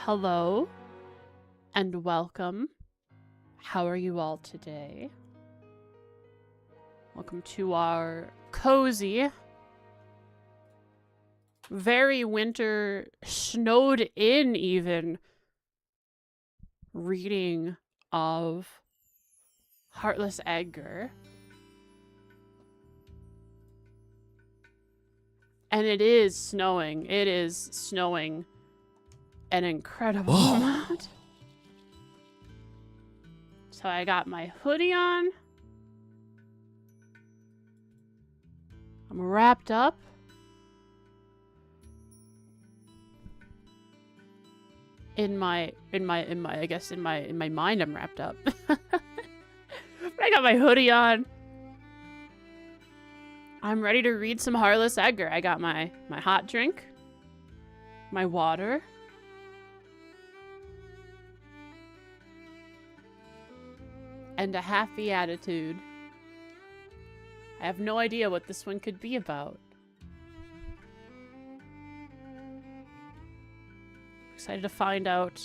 Hello and welcome. How are you all today? Welcome to our cozy, very winter, snowed in even, reading of Heartless Edgar. And it is snowing. It is snowing an incredible amount. So I got my hoodie on. I'm wrapped up. In my mind I'm wrapped up. But I got my hoodie on. I'm ready to read some Heartless Edgar. I got my hot drink, my water, and a happy attitude. I have no idea what this one could be about. Excited to find out.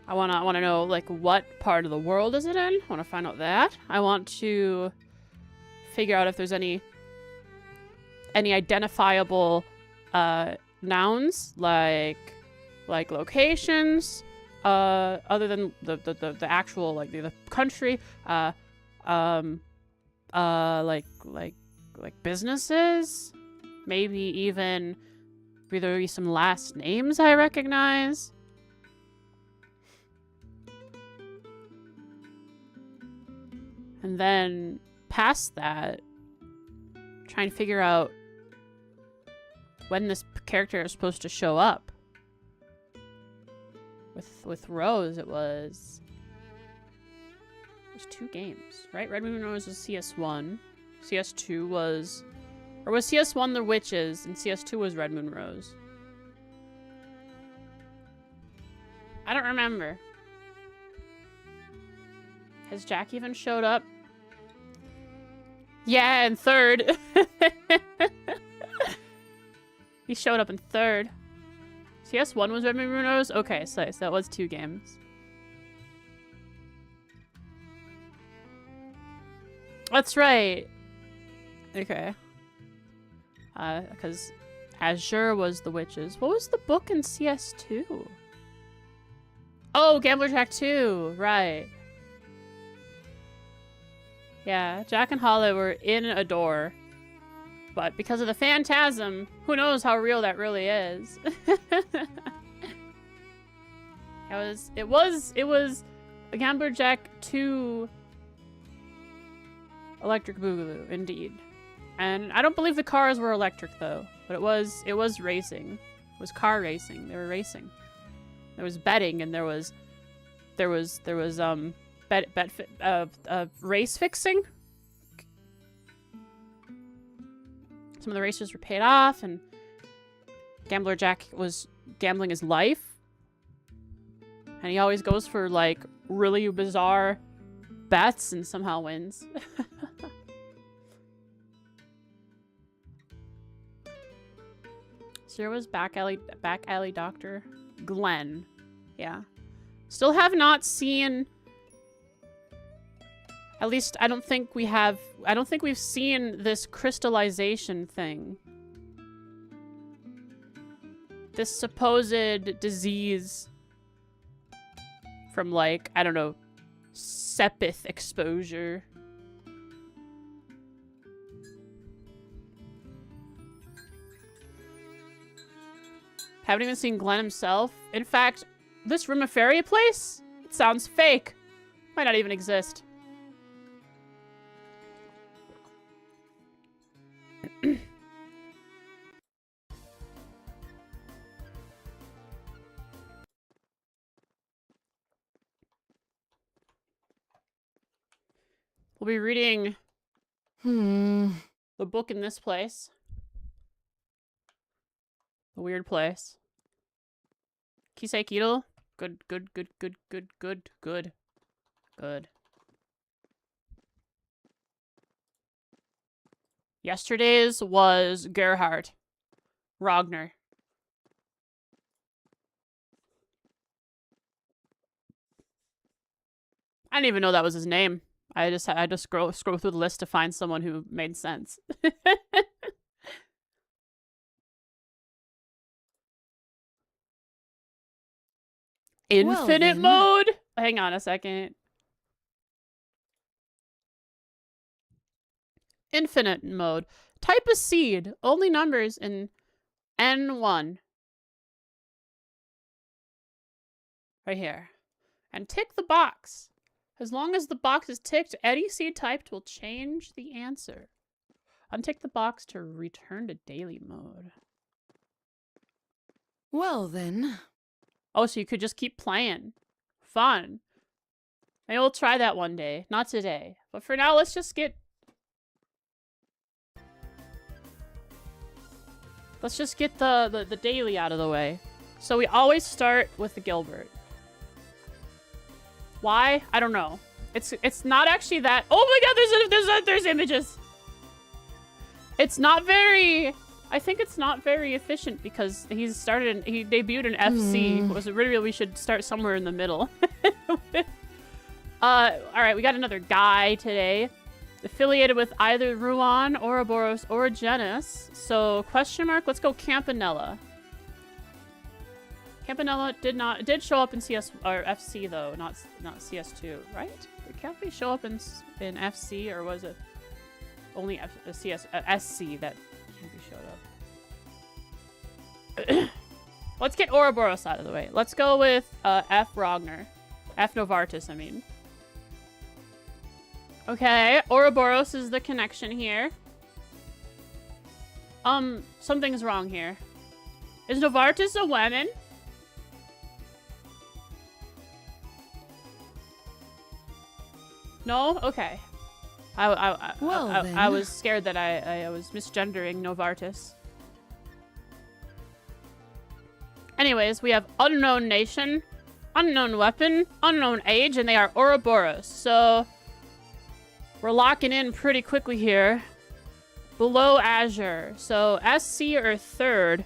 I wanna know like what part of the world is it in? I wanna find out that. I want to figure out if there's any identifiable nouns like locations other than the actual like the country like businesses, maybe even there be some last names I recognize. And then past that, trying to figure out when this character is supposed to show up. With Rose, it was 2 games, right? Red Moon Rose was CS1. CS2 was... Or was CS1 the Witches, and CS2 was Red Moon Rose? I don't remember. Has Jack even showed up? Yeah, in 3rd. He showed up in 3rd. CS1 was Red Moon Rose? Okay, so that was 2 games. That's right. Okay. Because Azure was the Witches. What was the book in CS2? Oh, Gambler Jack 2. Right. Yeah, Jack and Holly were in a door. But because of the phantasm, who knows how real that really is. It was a Gambler Jack 2 Electric Boogaloo, indeed. And I don't believe the cars were electric though, but it was racing. It was car racing. They were racing. There was betting and there was race fixing. Some of the racers were paid off, and Gambler Jack was gambling his life. And he always goes for, like, really bizarre bets and somehow wins. So there was back alley Dr. Glenn. Yeah. Still have not seen... At least, I don't think we've seen this crystallization thing. This supposed disease from, like, I don't know, sepith exposure. Haven't even seen Glenn himself. In fact, this Rumiferia place? It sounds fake. Might not even exist. We'll be reading the book in this place. The weird place. Kisei Kido. Good. Yesterday's was Gerhardt. Ragnar. I didn't even know that was his name. I just scroll through the list to find someone who made sense. Infinite mode? Hang on a second. Infinite mode. Type a seed. Only numbers in N1. Right here. And tick the box. As long as the box is ticked, any seed typed will change the answer. Untick the box to return to daily mode. Well then. Oh, so you could just keep playing. Fun. Maybe we'll try that one day. Not today. But for now, let's just get... Let's just get the daily out of the way. So we always start with the Gilbert. Why? I don't know. It's not actually that... Oh my god, there's images! It's not very... I think it's not very efficient because he debuted in FC. Was it really we should start somewhere in the middle? Alright, we got another guy today. Affiliated with either Ruan, Ouroboros, or Genis. So, question mark, let's go Campanella. Campanella did show up in CS or FC though, not CS2, right? Did Campi show up in FC, or was it only SC that Campi showed up? Let's get Ouroboros out of the way. Let's go with F Ragnar. F Novartis, I mean. Okay, Ouroboros is the connection here. Something's wrong here. Is Novartis a woman? No? Okay. I was scared that I was misgendering Novartis. Anyways, we have unknown nation, unknown weapon, unknown age, and they are Ouroboros. So we're locking in pretty quickly here. Below Azure. So SC or third.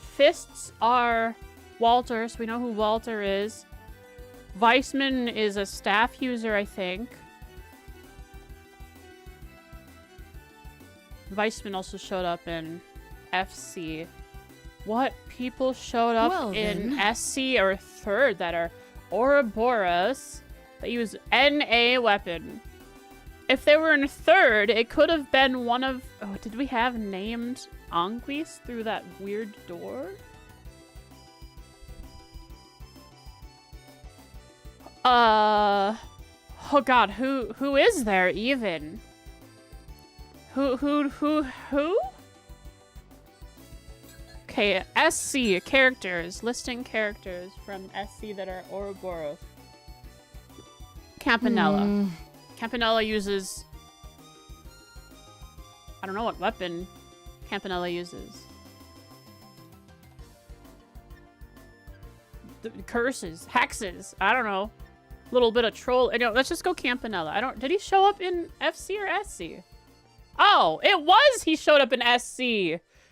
Fists are Walter, so we know who Walter is. Weissman is a staff user, I think. Weissman also showed up in FC. What people showed up in SC or third that are Ouroboros that use NA weapon? If they were in third, it could have been one of... Oh, did we have named Anguis through that weird door? Oh god, who is there even? Who? Okay, SC characters, listing characters from SC that are Ouroboros. Campanella. Campanella uses... I don't know what weapon Campanella uses. The curses, hexes, I don't know. Little bit of troll. No, let's just go Campanella. Did he show up in FC or SC? Oh, it was he showed up in SC.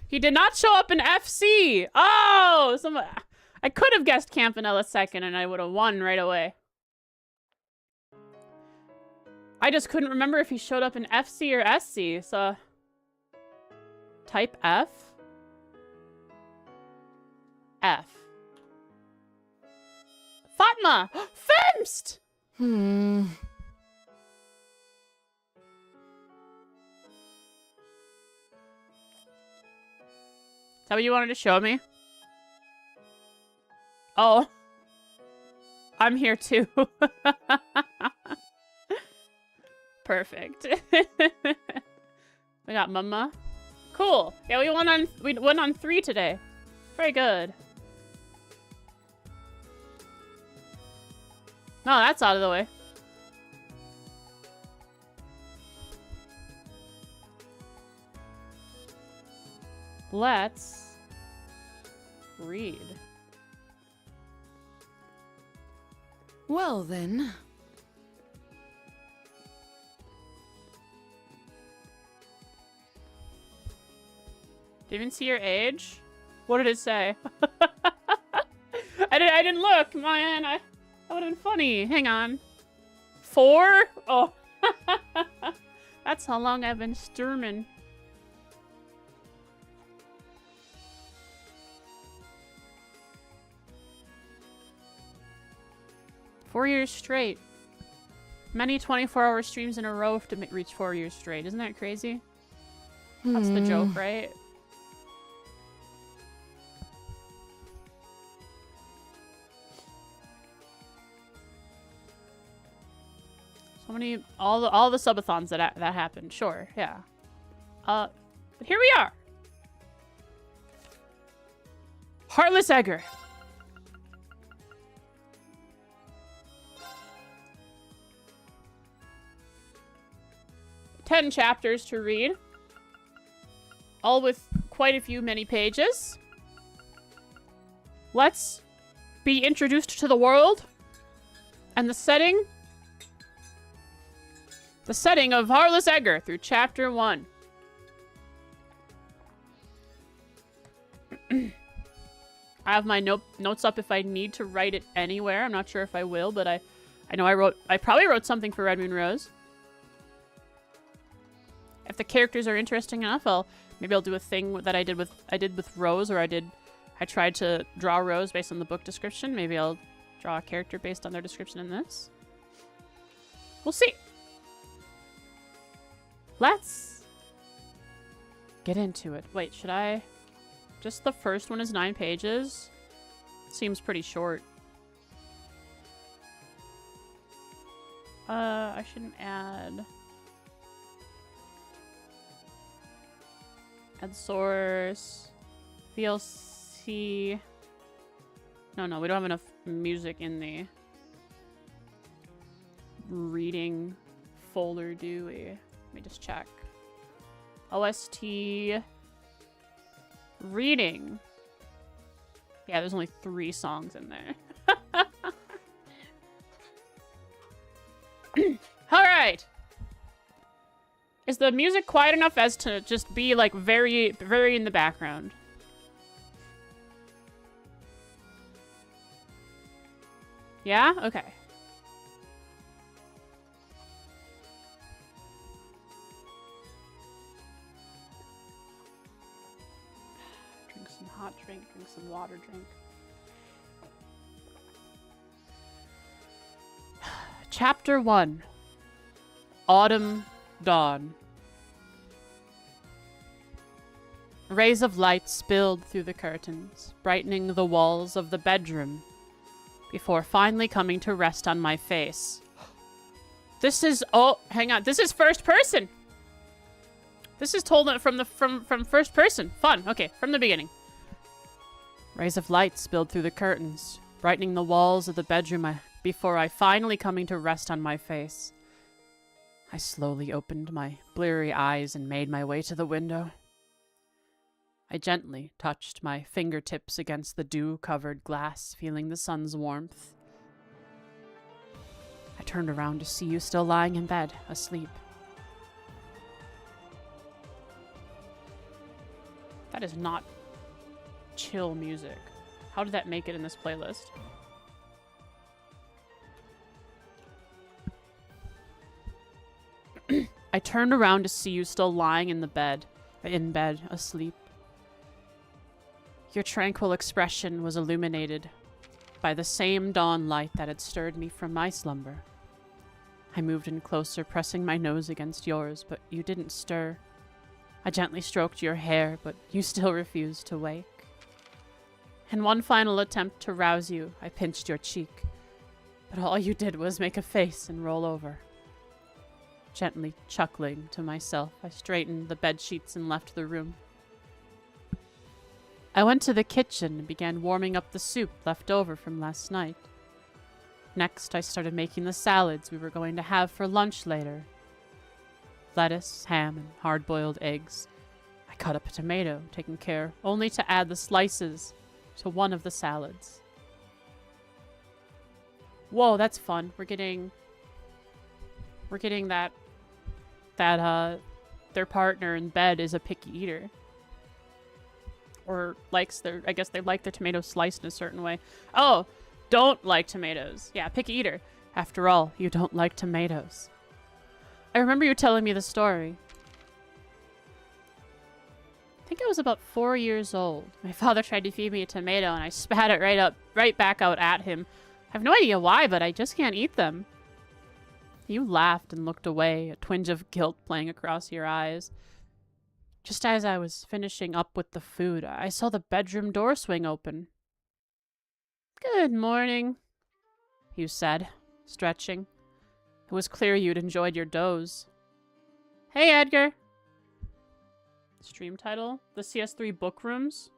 He did not show up in FC. Oh, I could have guessed Campanella second and I would have won right away. I just couldn't remember if he showed up in FC or SC, so... Type F? F. Fatma! Femst! Hmm. Is that what you wanted to show me? Oh. I'm here too. Perfect. We got Mama. Cool. Yeah, we went on 3 today. Very good. No, that's out of the way. Let's read. Well then. Do you even see your age? What did it say? I didn't look, man. That would have been funny. Hang on. 4? Oh. That's how long I've been streaming. Four years straight. Many 24-hour streams in a row to reach 4 years straight. Isn't that crazy? That's the joke, right? So many, all the subathons that happened. Sure, yeah. But here we are. Heartless Edgar. 10 chapters to read. All with quite a few many pages. Let's be introduced to the world and the setting. The setting of Heartless Edgar through chapter 1. I have my notes up if I need to write it anywhere. I'm not sure if I will, but I know I probably wrote something for Red Moon Rose. If the characters are interesting enough, maybe I'll do a thing that I did with Rose, or I tried to draw Rose based on the book description. Maybe I'll draw a character based on their description in this. We'll see. Let's get into it. Wait, should I? Just the first one is 9 pages. Seems pretty short. I shouldn't add. Add source. VLC. No, we don't have enough music in the reading folder, do we? Let me just check. OST. Reading. Yeah, there's only 3 songs in there. Alright. Is the music quiet enough as to just be, like, very, very in the background? Yeah? Okay. Drink some hot drink, drink some water drink. Chapter 1. Autumn Dawn. Rays of light spilled through the curtains, brightening the walls of the bedroom, before finally coming to rest on my face. This is... Oh, hang on. This is first person! This is told from first person. Fun. Okay, from the beginning. Rays of light spilled through the curtains, brightening the walls of the bedroom before I finally coming to rest on my face. I slowly opened my bleary eyes and made my way to the window. I gently touched my fingertips against the dew-covered glass, feeling the sun's warmth. I turned around to see you still lying in bed, asleep. That is not chill music. How did that make it in this playlist? I turned around to see you still lying in bed, asleep. Your tranquil expression was illuminated by the same dawn light that had stirred me from my slumber. I moved in closer, pressing my nose against yours, but you didn't stir. I gently stroked your hair, but you still refused to wake. In one final attempt to rouse you, I pinched your cheek, but all you did was make a face and roll over. Gently chuckling to myself, I straightened the bed sheets and left the room. I went to the kitchen and began warming up the soup left over from last night. Next, I started making the salads we were going to have for lunch later. Lettuce, ham, and hard-boiled eggs. I cut up a tomato, taking care only to add the slices to one of the salads. Whoa, that's fun. We're getting that their partner in bed is a picky eater. or likes their, I guess they like their tomatoes sliced in a certain way. Oh, don't like tomatoes. Yeah, picky eater. After all, you don't like tomatoes. I remember you telling me the story. I think I was about 4 years old. My father tried to feed me a tomato and I spat it right back out at him. I have no idea why, but I just can't eat them. You laughed and looked away, a twinge of guilt playing across your eyes. Just as I was finishing up with the food, I saw the bedroom door swing open. Good morning, you said, stretching. It was clear you'd enjoyed your doze. Hey, Edgar. Stream title? The CS3 book rooms?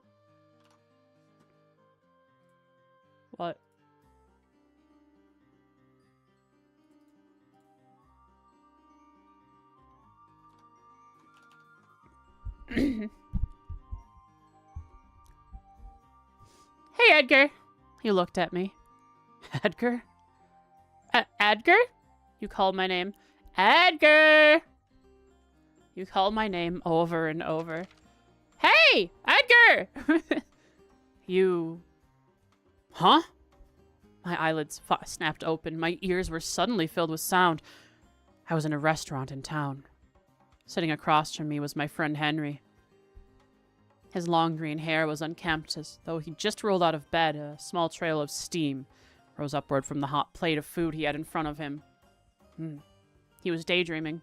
What? Hey, Edgar. He looked at me. Edgar? Edgar? You called my name. Edgar! You called my name over and over. Hey! Edgar! You... Huh? My eyelids snapped open. My ears were suddenly filled with sound. I was in a restaurant in town. Sitting across from me was my friend Henry. His long green hair was unkempt, as though he just rolled out of bed. A small trail of steam rose upward from the hot plate of food he had in front of him. He was daydreaming.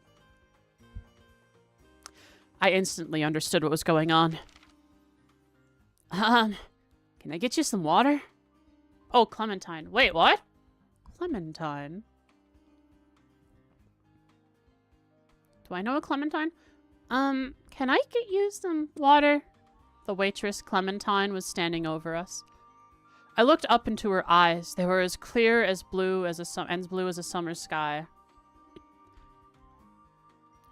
I instantly understood what was going on. Can I get you some water? Oh, Clementine. Wait, what? Clementine? Do I know a Clementine? Can I get you some water? The waitress, Clementine, was standing over us. I looked up into her eyes. They were as clear as blue as a summer sky.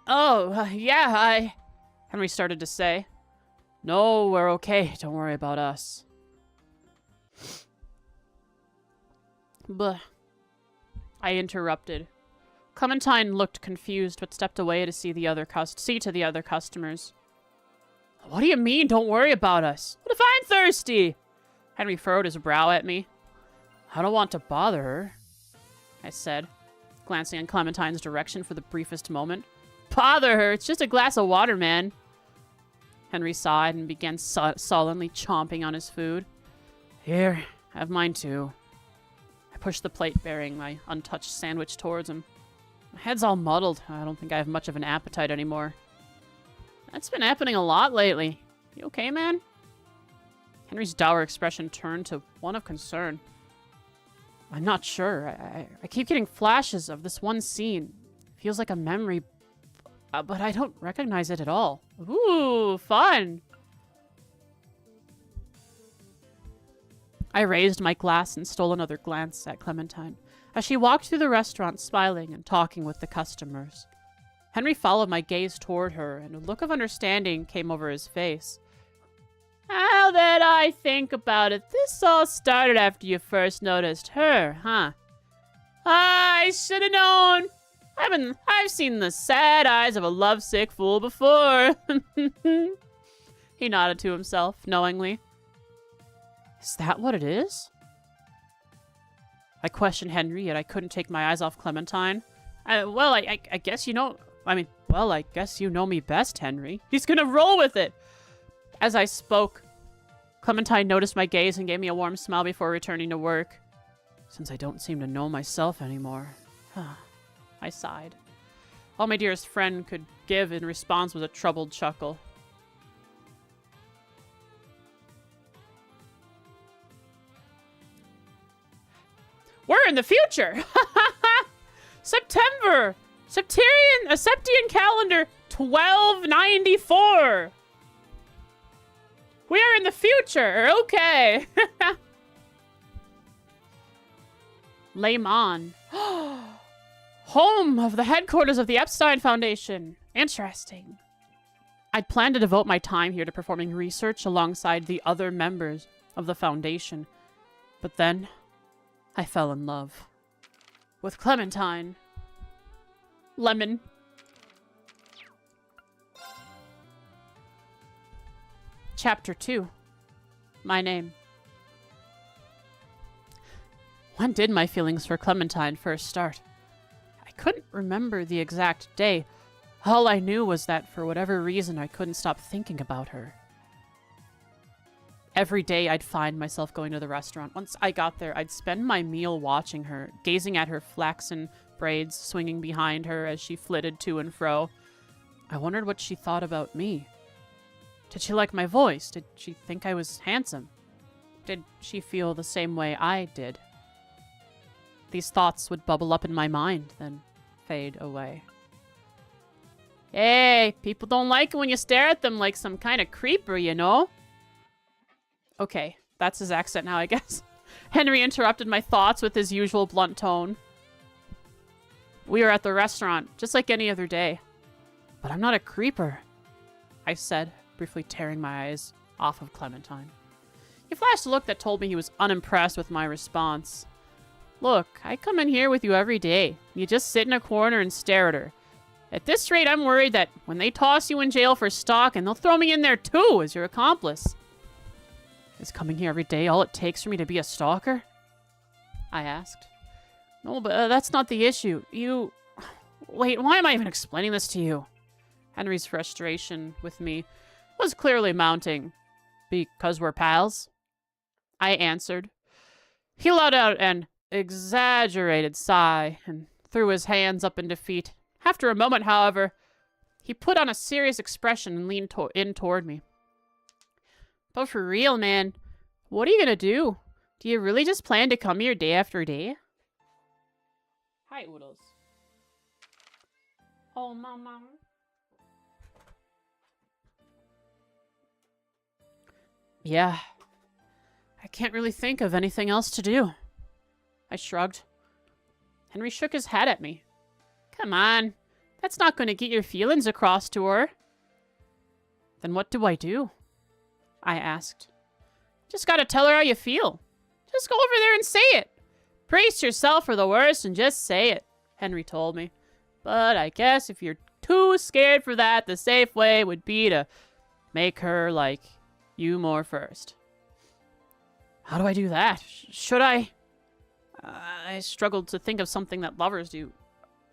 Oh, yeah, Henry started to say. No, we're okay. Don't worry about us. But I interrupted. Clementine looked confused, but stepped away to see to the other customers. What do you mean, don't worry about us? What if I'm thirsty? Henry furrowed his brow at me. I don't want to bother her, I said, glancing in Clementine's direction for the briefest moment. Bother her? It's just a glass of water, man. Henry sighed and began sullenly chomping on his food. Here, have mine too. I pushed the plate bearing my untouched sandwich towards him. My head's all muddled. I don't think I have much of an appetite anymore. That's been happening a lot lately. You okay, man? Henry's dour expression turned to one of concern. I'm not sure. I keep getting flashes of this one scene. It feels like a memory, but I don't recognize it at all. Ooh, fun! I raised my glass and stole another glance at Clementine as she walked through the restaurant smiling and talking with the customers. Henry followed my gaze toward her, and a look of understanding came over his face. Now that I think about it, this all started after you first noticed her, huh? I should have known. I've seen the sad eyes of a lovesick fool before. He nodded to himself, knowingly. Is that what it is? I questioned Henry, yet I couldn't take my eyes off Clementine. I guess you know... I guess you know me best, Henry. He's gonna roll with it! As I spoke, Clementine noticed my gaze and gave me a warm smile before returning to work. Since I don't seem to know myself anymore. I sighed. All my dearest friend could give in response was a troubled chuckle. We're in the future! September! Septian calendar 1294! We are in the future! Okay! Layman. Home of the headquarters of the Epstein Foundation. Interesting. I'd planned to devote my time here to performing research alongside the other members of the Foundation. But then, I fell in love. With Clementine. Lemon. Chapter 2. my name. When did my feelings for Clementine first start? I couldn't remember the exact day. All I knew was that for whatever reason I couldn't stop thinking about her. Every day I'd find myself going to the restaurant. Once I got there, I'd spend my meal watching her, gazing at her flaxen braids swinging behind her as she flitted to and fro. I wondered what she thought about me. Did she like my voice? Did she think I was handsome? Did she feel the same way I did? These thoughts would bubble up in my mind, then fade away. Hey, people don't like it when you stare at them like some kind of creeper, you know? Okay, that's his accent now, I guess. Henry interrupted my thoughts with his usual blunt tone. We were at the restaurant, just like any other day. But I'm not a creeper, I said, briefly tearing my eyes off of Clementine. He flashed a look that told me he was unimpressed with my response. Look, I come in here with you every day. You just sit in a corner and stare at her. At this rate, I'm worried that when they toss you in jail for stalking, they'll throw me in there too as your accomplice. Is coming here every day all it takes for me to be a stalker? I asked. No, but that's not the issue. Wait, why am I even explaining this to you? Henry's frustration with me was clearly mounting. Because we're pals? I answered. He let out an exaggerated sigh and threw his hands up in defeat. After a moment, however, he put on a serious expression and leaned in toward me. But for real, man, what are you gonna do? Do you really just plan to come here day after day? Hi, Oodles. Oh, mama. Yeah. I can't really think of anything else to do. I shrugged. Henry shook his head at me. Come on. That's not going to get your feelings across to her. Then what do I do? I asked. Just gotta tell her how you feel. Just go over there and say it. Brace yourself for the worst and just say it, Henry told me. But I guess if you're too scared for that, the safe way would be to make her like you more first. How do I do that? Should I? I struggled to think of something that lovers do.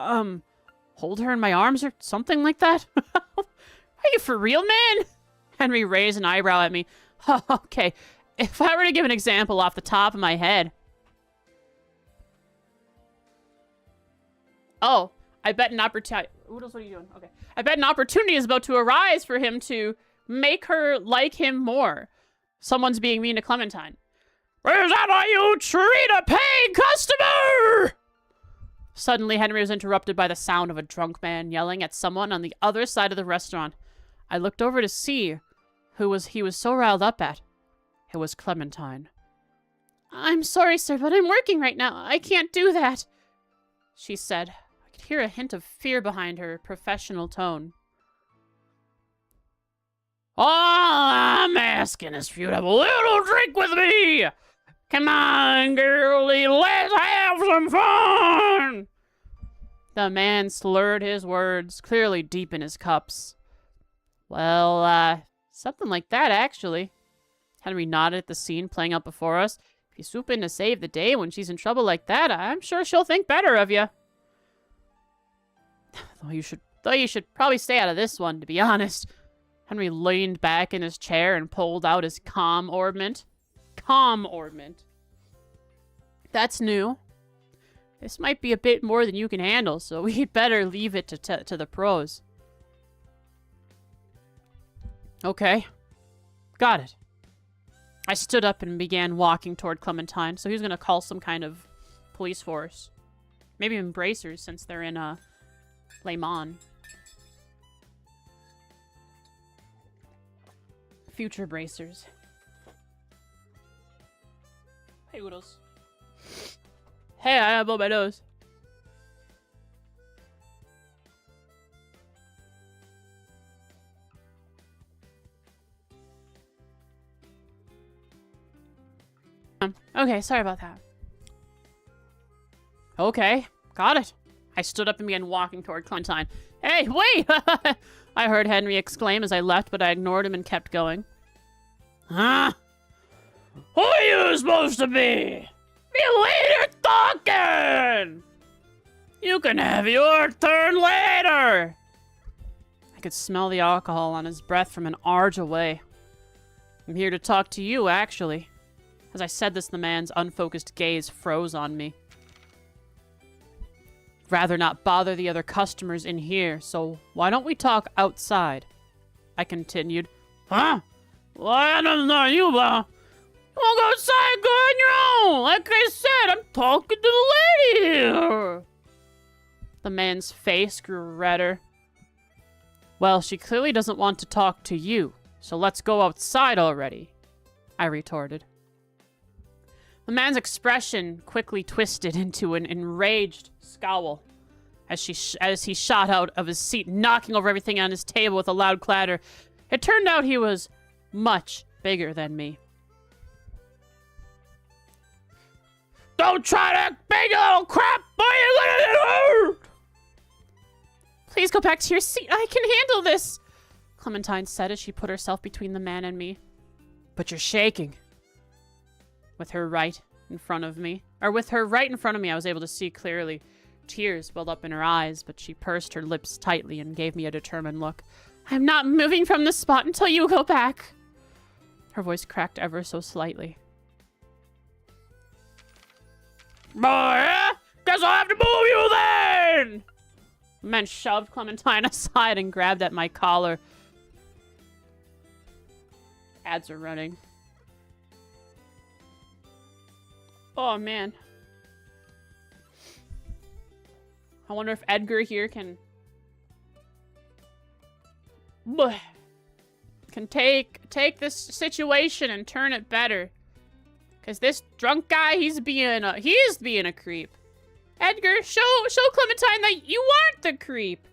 Hold her in my arms or something like that? Are you for real, man? Henry raised an eyebrow at me. Oh, okay, if I were to give an example off the top of my head. Oh, I bet an opportunity... What are you doing? Okay. I bet an opportunity is about to arise for him to make her like him more. Someone's being mean to Clementine. Is that how you treat a paying customer? Suddenly, Henry was interrupted by the sound of a drunk man yelling at someone on the other side of the restaurant. I looked over to see who he was so riled up at. It was Clementine. I'm sorry, sir, but I'm working right now. I can't do that, she said. I could hear a hint of fear behind her professional tone. All I'm asking is for you to have a little drink with me. Come on, girlie, let's have some fun. The man slurred his words, clearly deep in his cups. Well, something like that, actually. Henry nodded at the scene playing out before us. If you swoop in to save the day when she's in trouble like that, I'm sure she'll think better of you. Though you should probably stay out of this one, to be honest. Henry leaned back in his chair and pulled out his comm orbment. Comm orbment. That's new. This might be a bit more than you can handle, so we'd better leave it to the pros. Okay. Got it. I stood up and began walking toward Clementine, so he was going to call some kind of police force. Maybe even bracers, since they're in, Le Mans. Future bracers. Hey, Oodles. Hey, I have my nose. Okay, sorry about that. Okay, got it. I stood up and began walking toward Clementine. Hey, wait! I heard Henry exclaim as I left, but I ignored him and kept going. Huh? Who are you supposed to be? Be later talking! You can have your turn later! I could smell the alcohol on his breath from an arge away. I'm here to talk to you, actually. As I said this, the man's unfocused gaze froze on me. Rather not bother the other customers in here, so why don't we talk outside? I continued. Huh? Well, I don't know you, You wanna go outside, go on your own. Like I said, I'm talking to the lady here. The man's face grew redder. Well, she clearly doesn't want to talk to you, so let's go outside already, I retorted. The man's expression quickly twisted into an enraged scowl as he shot out of his seat, knocking over everything on his table with a loud clatter. It turned out he was much bigger than me. Don't try to act big, you little crap, boy, you're gonna get hurt! Please go back to your seat. I can handle this, Clementine said as she put herself between the man and me. But you're shaking. With her right in front of me, I was able to see clearly. Tears welled up in her eyes, but she pursed her lips tightly and gave me a determined look. I'm not moving from this spot until you go back. Her voice cracked ever so slightly. Boy, guess I'll have to move you then! The man shoved Clementine aside and grabbed at my collar. Ads are running. Oh, man. I wonder if Edgar here can take this situation and turn it better. Because this drunk guy, he is being a creep. Edgar, show Clementine that you aren't the creep.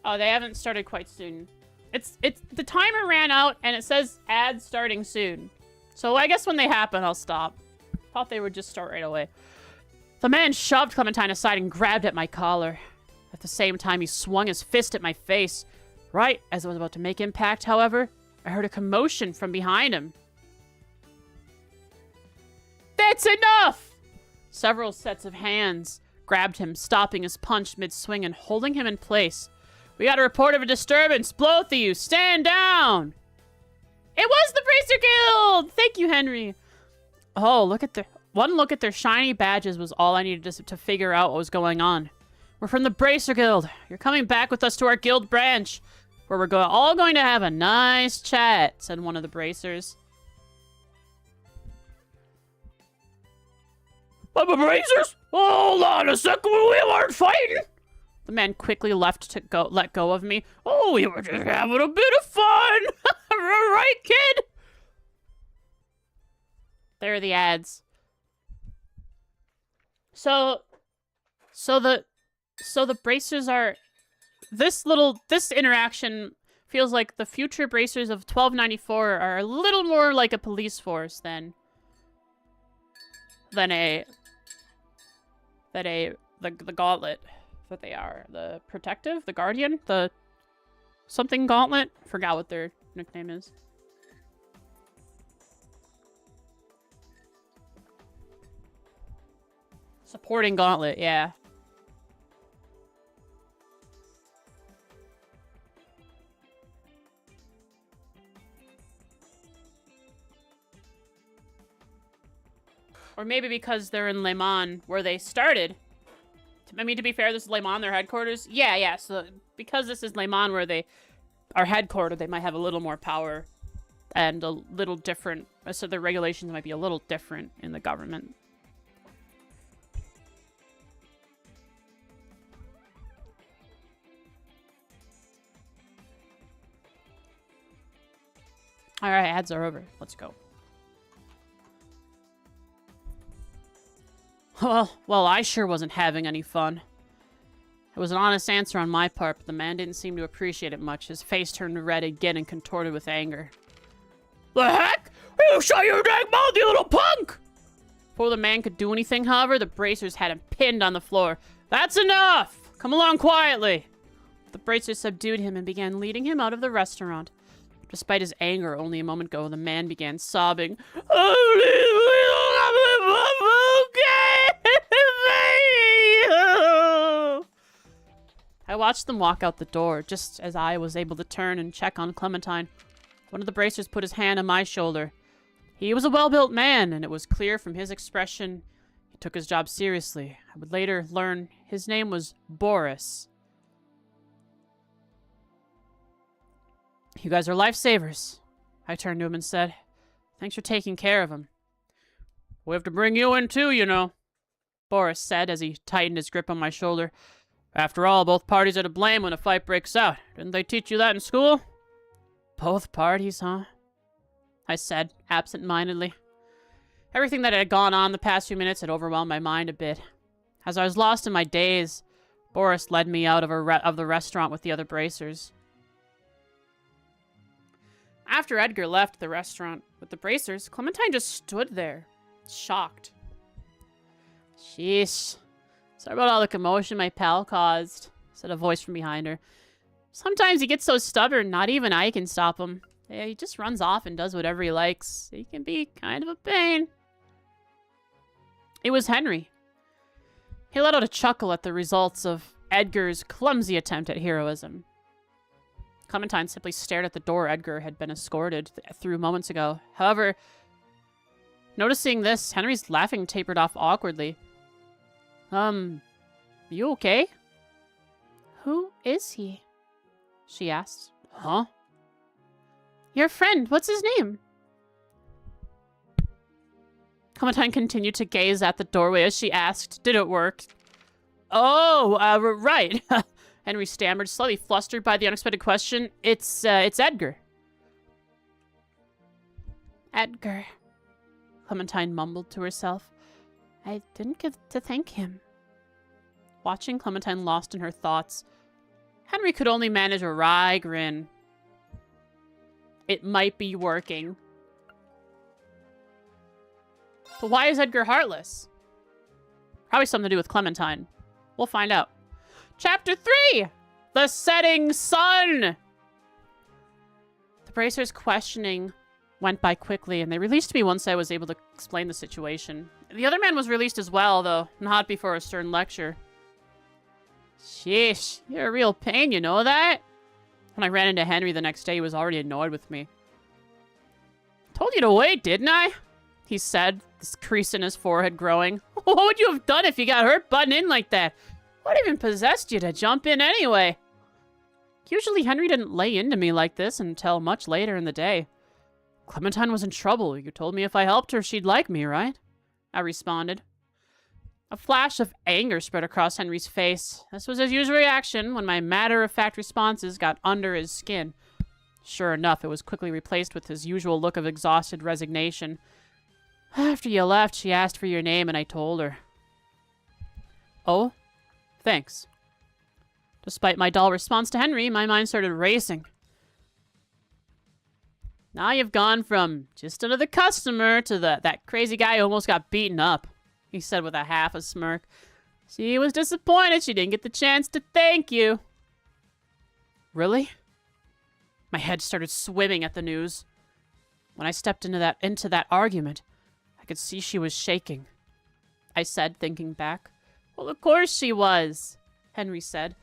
Oh, they haven't started quite soon. It's the timer ran out and it says ads starting soon. So I guess when they happen, I'll stop. Thought they would just start right away. The man shoved Clementine aside and grabbed at my collar. At the same time, he swung his fist at my face. Right as I was about to make impact, however, I heard a commotion from behind him. That's enough! Several sets of hands grabbed him, stopping his punch mid-swing and holding him in place. We got a report of a disturbance. Both of you, stand down! It was the Bracer Guild! Thank you, Henry. Oh, one look at their shiny badges was all I needed to figure out what was going on. We're from the Bracer Guild. You're coming back with us to our guild branch, where we're all going to have a nice chat, said one of the Bracers. But the Bracers? Hold on a second, we weren't fighting! The man quickly let go of me. Oh, we were just having a bit of fun! Right, kid? There are the ads. So the Bracers are... This interaction feels like the future Bracers of 1294 are a little more like a police force than the Gauntlet that they are. The Protective? The Guardian? The something Gauntlet? Forgot what their nickname is. Supporting Gauntlet, yeah. Or maybe because they're in Le Mans, where they started. I mean, to be fair, this is Le Mans, their headquarters. Yeah, so because this is Le Mans, where they are headquartered, they might have a little more power and a little different. So the regulations might be a little different in the government. Alright, ads are over. Let's go. Well, I sure wasn't having any fun. It was an honest answer on my part, but the man didn't seem to appreciate it much. His face turned red again and contorted with anger. The heck? You shut your dang mouth, you little punk! Before the man could do anything, however, the Bracers had him pinned on the floor. That's enough! Come along quietly! The Bracers subdued him and began leading him out of the restaurant. Despite his anger only a moment ago, the man began sobbing. I watched them walk out the door, just as I was able to turn and check on Clementine. One of the bracers put his hand on my shoulder. He was a well-built man, and it was clear from his expression he took his job seriously. I would later learn his name was Boris. You guys are lifesavers, I turned to him and said. Thanks for taking care of him. We have to bring you in too, you know, Boris said as he tightened his grip on my shoulder. After all, both parties are to blame when a fight breaks out. Didn't they teach you that in school? Both parties, huh? I said, absent-mindedly. Everything that had gone on the past few minutes had overwhelmed my mind a bit. As I was lost in my daze, Boris led me out of the restaurant with the other bracers. After Edgar left the restaurant with the bracers, Clementine just stood there, shocked. Sheesh. Sorry about all the commotion my pal caused, said a voice from behind her. Sometimes he gets so stubborn, not even I can stop him. Yeah, he just runs off and does whatever he likes. He can be kind of a pain. It was Henry. He let out a chuckle at the results of Edgar's clumsy attempt at heroism. Clementine simply stared at the door Edgar had been escorted through moments ago. However, noticing this, Henry's laughing tapered off awkwardly. You okay? Who is he? She asked. Huh? Your friend, what's his name? Clementine continued to gaze at the doorway as she asked, did it work? Oh, right. Henry stammered, slightly flustered by the unexpected question. It's Edgar. Edgar. Clementine mumbled to herself. I didn't get to thank him. Watching Clementine lost in her thoughts, Henry could only manage a wry grin. It might be working. But why is Edgar heartless? Probably something to do with Clementine. We'll find out. Chapter 3! The Setting Sun! The bracer's questioning went by quickly, and they released me once I was able to explain the situation. The other man was released as well, though not before a stern lecture. Sheesh, you're a real pain, you know that? When I ran into Henry the next day, he was already annoyed with me. Told you to wait, didn't I? He said, this crease in his forehead growing. What would you have done if you got hurt butting in like that? What even possessed you to jump in anyway? Usually Henry didn't lay into me like this until much later in the day. Clementine was in trouble. You told me if I helped her, she'd like me, right? I responded. A flash of anger spread across Henry's face. This was his usual reaction when my matter-of-fact responses got under his skin. Sure enough, it was quickly replaced with his usual look of exhausted resignation. After you left, she asked for your name, and I told her. Oh? Thanks. Despite my dull response to Henry, my mind started racing. Now you've gone from just another customer to that crazy guy who almost got beaten up, he said with a half a smirk. She was disappointed she didn't get the chance to thank you. Really? My head started swimming at the news. When I stepped into that argument, I could see she was shaking. I said, thinking back. Well, of course she was, Henry said.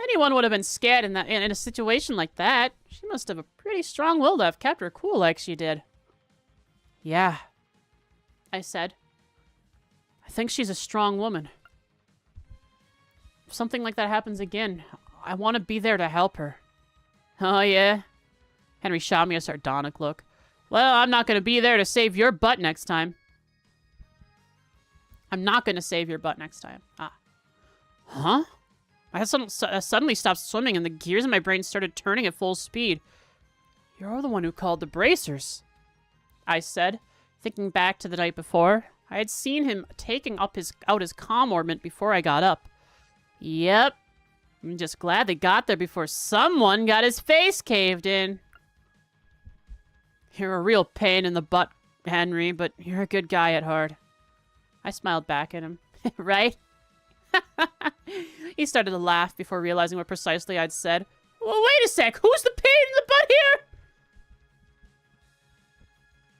Anyone would have been scared in a situation like that. She must have a pretty strong will to have kept her cool like she did. Yeah, I said. I think she's a strong woman. If something like that happens again, I want to be there to help her. Oh, yeah? Henry shot me a sardonic look. Well, I'm not going to be there to save your butt next time. I'm not going to save your butt next time. Ah. Huh? I suddenly stopped swimming and the gears in my brain started turning at full speed. You're the one who called the bracers, I said, thinking back to the night before. I had seen him taking out his comm orbit before I got up. Yep. I'm just glad they got there before someone got his face caved in. You're a real pain in the butt, Henry, but you're a good guy at heart. I smiled back at him. Right? He started to laugh before realizing what precisely I'd said. Well, wait a sec. Who's the pain in the butt here?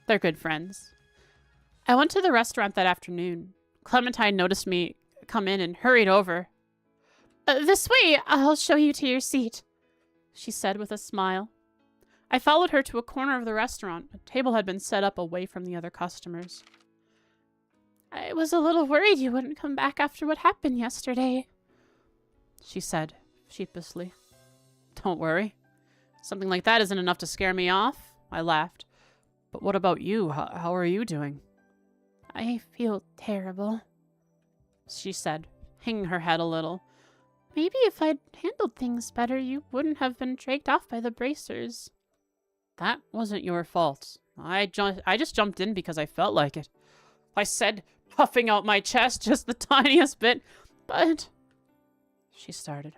They're good friends. I went to the restaurant that afternoon. Clementine noticed me come in and hurried over. This way, I'll show you to your seat, she said with a smile. I followed her to a corner of the restaurant. A table had been set up away from the other customers. I was a little worried you wouldn't come back after what happened yesterday, she said sheepishly. Don't worry. Something like that isn't enough to scare me off, I laughed. But what about you? How are you doing? I feel terrible, she said, hanging her head a little. Maybe if I'd handled things better, you wouldn't have been dragged off by the bracers. That wasn't your fault. I just jumped in because I felt like it. I said, puffing out my chest just the tiniest bit, but... She started.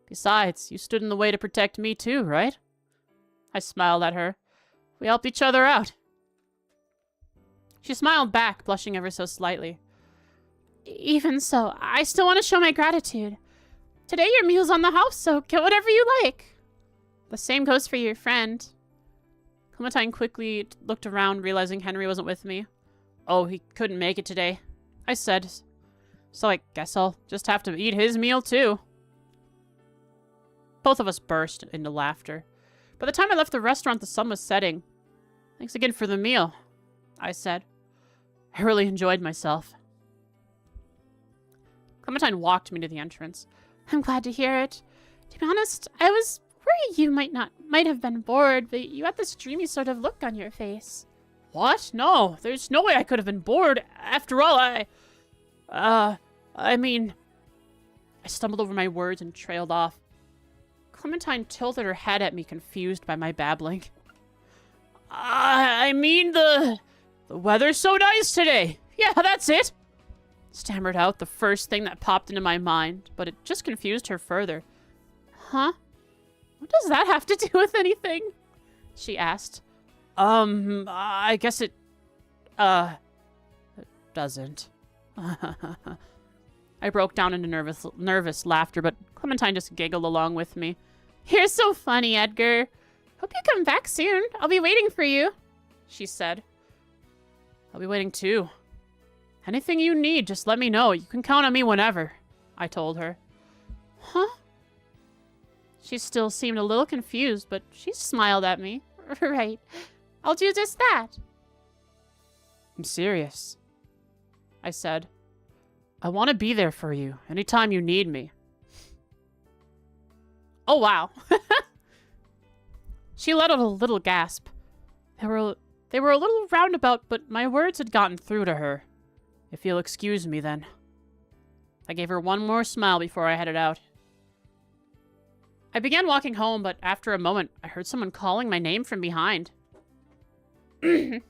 Besides, you stood in the way to protect me too, right? I smiled at her. We helped each other out. She smiled back, blushing ever so slightly. Even so, I still want to show my gratitude. Today your meal's on the house, so get whatever you like. The same goes for your friend. Clementine quickly looked around, realizing Henry wasn't with me. Oh, he couldn't make it today, I said. So I guess I'll just have to eat his meal too. Both of us burst into laughter. By the time I left the restaurant, the sun was setting. Thanks again for the meal, I said. I really enjoyed myself. Clementine walked me to the entrance. I'm glad to hear it. To be honest, I was worried you might have been bored, but you had this dreamy sort of look on your face. What? No, there's no way I could have been bored. After all, I mean... I stumbled over my words and trailed off. Clementine tilted her head at me, confused by my babbling. I mean, the weather's so nice today. Yeah, that's it. Stammered out the first thing that popped into my mind, but it just confused her further. Huh? What does that have to do with anything? She asked. I guess it doesn't. I broke down into nervous laughter, but Clementine just giggled along with me. You're so funny, Edgar. Hope you come back soon. I'll be waiting for you, she said. I'll be waiting too. Anything you need, just let me know. You can count on me whenever, I told her. Huh? She still seemed a little confused, but she smiled at me. Right. I'll do just that. I'm serious, I said. I want to be there for you anytime you need me. Oh, wow. She let out a little gasp. They were a little roundabout, but my words had gotten through to her. If you'll excuse me, then. I gave her one more smile before I headed out. I began walking home, but after a moment, I heard someone calling my name from behind. We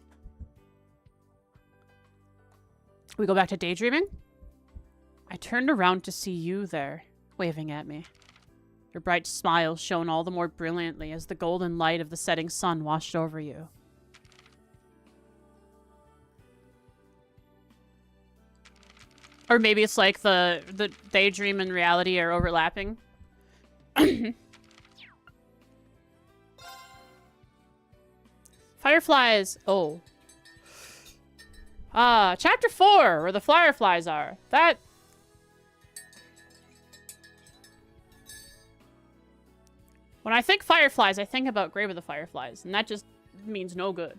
go back to daydreaming? I turned around to see you there, waving at me. Your bright smile shone all the more brilliantly as the golden light of the setting sun washed over you. Or maybe it's like the daydream and reality are overlapping. Fireflies. Oh. Chapter 4, where the fireflies are. That... When I think fireflies, I think about Grave of the Fireflies, and that just means no good.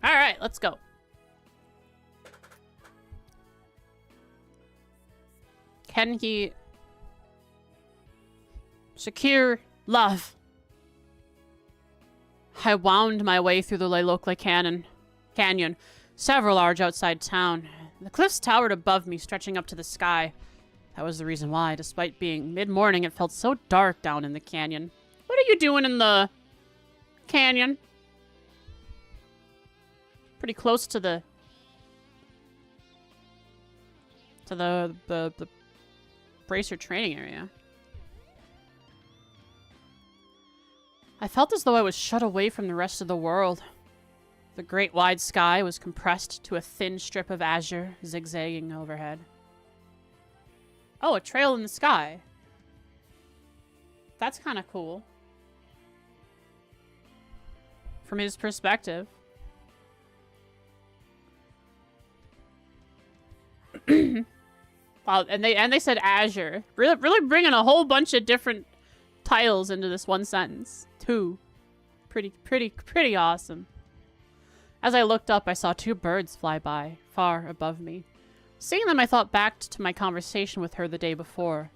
Alright, let's go. Can he secure love? I wound my way through the Lelokle Canyon, several hours outside town. The cliffs towered above me, stretching up to the sky. That was the reason why, despite being mid-morning, it felt so dark down in the canyon. What are you doing in the canyon? Pretty close to the bracer training area. I felt as though I was shut away from the rest of the world. The great wide sky was compressed to a thin strip of azure zigzagging overhead. Oh, a trail in the sky. That's kind of cool. From his perspective. Wow, and they said azure. Really bringing a whole bunch of different titles into this one sentence. Two. Pretty awesome. As I looked up, I saw two birds fly by, far above me. Seeing them, I thought back to my conversation with her the day before.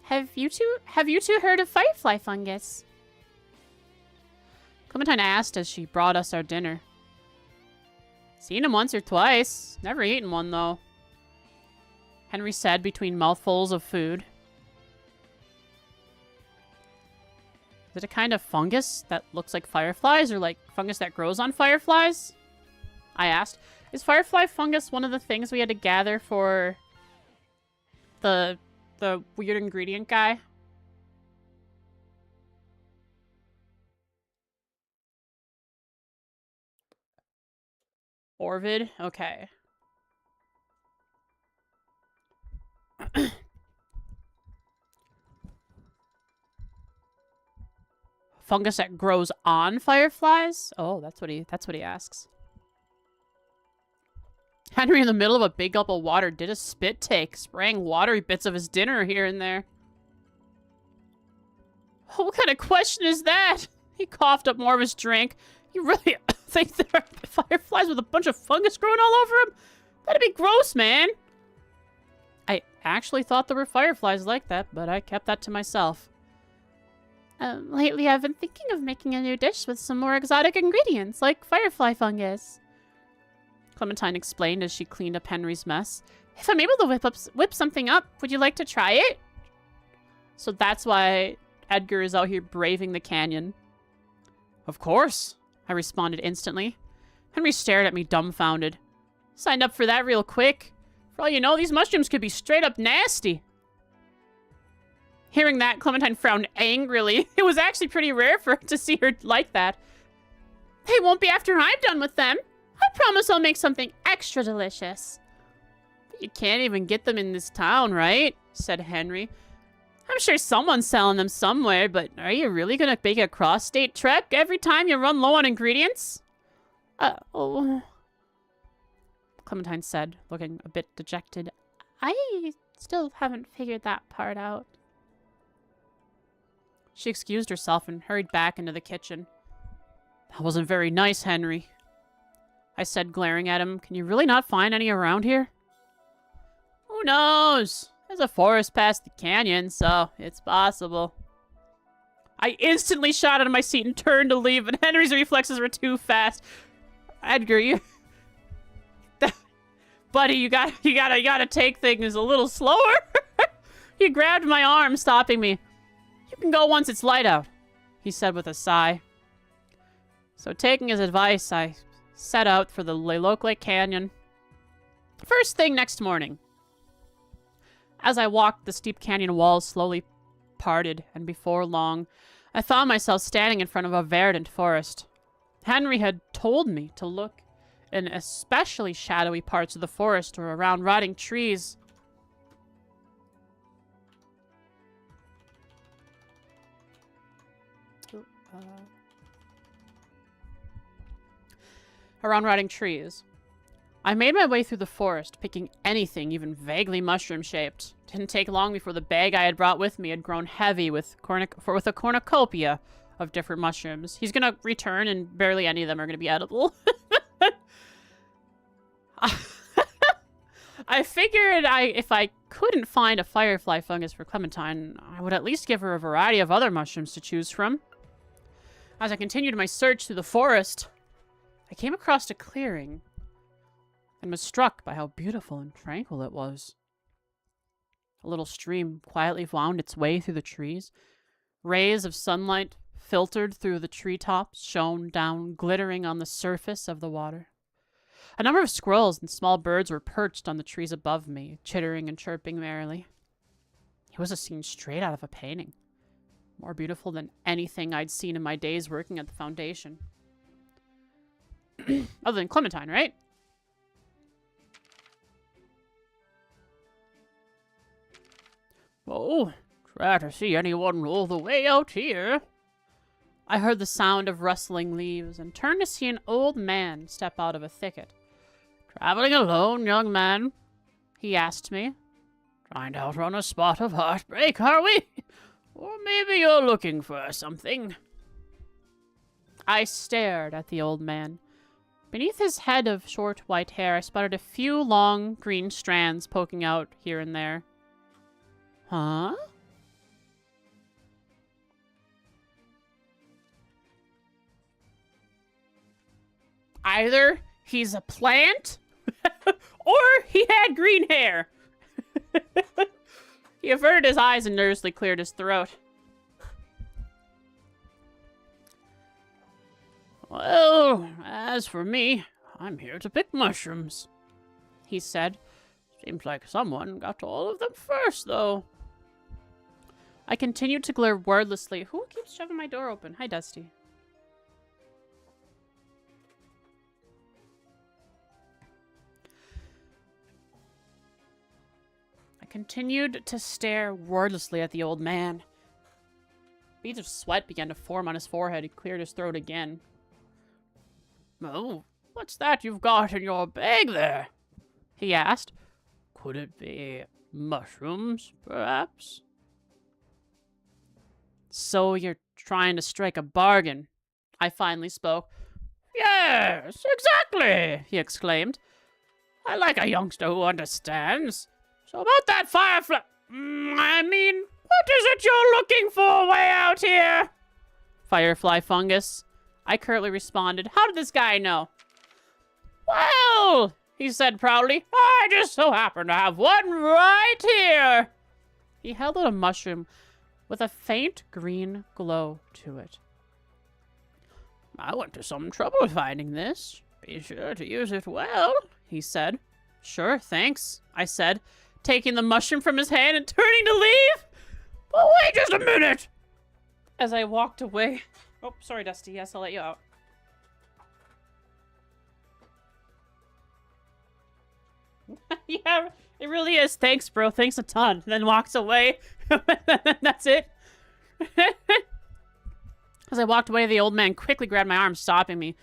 Have you two heard of firefly fungus? Clementine asked as she brought us our dinner. Seen him once or twice. Never eaten one, though. Henry said between mouthfuls of food. Is it a kind of fungus that looks like fireflies, or like fungus that grows on fireflies? I asked. Is firefly fungus one of the things we had to gather for the weird ingredient guy? Orvid? Okay. Fungus that grows on fireflies? Oh, that's what he asks. Henry, in the middle of a big gulp of water, did a spit take, spraying watery bits of his dinner here and there. Oh, what kind of question is that? He coughed up more of his drink. You really think there are fireflies with a bunch of fungus growing all over them? That'd be gross, man. I actually thought there were fireflies like that, but I kept that to myself. Lately I've been thinking of making a new dish with some more exotic ingredients, like firefly fungus. Clementine explained as she cleaned up Henry's mess. If I'm able to whip something up, would you like to try it? So that's why Edgar is out here braving the canyon. Of course, I responded instantly. Henry stared at me dumbfounded. Signed up for that real quick. For all you know, these mushrooms could be straight up nasty. Hearing that, Clementine frowned angrily. It was actually pretty rare for her to see her like that. They won't be after I'm done with them. I promise I'll make something extra delicious. But you can't even get them in this town, right? Said Henry. I'm sure someone's selling them somewhere, but are you really gonna make a cross-state trek every time you run low on ingredients? Oh. Clementine said, looking a bit dejected. I still haven't figured that part out. She excused herself and hurried back into the kitchen. That wasn't very nice, Henry. I said, glaring at him. Can you really not find any around here? Who knows? There's a forest past the canyon, so it's possible. I instantly shot out of my seat and turned to leave, but Henry's reflexes were too fast. Edgar, you... Buddy, you gotta take things a little slower. He grabbed my arm, stopping me. You can go once it's light out, he said with a sigh. So taking his advice, I set out for the Lake Canyon. First thing next morning. As I walked, the steep canyon walls slowly parted, and before long, I found myself standing in front of a verdant forest. Henry had told me to look in especially shadowy parts of the forest or around rotting trees. Around rotting trees. I made my way through the forest, picking anything even vaguely mushroom-shaped. Didn't take long before the bag I had brought with me had grown heavy with a cornucopia of different mushrooms. He's gonna return, and barely any of them are gonna be edible. I figured if I couldn't find a firefly fungus for Clementine, I would at least give her a variety of other mushrooms to choose from. As I continued my search through the forest, I came across a clearing and was struck by how beautiful and tranquil it was. A little stream quietly wound its way through the trees. Rays of sunlight filtered through the treetops shone down, glittering on the surface of the water. A number of squirrels and small birds were perched on the trees above me, chittering and chirping merrily. It was a scene straight out of a painting. More beautiful than anything I'd seen in my days working at the Foundation. Other than Clementine, right? Oh, try to see anyone all the way out here. I heard the sound of rustling leaves and turned to see an old man step out of a thicket. Traveling alone, young man? He asked me. Trying to outrun a spot of heartbreak, are we? Or maybe you're looking for something. I stared at the old man. Beneath his head of short white hair, I spotted a few long green strands poking out here and there. Huh? Either he's a plant, or he had green hair. He averted his eyes and nervously cleared his throat. Well, as for me, I'm here to pick mushrooms, he said. Seems like someone got to all of them first, though. I continued to glare wordlessly. Who keeps shoving my door open? Hi, Dusty. I continued to stare wordlessly at the old man. Beads of sweat began to form on his forehead. He cleared his throat again. Oh, what's that you've got in your bag there? He asked. Could it be mushrooms, perhaps? So you're trying to strike a bargain, I finally spoke. Yes, exactly, he exclaimed. I like a youngster who understands. So about that firefly... I mean, what is it you're looking for way out here? Firefly fungus. I curtly responded. How did this guy know? Well, he said proudly, I just so happen to have one right here. He held out a mushroom with a faint green glow to it. I went to some trouble finding this. Be sure to use it well, he said. Sure, thanks, I said, taking the mushroom from his hand and turning to leave. But wait just a minute. As I walked away... Oh, sorry, Dusty. Yes, I'll let you out. Yeah, it really is. Thanks, bro. Thanks a ton. And then walks away. That's it. As I walked away, the old man quickly grabbed my arm, stopping me.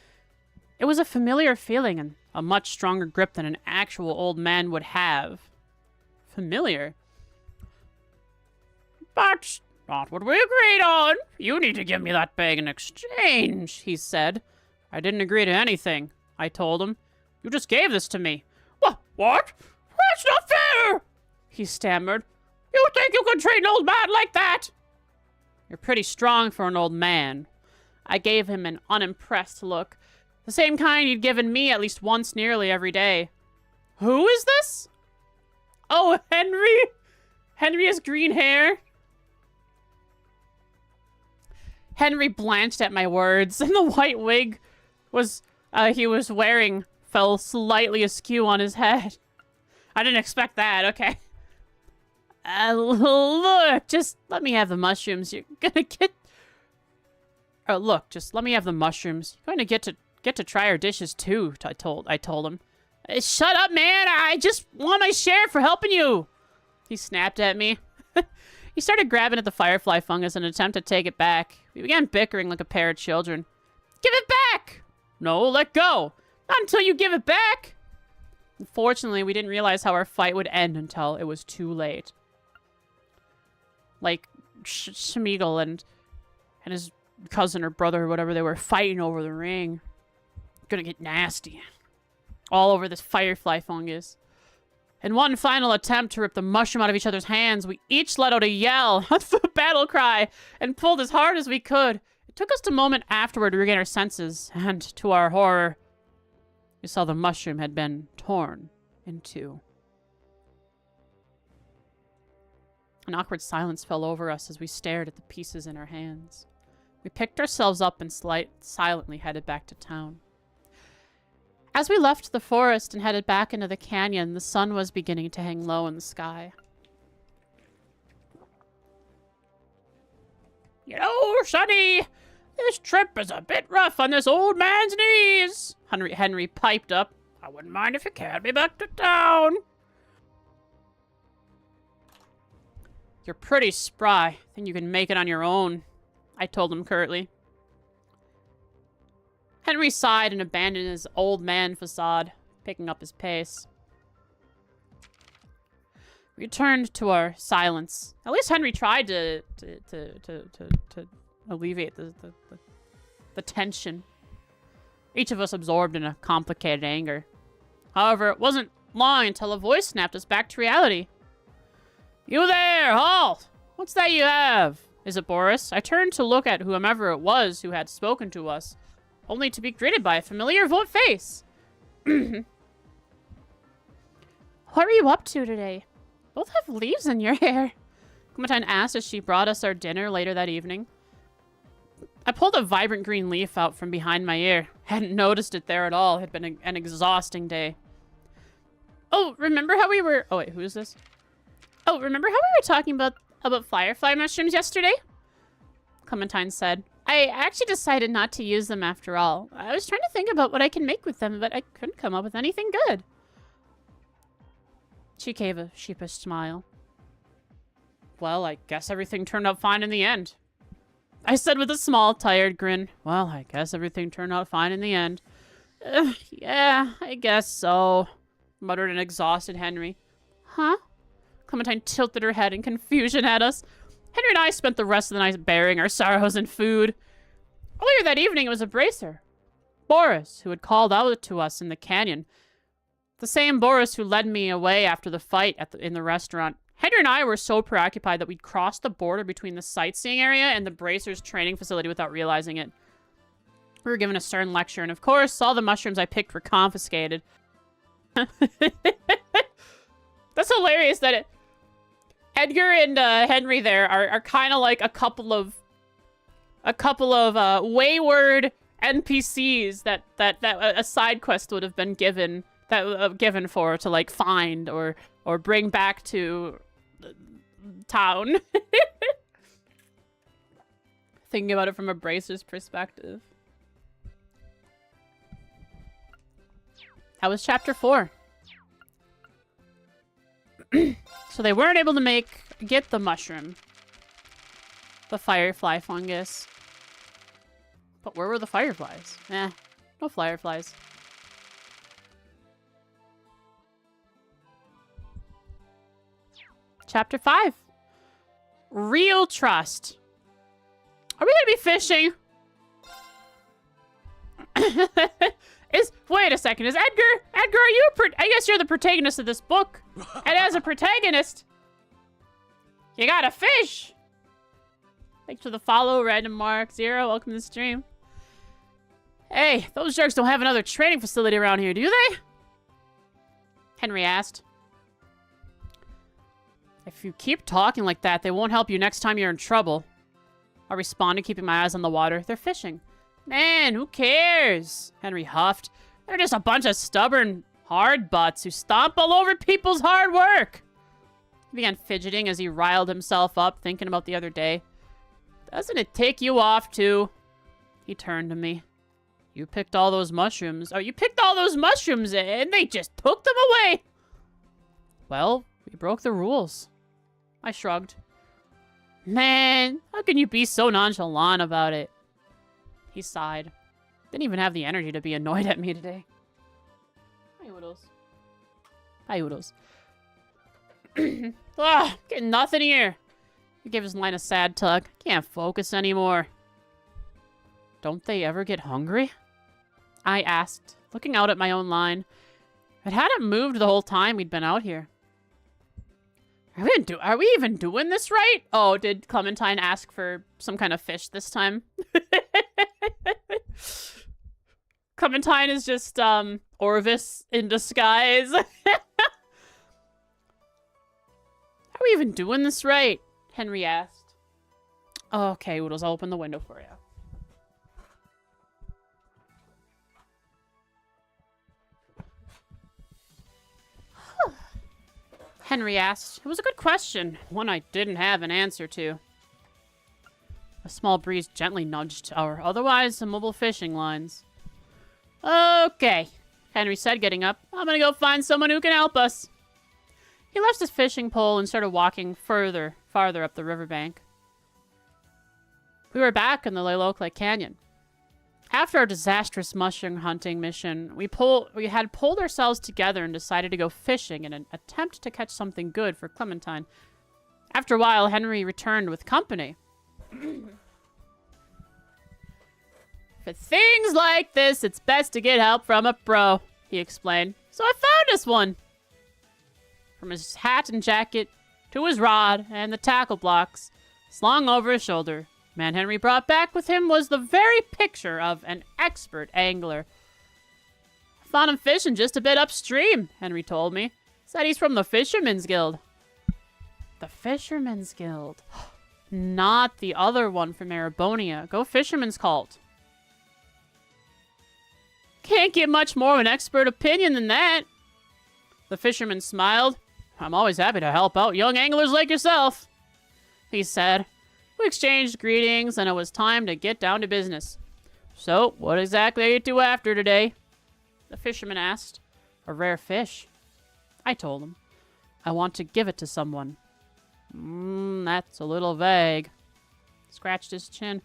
It was a familiar feeling and a much stronger grip than an actual old man would have. Familiar? But not what we agreed on. You need to give me that bag in exchange, he said. I didn't agree to anything, I told him. You just gave this to me. What? That's not fair, he stammered. You think you could treat an old man like that? You're pretty strong for an old man. I gave him an unimpressed look. The same kind he'd given me at least once nearly every day. Who is this? Oh, Henry? Henry has green hair? Henry blanched at my words, and the white wig he was wearing fell slightly askew on his head. I didn't expect that, okay. Look, just let me have the mushrooms. You're gonna get... Oh, look, just let me have the mushrooms. You're going to get to try our dishes too, I told him. Shut up, man! I just want my share for helping you! He snapped at me. He started grabbing at the firefly fungus in an attempt to take it back. We began bickering like a pair of children. Give it back! No, let go! Not until you give it back! Unfortunately, we didn't realize how our fight would end until it was too late. Like, Schmeagol and his cousin or brother or whatever, they were fighting over the ring. Gonna get nasty. All over this firefly fungus. In one final attempt to rip the mushroom out of each other's hands, we each let out a yell, a battle cry, and pulled as hard as we could. It took us a moment afterward to regain our senses, and to our horror, we saw the mushroom had been torn in two. An awkward silence fell over us as we stared at the pieces in our hands. We picked ourselves up and silently headed back to town. As we left the forest and headed back into the canyon, the sun was beginning to hang low in the sky. You know, Sonny, this trip is a bit rough on this old man's knees. Henry piped up. I wouldn't mind if you carried me back to town. You're pretty spry. Think you can make it on your own, I told him curtly. Henry sighed and abandoned his old man facade, picking up his pace. We returned to our silence. At least Henry tried to alleviate the tension. Each of us absorbed in a complicated anger. However, it wasn't long until a voice snapped us back to reality. You there, halt! What's that you have? Is it Boris? I turned to look at whomever it was who had spoken to us, only to be greeted by a familiar face. What are you up to today? Both have leaves in your hair. Clementine asked as she brought us our dinner later that evening. I pulled a vibrant green leaf out from behind my ear. Hadn't noticed it there at all. It had been an exhausting day. Oh, remember how we were... Oh, wait, who is this? Oh, remember how we were talking about firefly mushrooms yesterday? Clementine said. I actually decided not to use them after all. I was trying to think about what I can make with them, but I couldn't come up with anything good. She gave a sheepish smile. Well, I guess everything turned out fine in the end. I said with a small, tired grin. Well, I guess everything turned out fine in the end. Yeah, I guess so, muttered an exhausted Henry. Huh? Clementine tilted her head in confusion at us. Henry and I spent the rest of the night bearing our sorrows in food. Earlier that evening, it was a bracer. Boris, who had called out to us in the canyon. The same Boris who led me away after the fight in the restaurant. Henry and I were so preoccupied that we'd crossed the border between the sightseeing area and the Bracers training facility without realizing it. We were given a stern lecture, and of course, all the mushrooms I picked were confiscated. That's hilarious that Edgar and Henry there are kind of like a couple of wayward NPCs that a side quest would have been given for to like find or bring back to town. Thinking about it from a Bracer's perspective. That was chapter 4. So they weren't able to get the mushroom. The firefly fungus. But where were the fireflies? Eh, no fireflies. Chapter 5. Real trust. Are we gonna be fishing? Wait a second. Is Edgar, are you I guess you're the protagonist of this book. And as a protagonist, you gotta fish. Thanks for the follow, Random Mark 0. Welcome to the stream. Hey, those jerks don't have another training facility around here, do they? Henry asked. If you keep talking like that, they won't help you next time you're in trouble. I responded, keeping my eyes on the water. They're fishing. Man, who cares? Henry huffed. They're just a bunch of stubborn hard butts who stomp all over people's hard work. He began fidgeting as he riled himself up, thinking about the other day. Doesn't it tick you off, too? He turned to me. You picked all those mushrooms. Oh, you picked all those mushrooms and they just took them away. Well, we broke the rules. I shrugged. Man, how can you be so nonchalant about it? He sighed. Didn't even have the energy to be annoyed at me today. Hi, Oodles. Hi, Oodles. Getting nothing here. He gave his line a sad tug. Can't focus anymore. Don't they ever get hungry? I asked, looking out at my own line. It hadn't moved the whole time we'd been out here. Are we even doing this right? Oh, did Clementine ask for some kind of fish this time? Clementine is just, Orvis in disguise. Are we even doing this right? Henry asked. Okay, Oodles, I'll open the window for you. Henry asked. It was a good question, one I didn't have an answer to. A small breeze gently nudged our otherwise immobile fishing lines. Okay, Henry said, getting up. I'm gonna go find someone who can help us. He left his fishing pole and started walking farther up the riverbank. We were back in the Lake Canyon. After our disastrous mushroom hunting mission, we had pulled ourselves together and decided to go fishing in an attempt to catch something good for Clementine. After a while, Henry returned with company. For things like this, it's best to get help from a pro, he explained. So I found us one. From his hat and jacket to his rod and the tackle blocks slung over his shoulder, man Henry brought back with him was the very picture of an expert angler. I found him fishing just a bit upstream, Henry told me. Said he's from the Fisherman's Guild. The Fisherman's Guild. Not the other one from Erebonia. Go Fisherman's Cult. Can't get much more of an expert opinion than that. The fisherman smiled. I'm always happy to help out young anglers like yourself, he said. We exchanged greetings, and it was time to get down to business. So, what exactly are you two after today? The fisherman asked. A rare fish. I told him. I want to give it to someone. That's a little vague. Scratched his chin.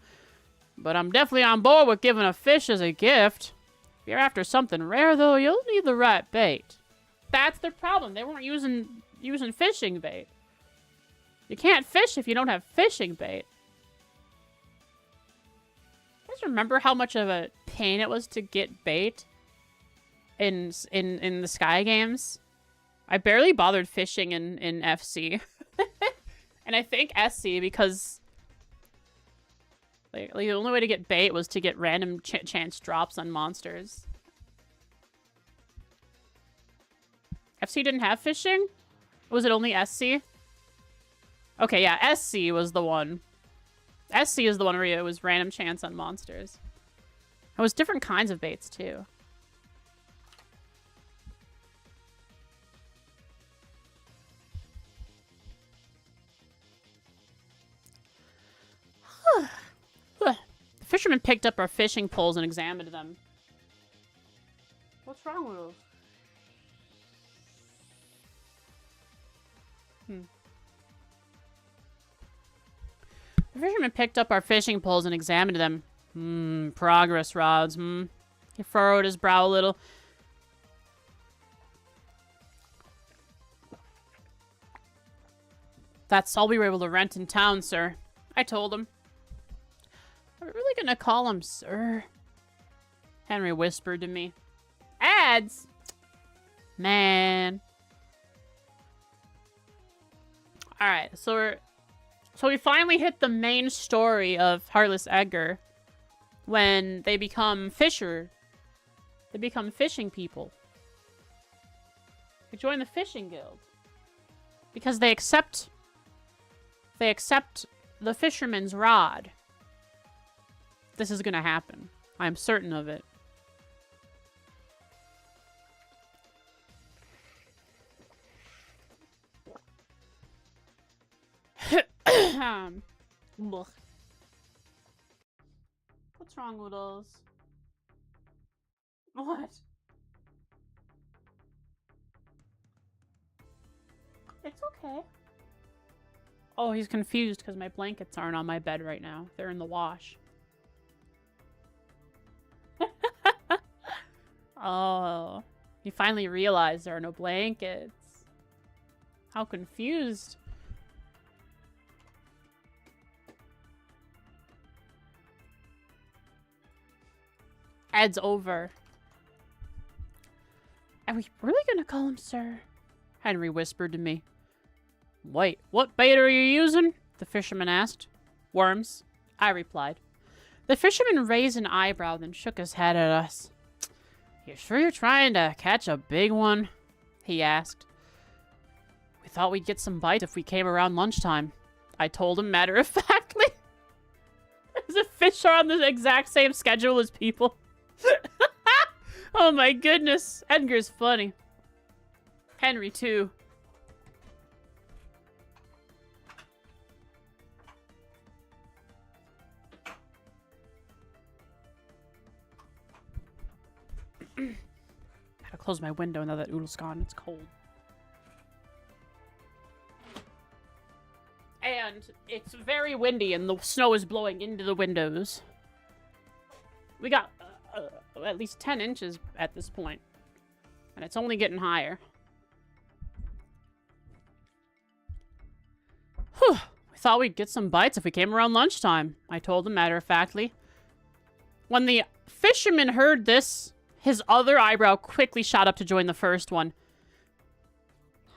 But I'm definitely on board with giving a fish as a gift. If you're after something rare, though, you'll need the right bait. That's the problem. They weren't using fishing bait. You can't fish if you don't have fishing bait. You guys remember how much of a pain it was to get bait in the Sky games? I barely bothered fishing in FC. And I think SC because like the only way to get bait was to get random chance drops on monsters. FC didn't have fishing? Was it only SC? Okay, yeah, SC was the one. SC is the one where it was random chance on monsters. It was different kinds of baits, too. The fisherman picked up our fishing poles and examined them. What's wrong with those? The fisherman picked up our fishing poles and examined them. Progress rods, He furrowed his brow a little. That's all we were able to rent in town, sir. I told him. Are we really gonna call him sir? Henry whispered to me. Ads? Man. Alright, so we finally hit the main story of Heartless Edgar when they become fishing people. They join the fishing guild. Because they accept the fisherman's rod. This is gonna happen. I'm certain of it. What's wrong with those? What? It's okay. Oh, he's confused because my blankets aren't on my bed right now. They're in the wash. Oh, he finally realized there are no blankets. How confused. Ed's over. Are we really gonna call him sir? Henry whispered to me. Wait, what bait are you using? The fisherman asked. Worms, I replied. The fisherman raised an eyebrow, then shook his head at us. You sure you're trying to catch a big one? He asked. We thought we'd get some bites if we came around lunchtime. I told him matter-of-factly. Is a fish are on the exact same schedule as people? Oh my goodness. Edgar's funny. Henry, too. Close my window now that Oodle's gone. It's cold. And it's very windy and the snow is blowing into the windows. We got at least 10 inches at this point. And it's only getting higher. Whew. We thought we'd get some bites if we came around lunchtime, I told him matter-of-factly. When the fisherman heard this, his other eyebrow quickly shot up to join the first one.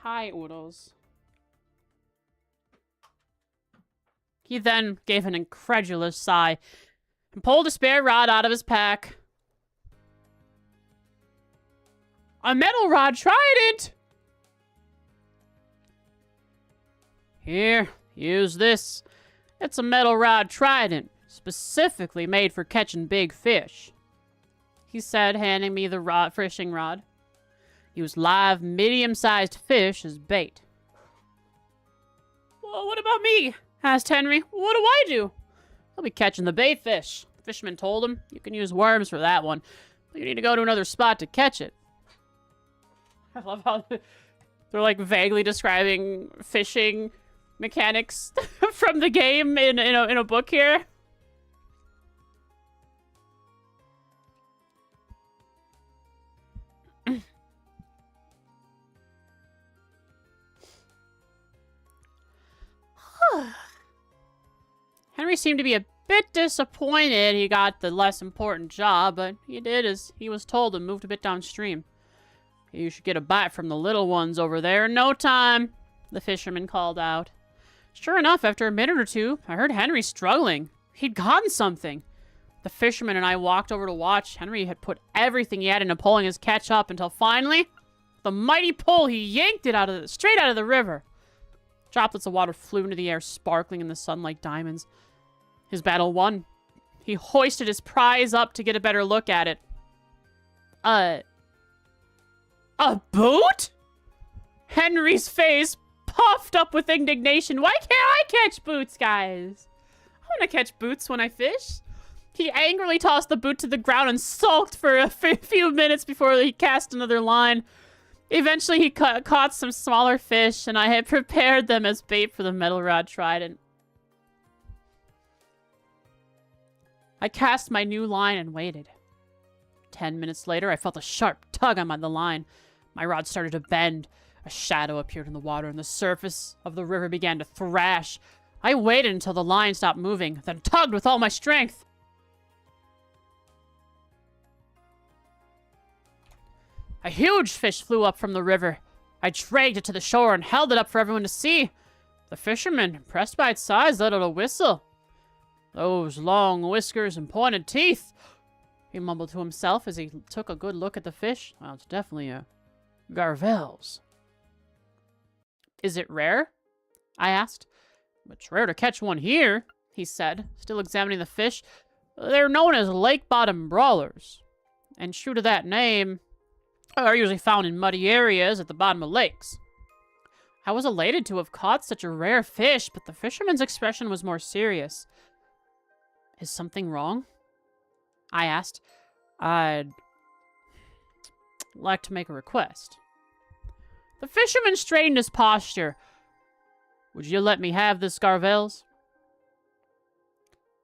Hi, Oodles. He then gave an incredulous sigh and pulled a spare rod out of his pack. A metal rod trident! Here, use this. It's a metal rod trident, specifically made for catching big fish, he said, handing me the fishing rod. Use live, medium-sized fish as bait. Well, what about me? Asked Henry. What do I do? I'll be catching the bait fish. The fisherman told him. You can use worms for that one, but you need to go to another spot to catch it. I love how they're like vaguely describing fishing mechanics from the game in a book here. Henry seemed to be a bit disappointed he got the less important job, but he did as he was told and moved a bit downstream. You should get a bite from the little ones over there in no time, the fisherman called out. Sure enough, after a minute or two, I heard Henry struggling. He'd gotten something. The fisherman and I walked over to watch. Henry had put everything he had into pulling his catch up until finally, the mighty pull, he yanked it straight out of the river. Droplets of water flew into the air, sparkling in the sun like diamonds. His battle won. He hoisted his prize up to get a better look at it. A boot? Henry's face puffed up with indignation. Why can't I catch boots, guys? I want to catch boots when I fish. He angrily tossed the boot to the ground and sulked for a few minutes before he cast another line. Eventually, he caught some smaller fish, and I had prepared them as bait for the metal rod trident. I cast my new line and waited. 10 minutes later, I felt a sharp tug on the line. My rod started to bend. A shadow appeared in the water, and the surface of the river began to thrash. I waited until the line stopped moving, then tugged with all my strength. A huge fish flew up from the river. I dragged it to the shore and held it up for everyone to see. The fisherman, impressed by its size, let out a whistle. Those long whiskers and pointed teeth, he mumbled to himself as he took a good look at the fish. Well, it's definitely a Garvel's. Is it rare? I asked. It's rare to catch one here, he said, still examining the fish. They're known as lake bottom brawlers, and true to that name, are usually found in muddy areas at the bottom of lakes. I was elated to have caught such a rare fish, but the fisherman's expression was more serious. Is something wrong? I asked. I'd like to make a request. The fisherman straightened his posture. Would you let me have this Garvel's?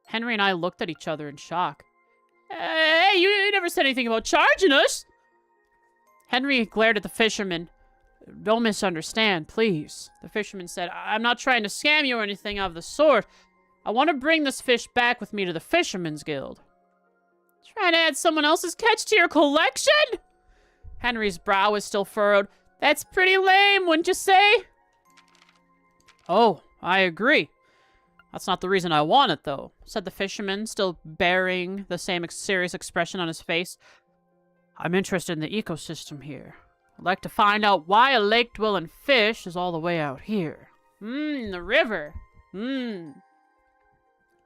Henry and I looked at each other in shock. Hey, you never said anything about charging us! Henry glared at the fisherman. Don't misunderstand, please. The fisherman said, I'm not trying to scam you or anything of the sort. I want to bring this fish back with me to the Fisherman's Guild. Trying to add someone else's catch to your collection? Henry's brow was still furrowed. That's pretty lame, wouldn't you say? Oh, I agree. That's not the reason I want it, though, said the fisherman, still bearing the same serious expression on his face. I'm interested in the ecosystem here. I'd like to find out why a lake-dwelling fish is all the way out here. The river.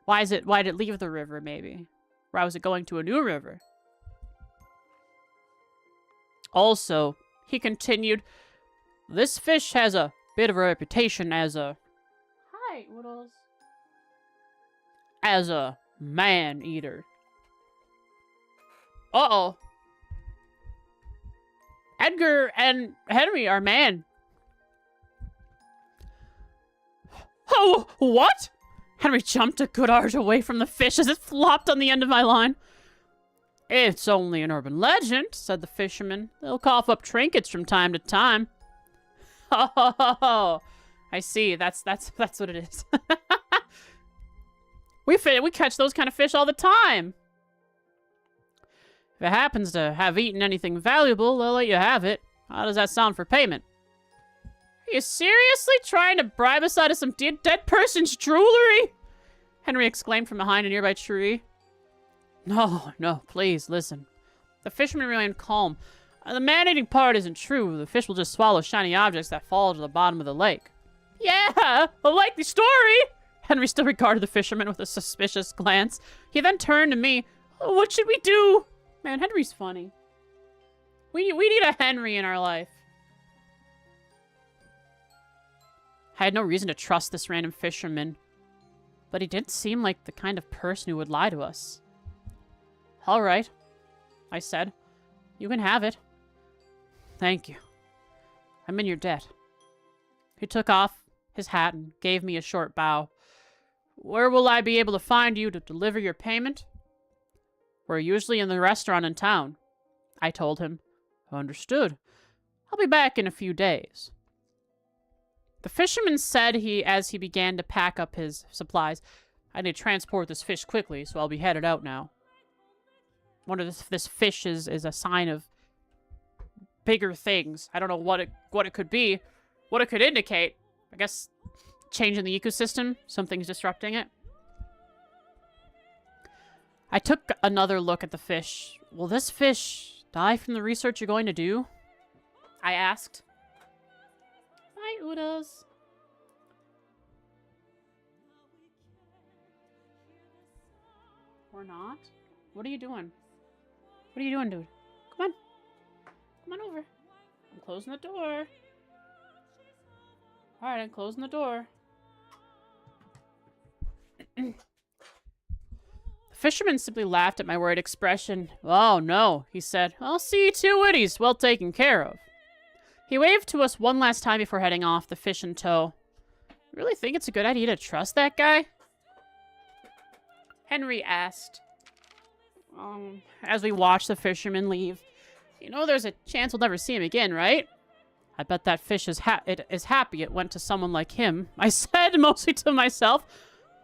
Why did it leave the river, maybe? Why was it going to a new river? Also, he continued, this fish has a bit of a reputation as a... Hi, Oodles. As a man-eater. Uh-oh. Edgar and Henry are man. Oh, what? Henry jumped a good arc away from the fish as it flopped on the end of my line. It's only an urban legend, said the fisherman. They'll cough up trinkets from time to time. Oh, I see. That's what it is. We catch those kind of fish all the time. If it happens to have eaten anything valuable, they'll let you have it. How does that sound for payment? Are you seriously trying to bribe us out of some dead person's jewelry? Henry exclaimed from behind a nearby tree. No, please, listen. The fisherman remained calm. The man-eating part isn't true. The fish will just swallow shiny objects that fall to the bottom of the lake. Yeah, a likely story! Henry still regarded the fisherman with a suspicious glance. He then turned to me. What should we do? Man, Henry's funny. We need a Henry in our life. I had no reason to trust this random fisherman, but he didn't seem like the kind of person who would lie to us. All right, I said. You can have it. Thank you. I'm in your debt. He took off his hat and gave me a short bow. Where will I be able to find you to deliver your payment? We're usually in the restaurant in town, I told him. Understood. I'll be back in a few days. The fisherman said as he began to pack up his supplies, I need to transport this fish quickly, so I'll be headed out now. I wonder if this fish is a sign of bigger things. I don't know what it could be, what it could indicate. I guess change in the ecosystem, something's disrupting it. I took another look at the fish. Will this fish die from the research you're going to do? I asked. Hi, Udos. Or not? What are you doing? What are you doing, dude? Come on. Come on over. I'm closing the door. Alright, I'm closing the door. The fisherman simply laughed at my worried expression. Oh, no, he said. I'll see you two widdies well taken care of. He waved to us one last time before heading off, the fish in tow. You really think it's a good idea to trust that guy? Henry asked. As we watched the fisherman leave. You know there's a chance we'll never see him again, right? I bet that fish is happy it went to someone like him. I said, mostly to myself.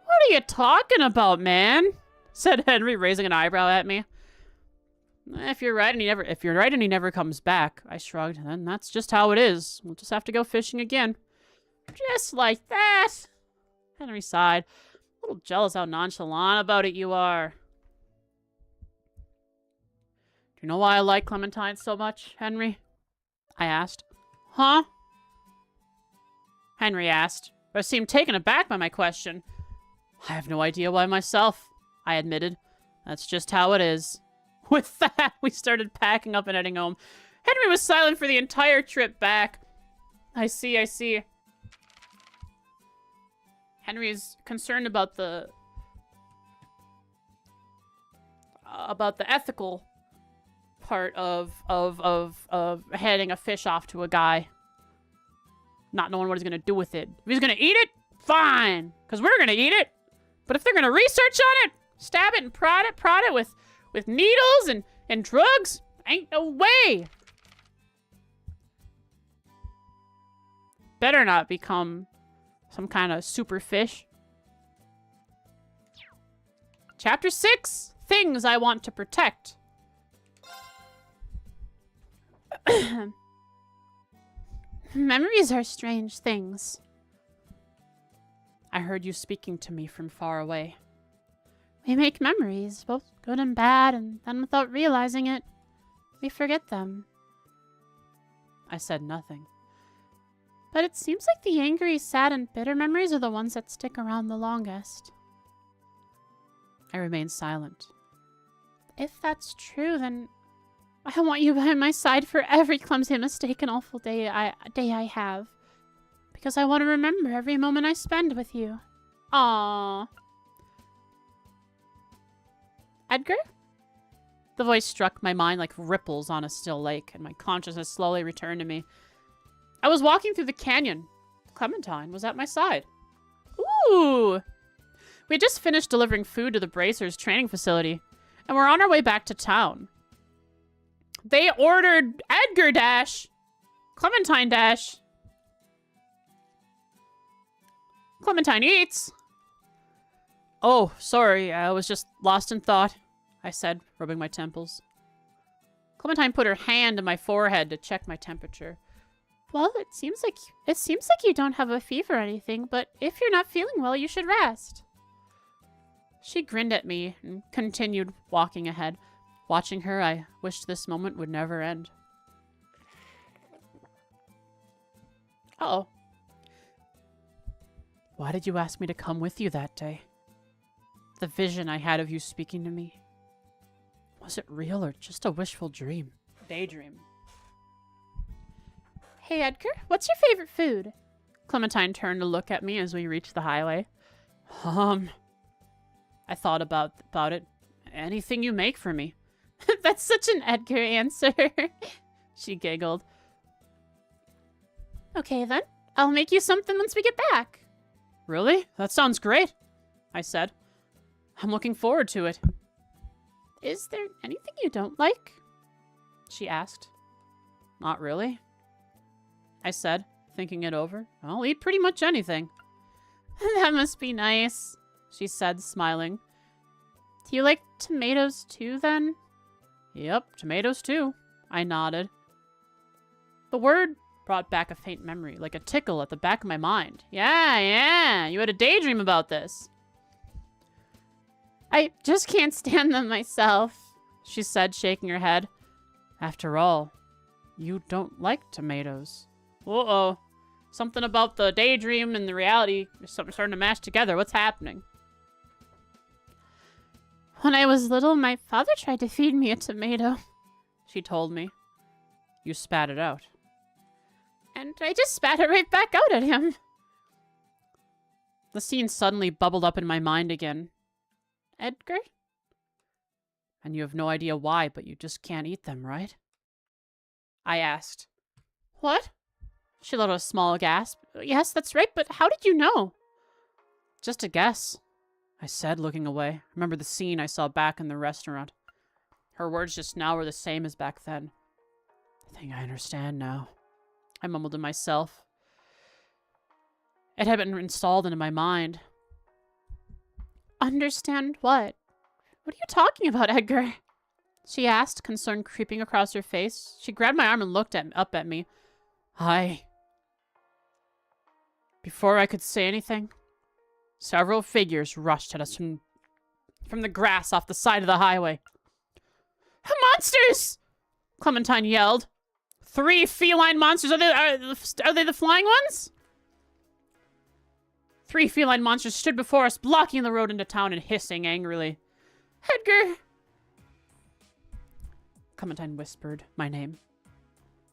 What are you talking about, man? Said Henry, raising an eyebrow at me. If you're right and he never comes back, I shrugged. Then that's just how it is. We'll just have to go fishing again. Just like that. Henry sighed. A little jealous how nonchalant about it you are. Do you know why I like Clementine so much, Henry? I asked. Huh? Henry asked, but seemed taken aback by my question. I have no idea why myself, I admitted. That's just how it is. With that, we started packing up and heading home. Henry was silent for the entire trip back. I see. Henry is concerned about the ethical part of handing a fish off to a guy. Not knowing what he's gonna do with it. If he's gonna eat it, fine. Because we're gonna eat it. But if they're gonna research on it, stab it and prod it with needles and drugs, ain't no way. Better not become some kind of super fish. Chapter 6, Things I Want to Protect. Memories are strange things. I heard you speaking to me from far away. We make memories, both good and bad, and then without realizing it, we forget them. I said nothing. But it seems like the angry, sad, and bitter memories are the ones that stick around the longest. I remained silent. If that's true, then I want you by my side for every clumsy mistake and awful day I have. Because I want to remember every moment I spend with you. Aww. Edgar? The voice struck my mind like ripples on a still lake, and my consciousness slowly returned to me. I was walking through the canyon. Clementine was at my side. Ooh! We had just finished delivering food to the Bracers training facility, and we're on our way back to town. They ordered Edgar Dash. Clementine Dash. Clementine eats. Oh, sorry, I was just lost in thought, I said, rubbing my temples. Clementine put her hand on my forehead to check my temperature. Well, it seems like you don't have a fever or anything, but if you're not feeling well, you should rest. She grinned at me and continued walking ahead. Watching her, I wished this moment would never end. Uh-oh. Why did you ask me to come with you that day? The vision I had of you speaking to me. Was it real or just a wishful dream? Daydream. Hey, Edgar, what's your favorite food? Clementine turned to look at me as we reached the highway. I thought about it. Anything you make for me. That's such an Edgar answer. She giggled. Okay, then. I'll make you something once we get back. Really? That sounds great, I said. I'm looking forward to it. Is there anything you don't like? She asked. Not really, I said, thinking it over. I'll eat pretty much anything. That must be nice, she said, smiling. Do you like tomatoes too, then? Yep, tomatoes too, I nodded. The word brought back a faint memory, like a tickle at the back of my mind. Yeah, you had a daydream about this. I just can't stand them myself, she said, shaking her head. After all, you don't like tomatoes. Uh-oh. Something about the daydream and the reality is something starting to mash together. What's happening? When I was little, my father tried to feed me a tomato, she told me. You spat it out. And I just spat it right back out at him. The scene suddenly bubbled up in my mind again. Edgar? And you have no idea why, but you just can't eat them, right? I asked. What? She let out a small gasp. Yes, that's right, but how did you know? Just a guess, I said, looking away. Remember the scene I saw back in the restaurant. Her words just now were the same as back then. I think I understand now, I mumbled to myself. It had been installed into my mind. Understand what? What are you talking about, Edgar? She asked, concern creeping across her face. She grabbed my arm and looked up at me. Before I could say anything, several figures rushed at us from the grass off the side of the highway. Monsters! Clementine yelled. 3 feline monsters. Are they the flying ones? 3 feline monsters stood before us, blocking the road into town and hissing angrily. Edgar! Clementine whispered my name.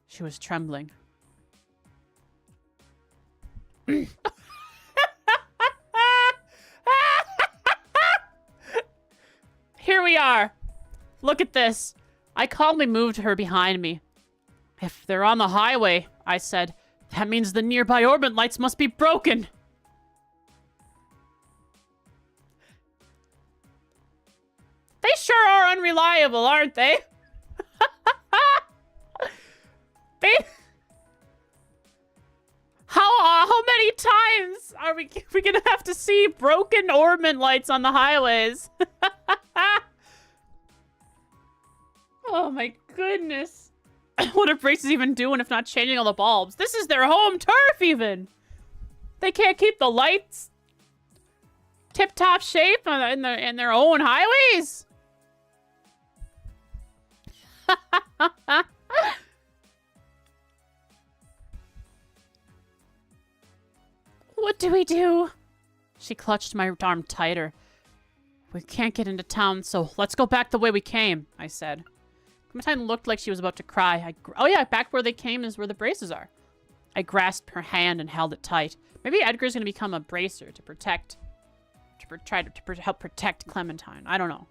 She was trembling. Here we are. Look at this. I calmly moved her behind me. If they're on the highway, I said, that means the nearby orbit lights must be broken. They sure are unreliable, aren't they? How many times are we gonna have to see broken orbit lights on the highways? Oh my goodness. What are braces even doing if not changing all the bulbs? This is their home turf even. They can't keep the lights tip-top shape in their own highways. What do we do? She clutched my arm tighter. We can't get into town, so let's go back the way we came, I said. Clementine looked like she was about to cry. Oh yeah, back where they came is where the braces are. I grasped her hand and held it tight. Maybe Edgar's gonna become a bracer to help protect Clementine. I don't know.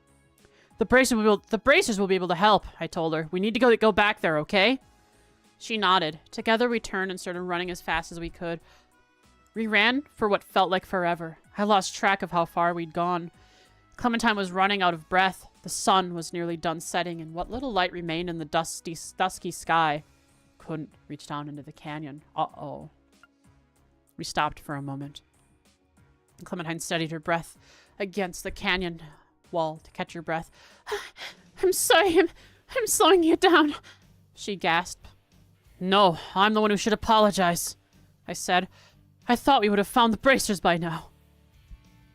The bracers will be able to help, I told her. We need to go back there, okay? She nodded. Together we turned and started running as fast as we could. We ran for what felt like forever. I lost track of how far we'd gone. Clementine was running out of breath. The sun was nearly done setting, and what little light remained in the dusky sky couldn't reach down into the canyon. Uh-oh. We stopped for a moment. Clementine steadied her breath against the canyon wall to catch her breath. I'm sorry, I'm slowing you down, she gasped. No, I'm the one who should apologize, I said. I thought we would have found the bracers by now.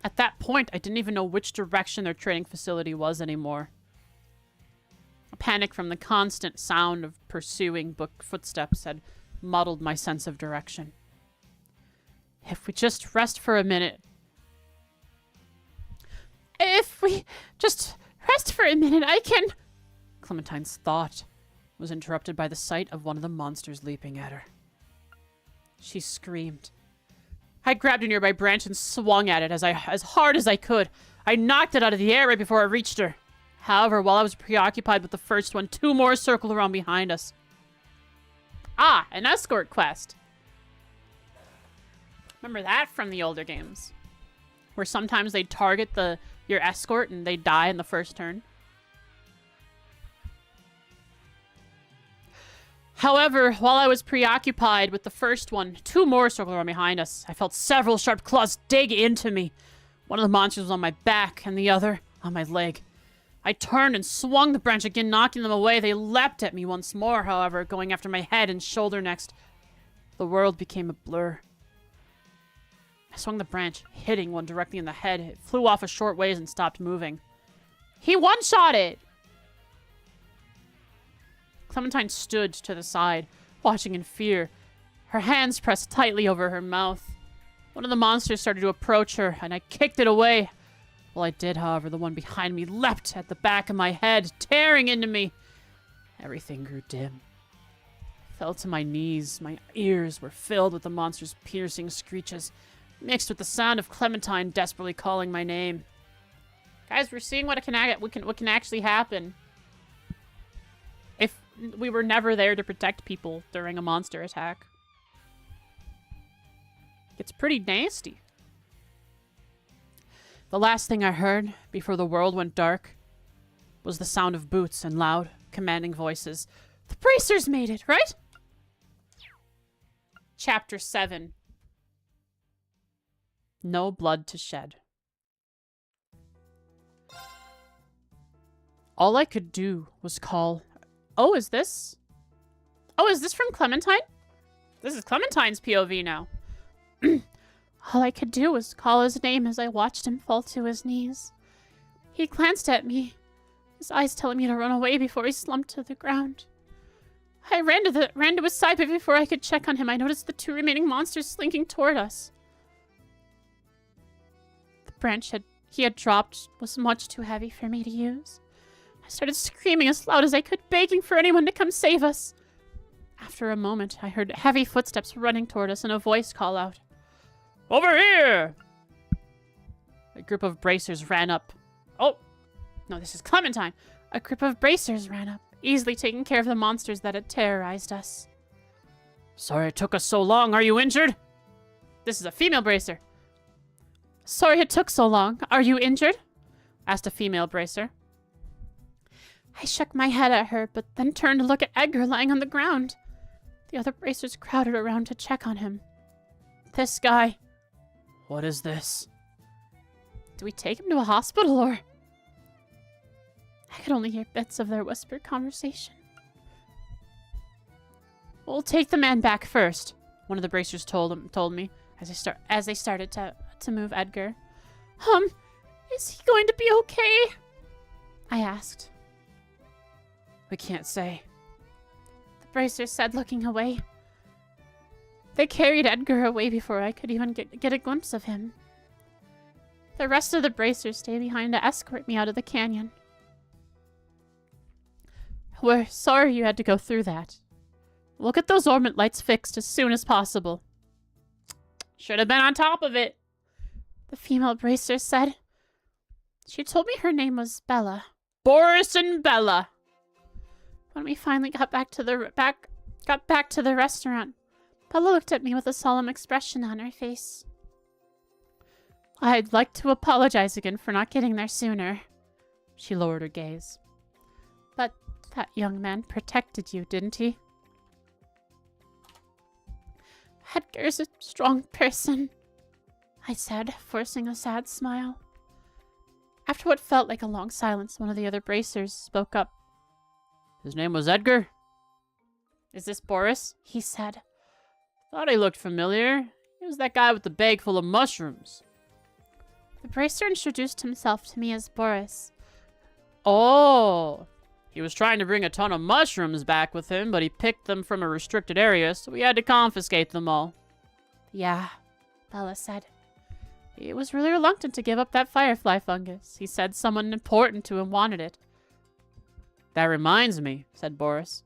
At that point, I didn't even know which direction their training facility was anymore. A panic from the constant sound of pursuing footsteps had muddled my sense of direction. If we just rest for a minute, I can... Clementine's thought was interrupted by the sight of one of the monsters leaping at her. She screamed. I grabbed a nearby branch and swung at it as hard as I could. I knocked it out of the air right before I reached her. However, while I was preoccupied with the first one, two more circled around behind us. Ah, an escort quest. Remember that from the older games? Where sometimes they target your escort and they die in the first turn. However, while I was preoccupied with the first one, two more circled around behind us. I felt several sharp claws dig into me. One of the monsters was on my back and the other on my leg. I turned and swung the branch again, knocking them away. They leapt at me once more, however, going after my head and shoulder next. The world became a blur. I swung the branch, hitting one directly in the head. It flew off a short ways and stopped moving. He one-shot it! Clementine stood to the side, watching in fear. Her hands pressed tightly over her mouth. One of the monsters started to approach her, and I kicked it away. While I did, however, the one behind me leapt at the back of my head, tearing into me. Everything grew dim. I fell to my knees. My ears were filled with the monster's piercing screeches, mixed with the sound of Clementine desperately calling my name. Guys, we're seeing what can actually happen if we were never there to protect people during a monster attack. It's pretty nasty. The last thing I heard before the world went dark was the sound of boots and loud, commanding voices. The bracers made it, right? Chapter 7. No blood to shed. All I could do was call... Oh, is this from Clementine? This is Clementine's POV now. All I could do was call his name as I watched him fall to his knees. He glanced at me, his eyes telling me to run away before he slumped to the ground. I ran to his side, but before I could check on him, I noticed the two remaining monsters slinking toward us. The branch he had dropped was much too heavy for me to use. I started screaming as loud as I could, begging for anyone to come save us. After a moment, I heard heavy footsteps running toward us and a voice call out, "Over here!" A group of bracers ran up. Oh, no, this is Clementine. A group of bracers ran up, easily taking care of the monsters that had terrorized us. Sorry it took us so long. Are you injured? This is a female bracer. Sorry it took so long. Are you injured? Asked a female bracer. I shook my head at her, but then turned to look at Edgar lying on the ground. The other bracers crowded around to check on him. This guy. What is this? Do we take him to a hospital, or... I could only hear bits of their whispered conversation. We'll take the man back first, one of the bracers told me as they started to move Edgar. Is he going to be okay? I asked. We can't say. The bracers said, looking away. They carried Edgar away before I could even get a glimpse of him. The rest of the bracers stayed behind to escort me out of the canyon. We're sorry you had to go through that. We'll get those orbit lights fixed as soon as possible. Should have been on top of it, the female bracer said. She told me her name was Bella. Boris and Bella. When we finally got back to the restaurant, Bella looked at me with a solemn expression on her face. I'd like to apologize again for not getting there sooner. She lowered her gaze. But that young man protected you, didn't he? Edgar's a strong person, I said, forcing a sad smile. After what felt like a long silence, one of the other bracers spoke up. His name was Edgar? Is this Boris? He said. Thought he looked familiar. He was that guy with the bag full of mushrooms. The bracer introduced himself to me as Boris. Oh, he was trying to bring a ton of mushrooms back with him, but he picked them from a restricted area, so we had to confiscate them all. Yeah, Bella said. He was really reluctant to give up that firefly fungus. He said someone important to him wanted it. That reminds me, said Boris.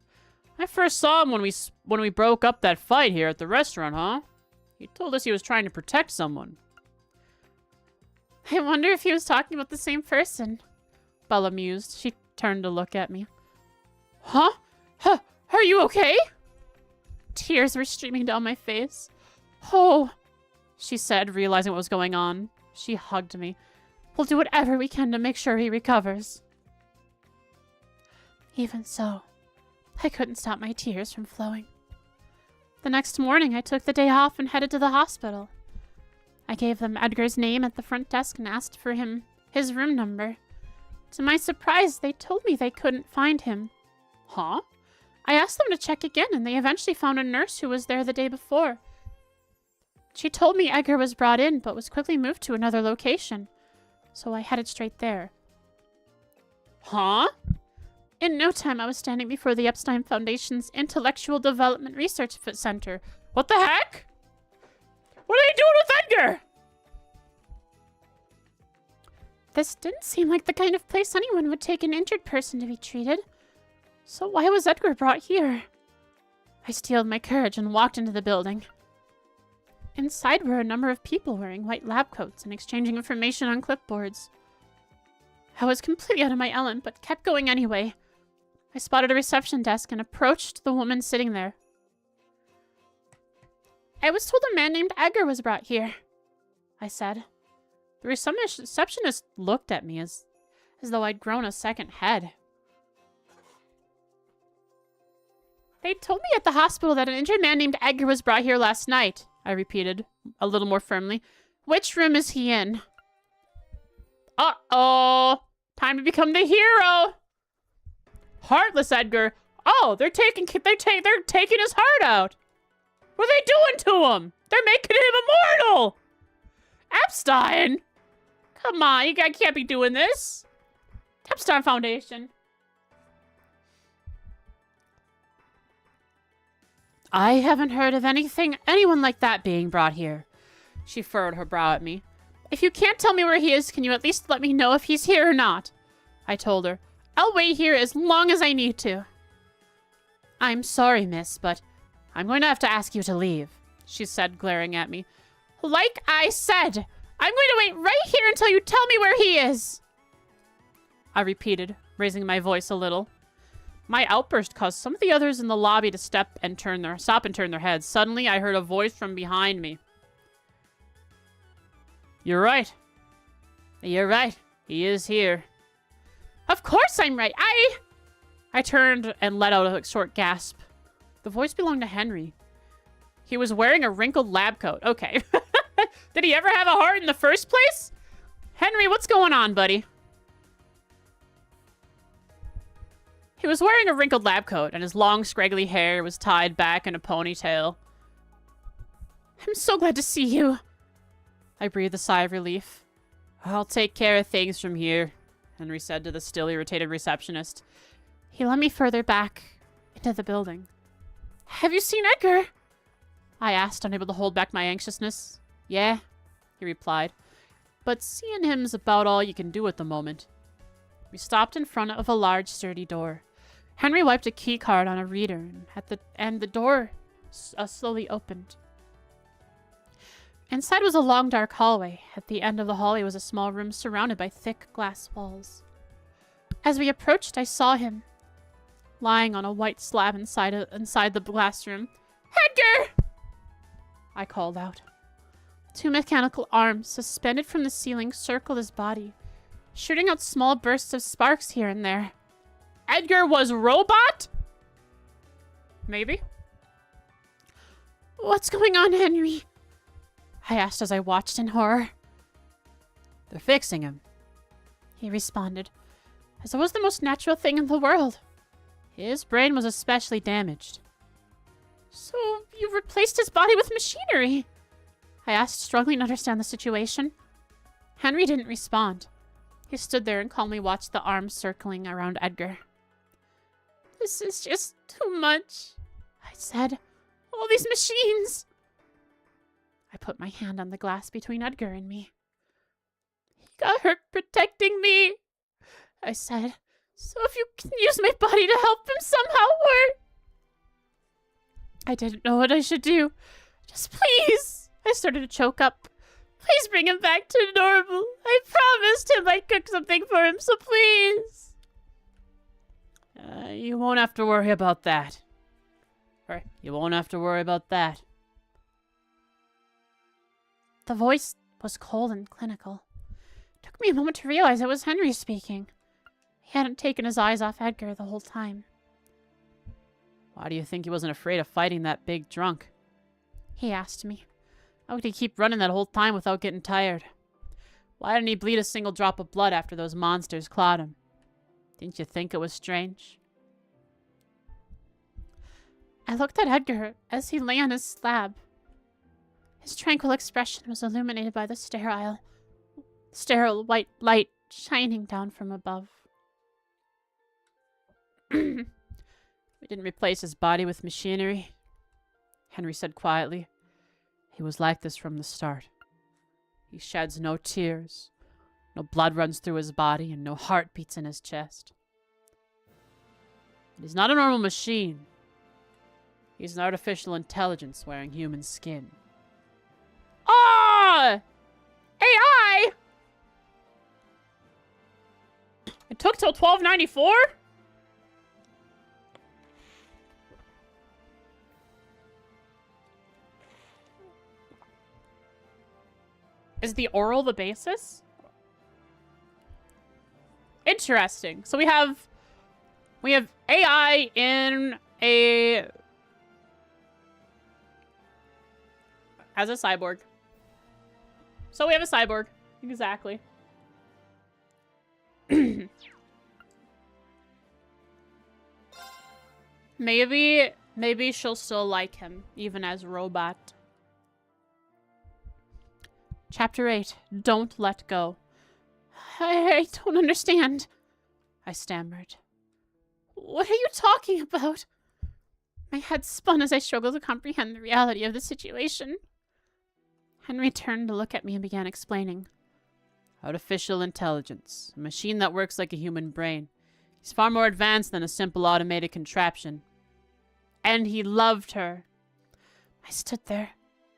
I first saw him when we broke up that fight here at the restaurant, huh? He told us he was trying to protect someone. I wonder if he was talking about the same person, Bella mused. She turned to look at me. Huh? Are you okay? Tears were streaming down my face. Oh, she said, realizing what was going on. She hugged me. We'll do whatever we can to make sure he recovers. Even so, I couldn't stop my tears from flowing. The next morning, I took the day off and headed to the hospital. I gave them Edgar's name at the front desk and asked for his room number. To my surprise, they told me they couldn't find him. Huh? I asked them to check again, and they eventually found a nurse who was there the day before. She told me Edgar was brought in, but was quickly moved to another location. So I headed straight there. Huh? In no time, I was standing before the Epstein Foundation's Intellectual Development Research Center. What the heck? What are they doing with Edgar? This didn't seem like the kind of place anyone would take an injured person to be treated. So why was Edgar brought here? I steeled my courage and walked into the building. Inside were a number of people wearing white lab coats and exchanging information on clipboards. I was completely out of my element, but kept going anyway. I spotted a reception desk and approached the woman sitting there. I was told a man named Edgar was brought here, I said. The receptionist looked at me as though I'd grown a second head. They told me at the hospital that an injured man named Edgar was brought here last night, I repeated, a little more firmly. Which room is he in? Uh-oh! Time to become the hero! Heartless Edgar! Oh, they're taking his heart out! What are they doing to him? They're making him immortal! Epstein! Come on, you guys can't be doing this. Epstein Foundation. I haven't heard of anyone like that being brought here. She furrowed her brow at me. If you can't tell me where he is, can you at least let me know if he's here or not? I told her. I'll wait here as long as I need to. I'm sorry, miss, but I'm going to have to ask you to leave, she said, glaring at me. Like I said, I'm going to wait right here until you tell me where he is. I repeated, raising my voice a little. My outburst caused some of the others in the lobby to stop and turn their heads. Suddenly, I heard a voice from behind me. You're right. You're right. He is here. Of course I'm right. I turned and let out a short gasp. The voice belonged to Henry. He was wearing a wrinkled lab coat. Okay. Did he ever have a heart in the first place? Henry, what's going on, buddy? He was wearing a wrinkled lab coat, and his long, scraggly hair was tied back in a ponytail. I'm so glad to see you. I breathed a sigh of relief. I'll take care of things from here, Henry said to the still irritated receptionist. He led me further back into the building. Have you seen Edgar? I asked, unable to hold back my anxiousness. Yeah, he replied. But seeing him's about all you can do at the moment. We stopped in front of a large, sturdy door. Henry wiped a key card on a reader, and the door slowly opened. Inside was a long, dark hallway. At the end of the hallway was a small room surrounded by thick glass walls. As we approached, I saw him, lying on a white slab inside the glass room. Edgar! I called out. Two mechanical arms, suspended from the ceiling, circled his body, shooting out small bursts of sparks here and there. Edgar was robot? Maybe. What's going on, Henry? I asked as I watched in horror. They're fixing him, he responded, as it was the most natural thing in the world. His brain was especially damaged. So you replaced his body with machinery? I asked, struggling to understand the situation. Henry didn't respond. He stood there and calmly watched the arms circling around Edgar. This is just too much, I said. All these machines. I put my hand on the glass between Edgar and me. He got hurt protecting me, I said. So if you can use my body to help him somehow, or... I didn't know what I should do. Just please. I started to choke up. Please bring him back to normal. I promised him I'd cook something for him, so please. You won't have to worry about that. Or, you won't have to worry about that. The voice was cold and clinical. It took me a moment to realize it was Henry speaking. He hadn't taken his eyes off Edgar the whole time. Why do you think he wasn't afraid of fighting that big drunk? He asked me. How could he keep running that whole time without getting tired? Why didn't he bleed a single drop of blood after those monsters clawed him? Didn't you think it was strange? I looked at Edgar as he lay on his slab. His tranquil expression was illuminated by the sterile white light shining down from above. We didn't replace his body with machinery, Henry said quietly. He was like this from the start. He sheds no tears, no blood runs through his body, and no heart beats in his chest. He's not a normal machine. He's an artificial intelligence wearing human skin. Ah! AI! It took till 1294? Is the oral the basis? Interesting. So we have AI in as a cyborg. So we have a cyborg. Exactly. Maybe she'll still like him, even as robot. Chapter 8. Don't let go. I don't understand, I stammered. What are you talking about? My head spun as I struggled to comprehend the reality of the situation. Henry turned to look at me and began explaining. Artificial intelligence. A machine that works like a human brain. He's far more advanced than a simple automated contraption. And he loved her. I stood there,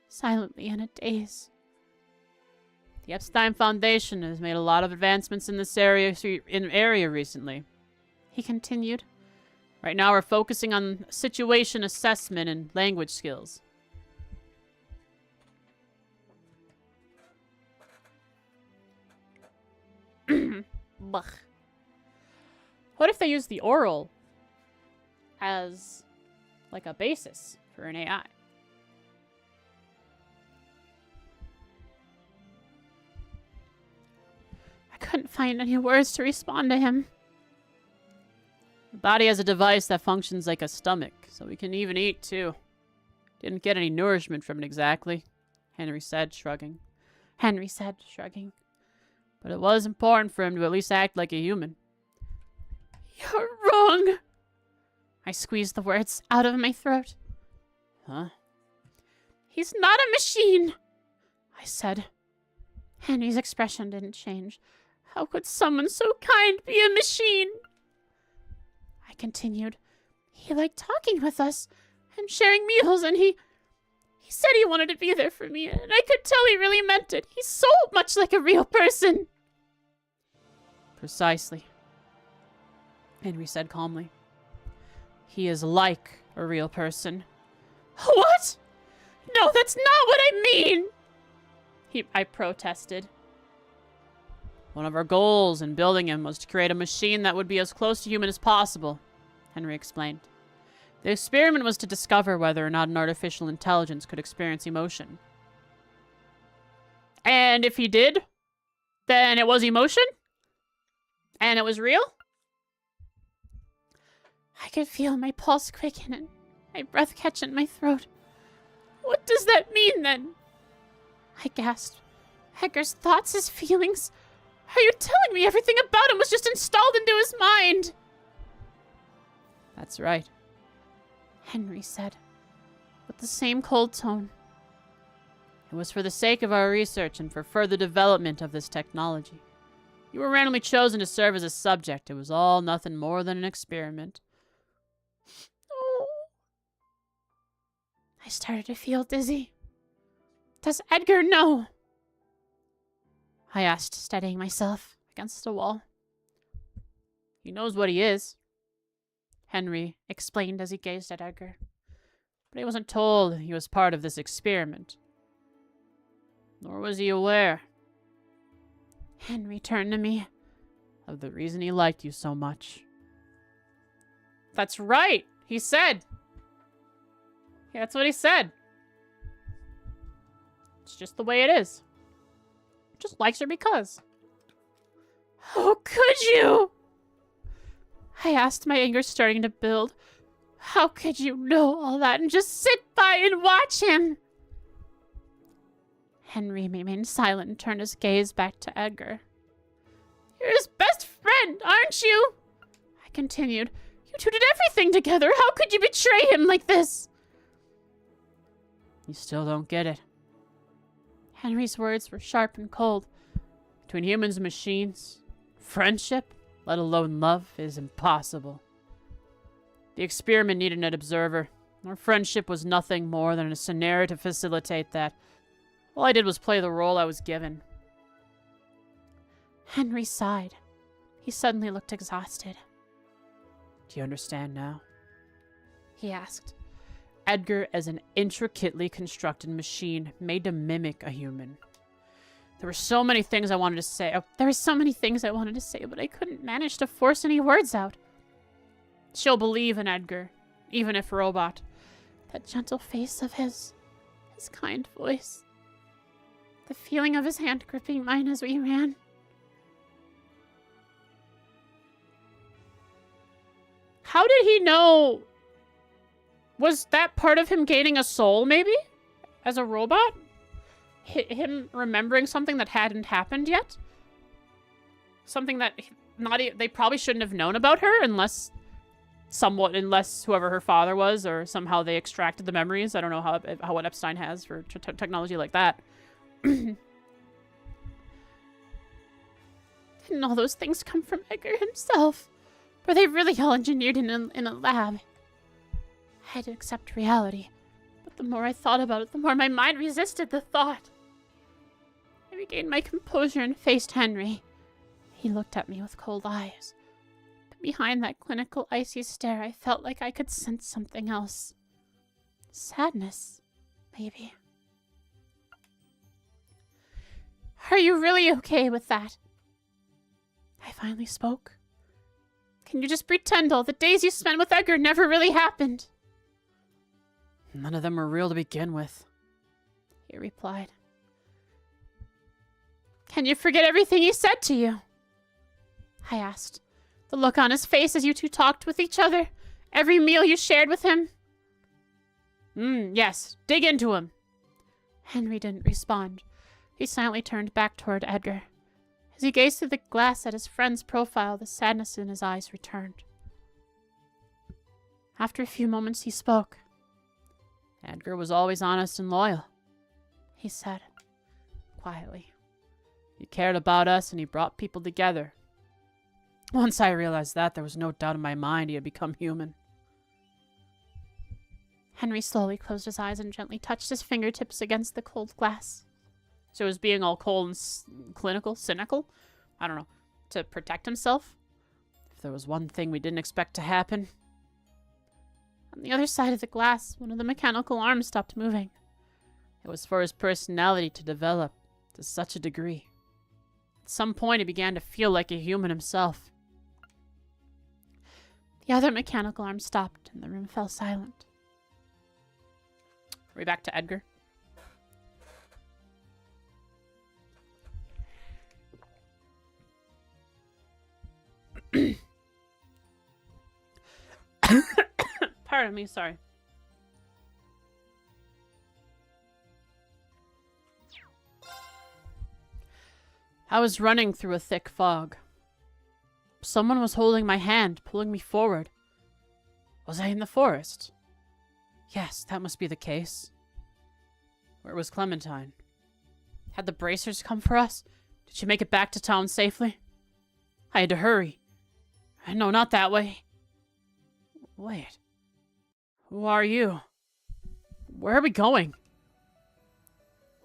silently in a daze. The Epstein Foundation has made a lot of advancements in this area recently, he continued. Right now we're focusing on situation assessment and language skills. What if they use the oral as like a basis for an AI? I couldn't find any words to respond to him. The body has a device that functions like a stomach, so we can even eat too. Didn't get any nourishment from it exactly, Henry said, shrugging. But it was important for him to at least act like a human. You're wrong. I squeezed the words out of my throat. Huh? He's not a machine, I said. Henry's expression didn't change. How could someone so kind be a machine? I continued. He liked talking with us and sharing meals, and he said he wanted to be there for me, and I could tell he really meant it. He's so much like a real person. Precisely. Henry said calmly. He is like a real person. What? No, that's not what I mean! I protested. One of our goals in building him was to create a machine that would be as close to human as possible, Henry explained. The experiment was to discover whether or not an artificial intelligence could experience emotion. And if he did, then it was emotion? And it was real? I could feel my pulse quicken and my breath catch in my throat. What does that mean, then? I gasped. Edgar's thoughts, his feelings. Are you telling me everything about him was just installed into his mind? That's right, Henry said, with the same cold tone. It was for the sake of our research and for further development of this technology. You were randomly chosen to serve as a subject. It was all nothing more than an experiment. Oh. I started to feel dizzy. Does Edgar know? I asked, steadying myself against the wall. He knows what he is, Henry explained as he gazed at Edgar. But he wasn't told he was part of this experiment. Nor was he aware. Henry turned to me. Of the reason he liked you so much. That's right, he said. Yeah, that's what he said. It's just the way it is. Just likes her because. How could you? I asked, my anger starting to build. How could you know all that and just sit by and watch him? Henry remained silent and turned his gaze back to Edgar. You're his best friend, aren't you? I continued. You two did everything together. How could you betray him like this? You still don't get it. Henry's words were sharp and cold. Between humans and machines, friendship, let alone love, is impossible. The experiment needed an observer. Our friendship was nothing more than a scenario to facilitate that. All I did was play the role I was given. Henry sighed. He suddenly looked exhausted. Do you understand now? He asked. Edgar is an intricately constructed machine made to mimic a human. There were so many things I wanted to say. But I couldn't manage to force any words out. She'll believe in Edgar, even if a robot. That gentle face of his kind voice. The feeling of his hand gripping mine as we ran. How did he know? Was that part of him gaining a soul, maybe? As a robot? Him remembering something that hadn't happened yet? Something that they probably shouldn't have known about her unless whoever her father was, or somehow they extracted the memories. I don't know how what Epstein has for technology like that. Didn't all those things come from Edgar himself? Were they really all engineered in a lab? I had to accept reality, but the more I thought about it, the more my mind resisted the thought. I regained my composure and faced Henry. He looked at me with cold eyes. But behind that clinical icy stare, I felt like I could sense something else. Sadness, maybe. Are you really okay with that? I finally spoke. Can you just pretend all the days you spent with Edgar never really happened? None of them were real to begin with, he replied. Can you forget everything he said to you? I asked. The look on his face as you two talked with each other. Every meal you shared with him. Yes. Dig into him. Henry didn't respond. He silently turned back toward Edgar. As he gazed through the glass at his friend's profile, the sadness in his eyes returned. After a few moments, he spoke. Edgar was always honest and loyal, he said, quietly. He cared about us and he brought people together. Once I realized that, there was no doubt in my mind he had become human. Henry slowly closed his eyes and gently touched his fingertips against the cold glass. So he was being all cold and cynical? I don't know. To protect himself? there was one thing we didn't expect to happen. On the other side of the glass, one of the mechanical arms stopped moving. It was for his personality to develop to such a degree. At some point, he began to feel like a human himself. The other mechanical arm stopped, and the room fell silent. Are we back to Edgar? Pardon me, sorry. I was running through a thick fog. Someone was holding my hand, pulling me forward. Was I in the forest? Yes, that must be the case. Where was Clementine? Had the bracers come for us? Did she make it back to town safely? I had to hurry. No, not that way. Wait. Who are you? Where are we going?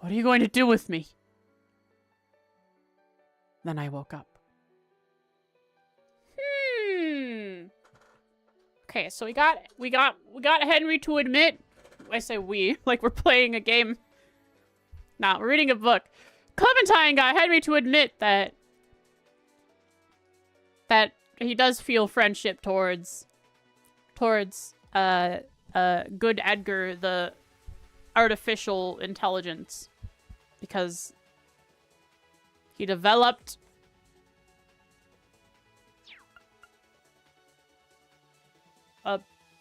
What are you going to do with me? Then I woke up. Okay, so we got Henry to admit. I say we, like we're playing a game. Nah, we're reading a book. Clementine got Henry to admit that he does feel friendship towards good Edgar, the artificial intelligence, because he developed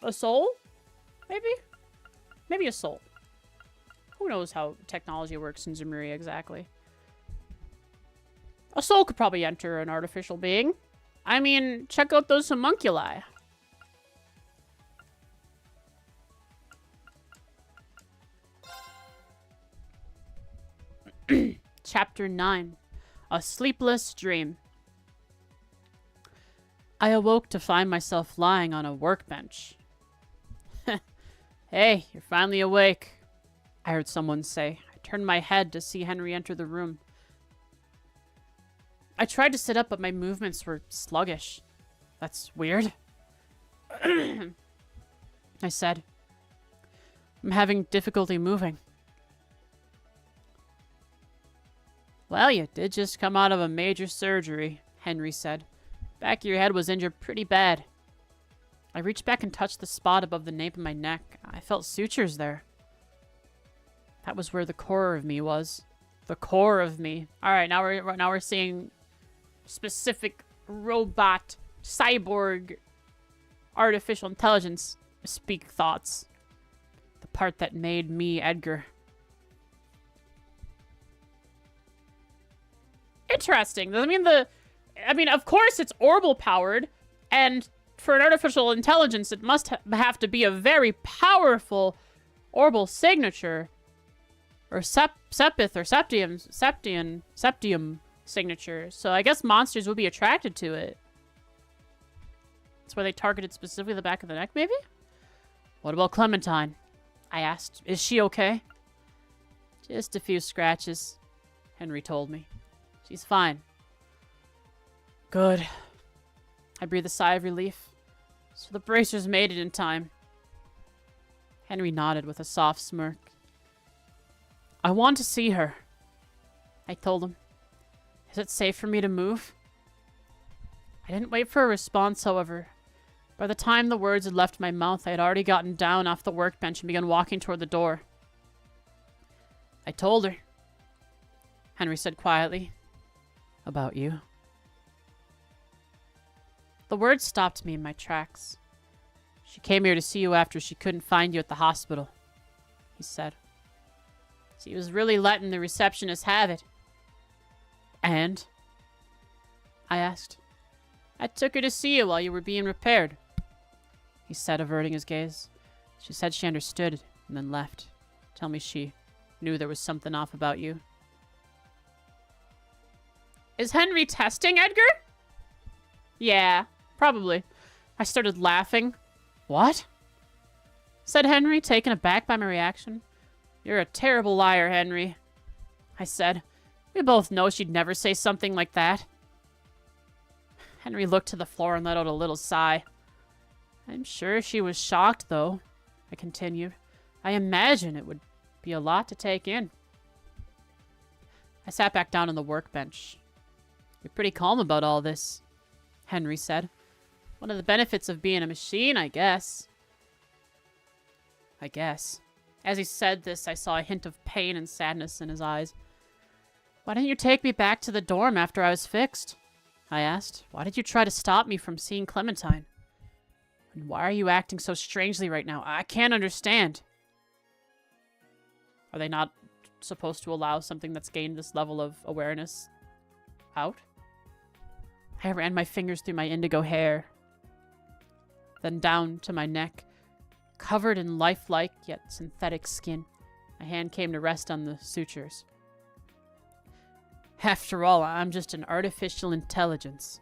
a soul? Maybe a soul. Who knows how technology works in Zemuria exactly. A soul could probably enter an artificial being. I mean, check out those homunculi. Chapter 9. A Sleepless Dream. I awoke to find myself lying on a workbench. Hey, you're finally awake, I heard someone say. I turned my head to see Henry enter the room. I tried to sit up, but my movements were sluggish. That's weird. I said. I'm having difficulty moving. Well, you did just come out of a major surgery, Henry said. Back of your head was injured pretty bad. I reached back and touched the spot above the nape of my neck. I felt sutures there. That was where the core of me was. The core of me. All right, now we're seeing specific robot, cyborg, artificial intelligence speak thoughts. The part that made me Edgar. Interesting. I mean, of course it's orbital powered, and for an artificial intelligence, it must have to be a very powerful orbital signature, or sepith or septium signature. So I guess monsters would be attracted to it. That's why they targeted specifically the back of the neck, maybe? What about Clementine? I asked. Is she okay? Just a few scratches, Henry told me. She's fine. Good. I breathed a sigh of relief. So the bracers made it in time. Henry nodded with a soft smirk. I want to see her, I told him. Is it safe for me to move? I didn't wait for a response, however. By the time the words had left my mouth, I had already gotten down off the workbench and begun walking toward the door. I told her, Henry said quietly. About you. The words stopped me in my tracks. She came here to see you after she couldn't find you at the hospital, he said. She was really letting the receptionist have it. And? I asked. I took her to see you while you were being repaired, he said, averting his gaze. She said she understood and then left. Tell me she knew there was something off about you. Is Henry testing Edgar? Yeah, probably. I started laughing. What? Said Henry, taken aback by my reaction. You're a terrible liar, Henry, I said. We both know she'd never say something like that. Henry looked to the floor and let out a little sigh. I'm sure she was shocked, though, I continued. I imagine it would be a lot to take in. I sat back down on the workbench. You're pretty calm about all this, Henry said. One of the benefits of being a machine, I guess. I guess. As he said this, I saw a hint of pain and sadness in his eyes. Why didn't you take me back to the dorm after I was fixed? I asked. Why did you try to stop me from seeing Clementine? And why are you acting so strangely right now? I can't understand. Are they not supposed to allow something that's gained this level of awareness out? I ran my fingers through my indigo hair, then down to my neck, covered in lifelike yet synthetic skin. My hand came to rest on the sutures. After all, I'm just an artificial intelligence.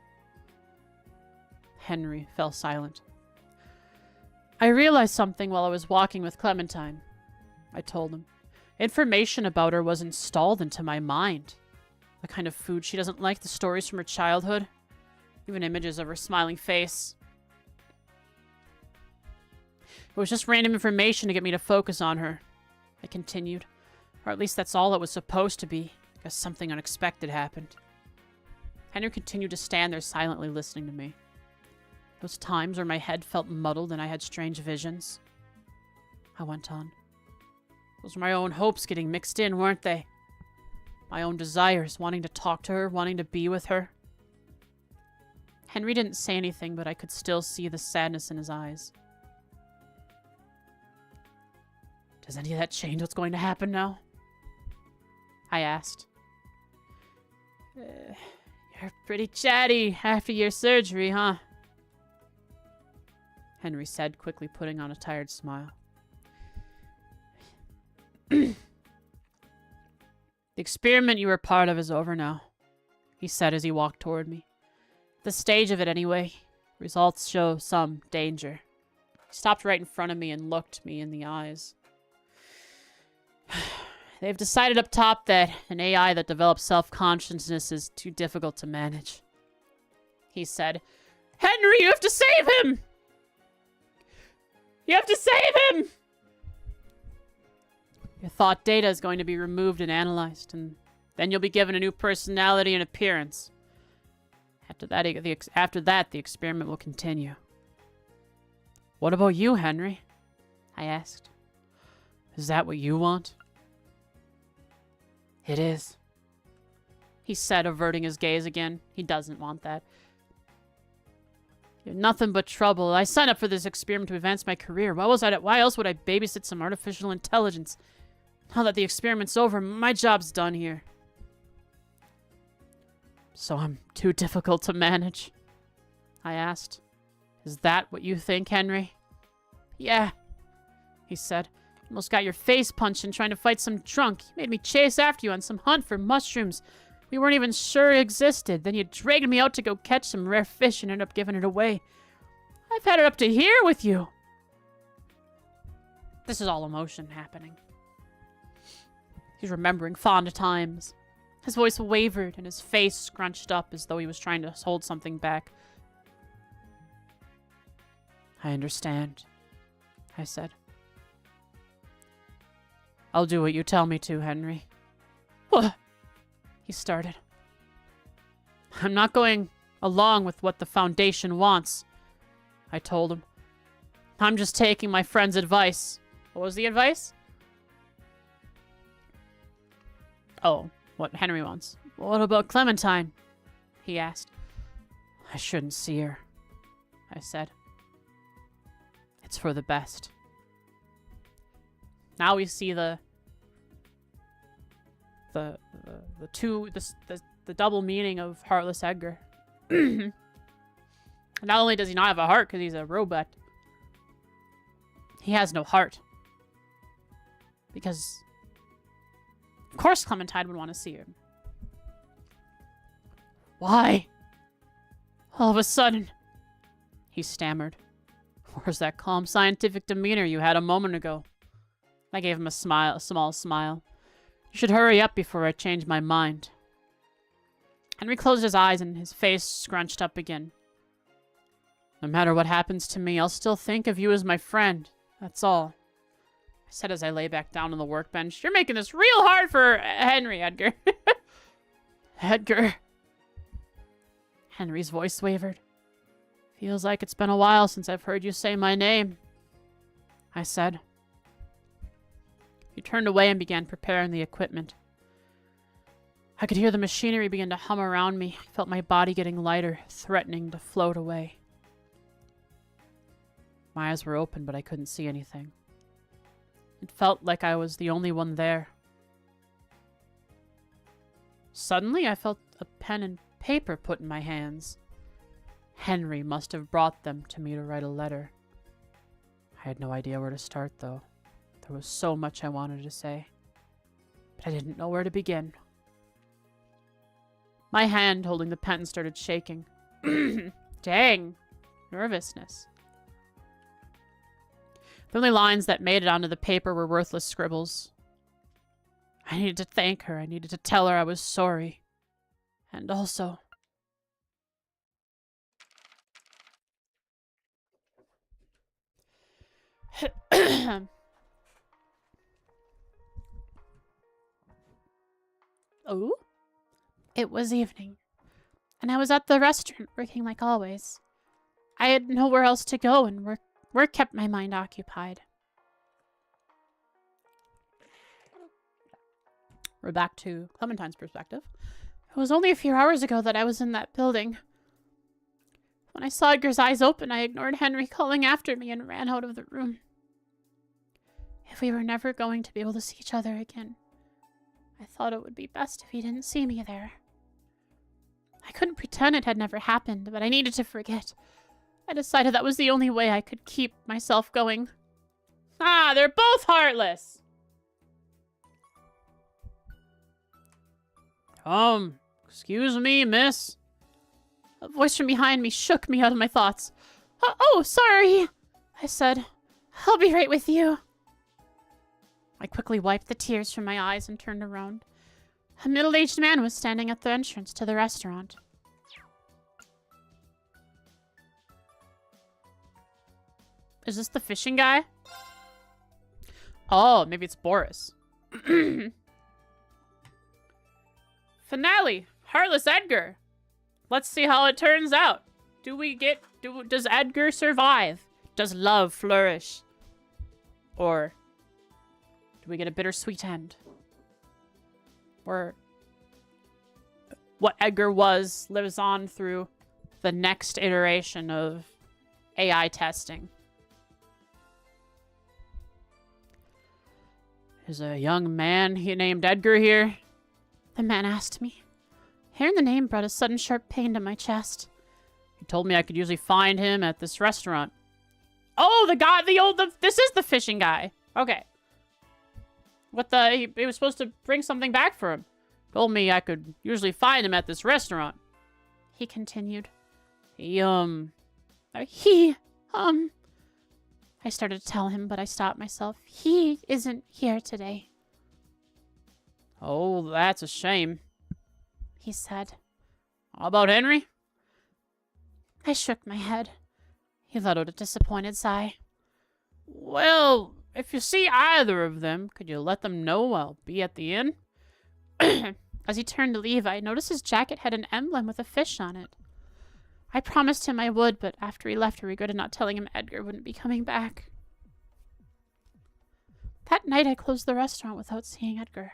Henry fell silent. I realized something while I was walking with Clementine, I told him. Information about her was installed into my mind. The kind of food she doesn't like, the stories from her childhood, even images of her smiling face. It was just random information to get me to focus on her, I continued. Or at least that's all it was supposed to be, because something unexpected happened. Henry continued to stand there silently listening to me. Those times where my head felt muddled and I had strange visions. I went on. Those were my own hopes getting mixed in, weren't they? My own desires, wanting to talk to her, wanting to be with her. Henry didn't say anything, but I could still see the sadness in his eyes. Does any of that change what's going to happen now? I asked. You're pretty chatty after your surgery, huh? Henry said, quickly putting on a tired smile. The experiment you were part of is over now, he said as he walked toward me. The stage of it, anyway. Results show some danger. He stopped right in front of me and looked me in the eyes. They've decided up top that an AI that develops self-consciousness is too difficult to manage. He said, Henry, you have to save him! You have to save him! Your thought data is going to be removed and analyzed, and then you'll be given a new personality and appearance. After that, the experiment will continue. What about you, Henry? I asked. Is that what you want? It is, he said, averting his gaze again. He doesn't want that. You're nothing but trouble. I signed up for this experiment to advance my career. Why else would I babysit some artificial intelligence? Now that the experiment's over, my job's done here. So I'm too difficult to manage? I asked. Is that what you think, Henry? Yeah, he said. Almost got your face punched in trying to fight some drunk. You made me chase after you on some hunt for mushrooms we weren't even sure existed. Then you dragged me out to go catch some rare fish and ended up giving it away. I've had it up to here with you. This is all emotion happening. He's remembering fond times. His voice wavered and his face scrunched up as though he was trying to hold something back. I understand, I said. I'll do what you tell me to, Henry. What? He started. I'm not going along with what the Foundation wants, I told him. I'm just taking my friend's advice. What was the advice? Oh, what Henry wants. What about Clementine? He asked. I shouldn't see her, I said. It's for the best. Now we see the double meaning of Heartless Edgar. Not only does he not have a heart because he's a robot, he has no heart. Because, of course, Clementine would want to see him. Why? All of a sudden, he stammered. Where's that calm scientific demeanor you had a moment ago? I gave him a small smile. You should hurry up before I change my mind. Henry closed his eyes and his face scrunched up again. No matter what happens to me, I'll still think of you as my friend. That's all. I said as I lay back down on the workbench. You're making this real hard for Henry, Edgar. Edgar. Henry's voice wavered. Feels like it's been a while since I've heard you say my name, I said. He turned away and began preparing the equipment. I could hear the machinery begin to hum around me. I felt my body getting lighter, threatening to float away. My eyes were open, but I couldn't see anything. It felt like I was the only one there. Suddenly, I felt a pen and paper put in my hands. Henry must have brought them to me to write a letter. I had no idea where to start, though. There was so much I wanted to say, but I didn't know where to begin. My hand holding the pen started shaking. Dang. Nervousness. The only lines that made it onto the paper were worthless scribbles. I needed to thank her. I needed to tell her I was sorry. And also... Oh? It was evening, and I was at the restaurant working like always. I had nowhere else to go, and work kept my mind occupied. We're back to Clementine's perspective. It was only a few hours ago that I was in that building. When I saw Edgar's eyes open, I ignored Henry calling after me and ran out of the room. If we were never going to be able to see each other again, I thought it would be best if he didn't see me there. I couldn't pretend it had never happened, but I needed to forget. I decided that was the only way I could keep myself going. Ah, they're both heartless! Excuse me, miss? A voice from behind me shook me out of my thoughts. Oh, sorry, I said. I'll be right with you. I quickly wiped the tears from my eyes and turned around. A middle-aged man was standing at the entrance to the restaurant. Is this the fishing guy? Oh, maybe it's Boris. Finale! Heartless Edgar! Let's see how it turns out. Does Edgar survive? Does love flourish? Or do we get a bittersweet end? Or what Edgar was lives on through the next iteration of AI testing. Is a young man he named Edgar here? The man asked me. Hearing the name brought a sudden sharp pain to my chest. He told me I could usually find him at this restaurant. Oh, this is the fishing guy. Okay. He was supposed to bring something back for him. Told me I could usually find him at this restaurant. He continued. I started to tell him, but I stopped myself. He isn't here today. Oh, that's a shame, he said. How about Henry? I shook my head. He let out a disappointed sigh. Well, if you see either of them, could you let them know I'll be at the inn? As he turned to leave, I noticed his jacket had an emblem with a fish on it. I promised him I would, but after he left, I regretted not telling him Edgar wouldn't be coming back. That night, I closed the restaurant without seeing Edgar.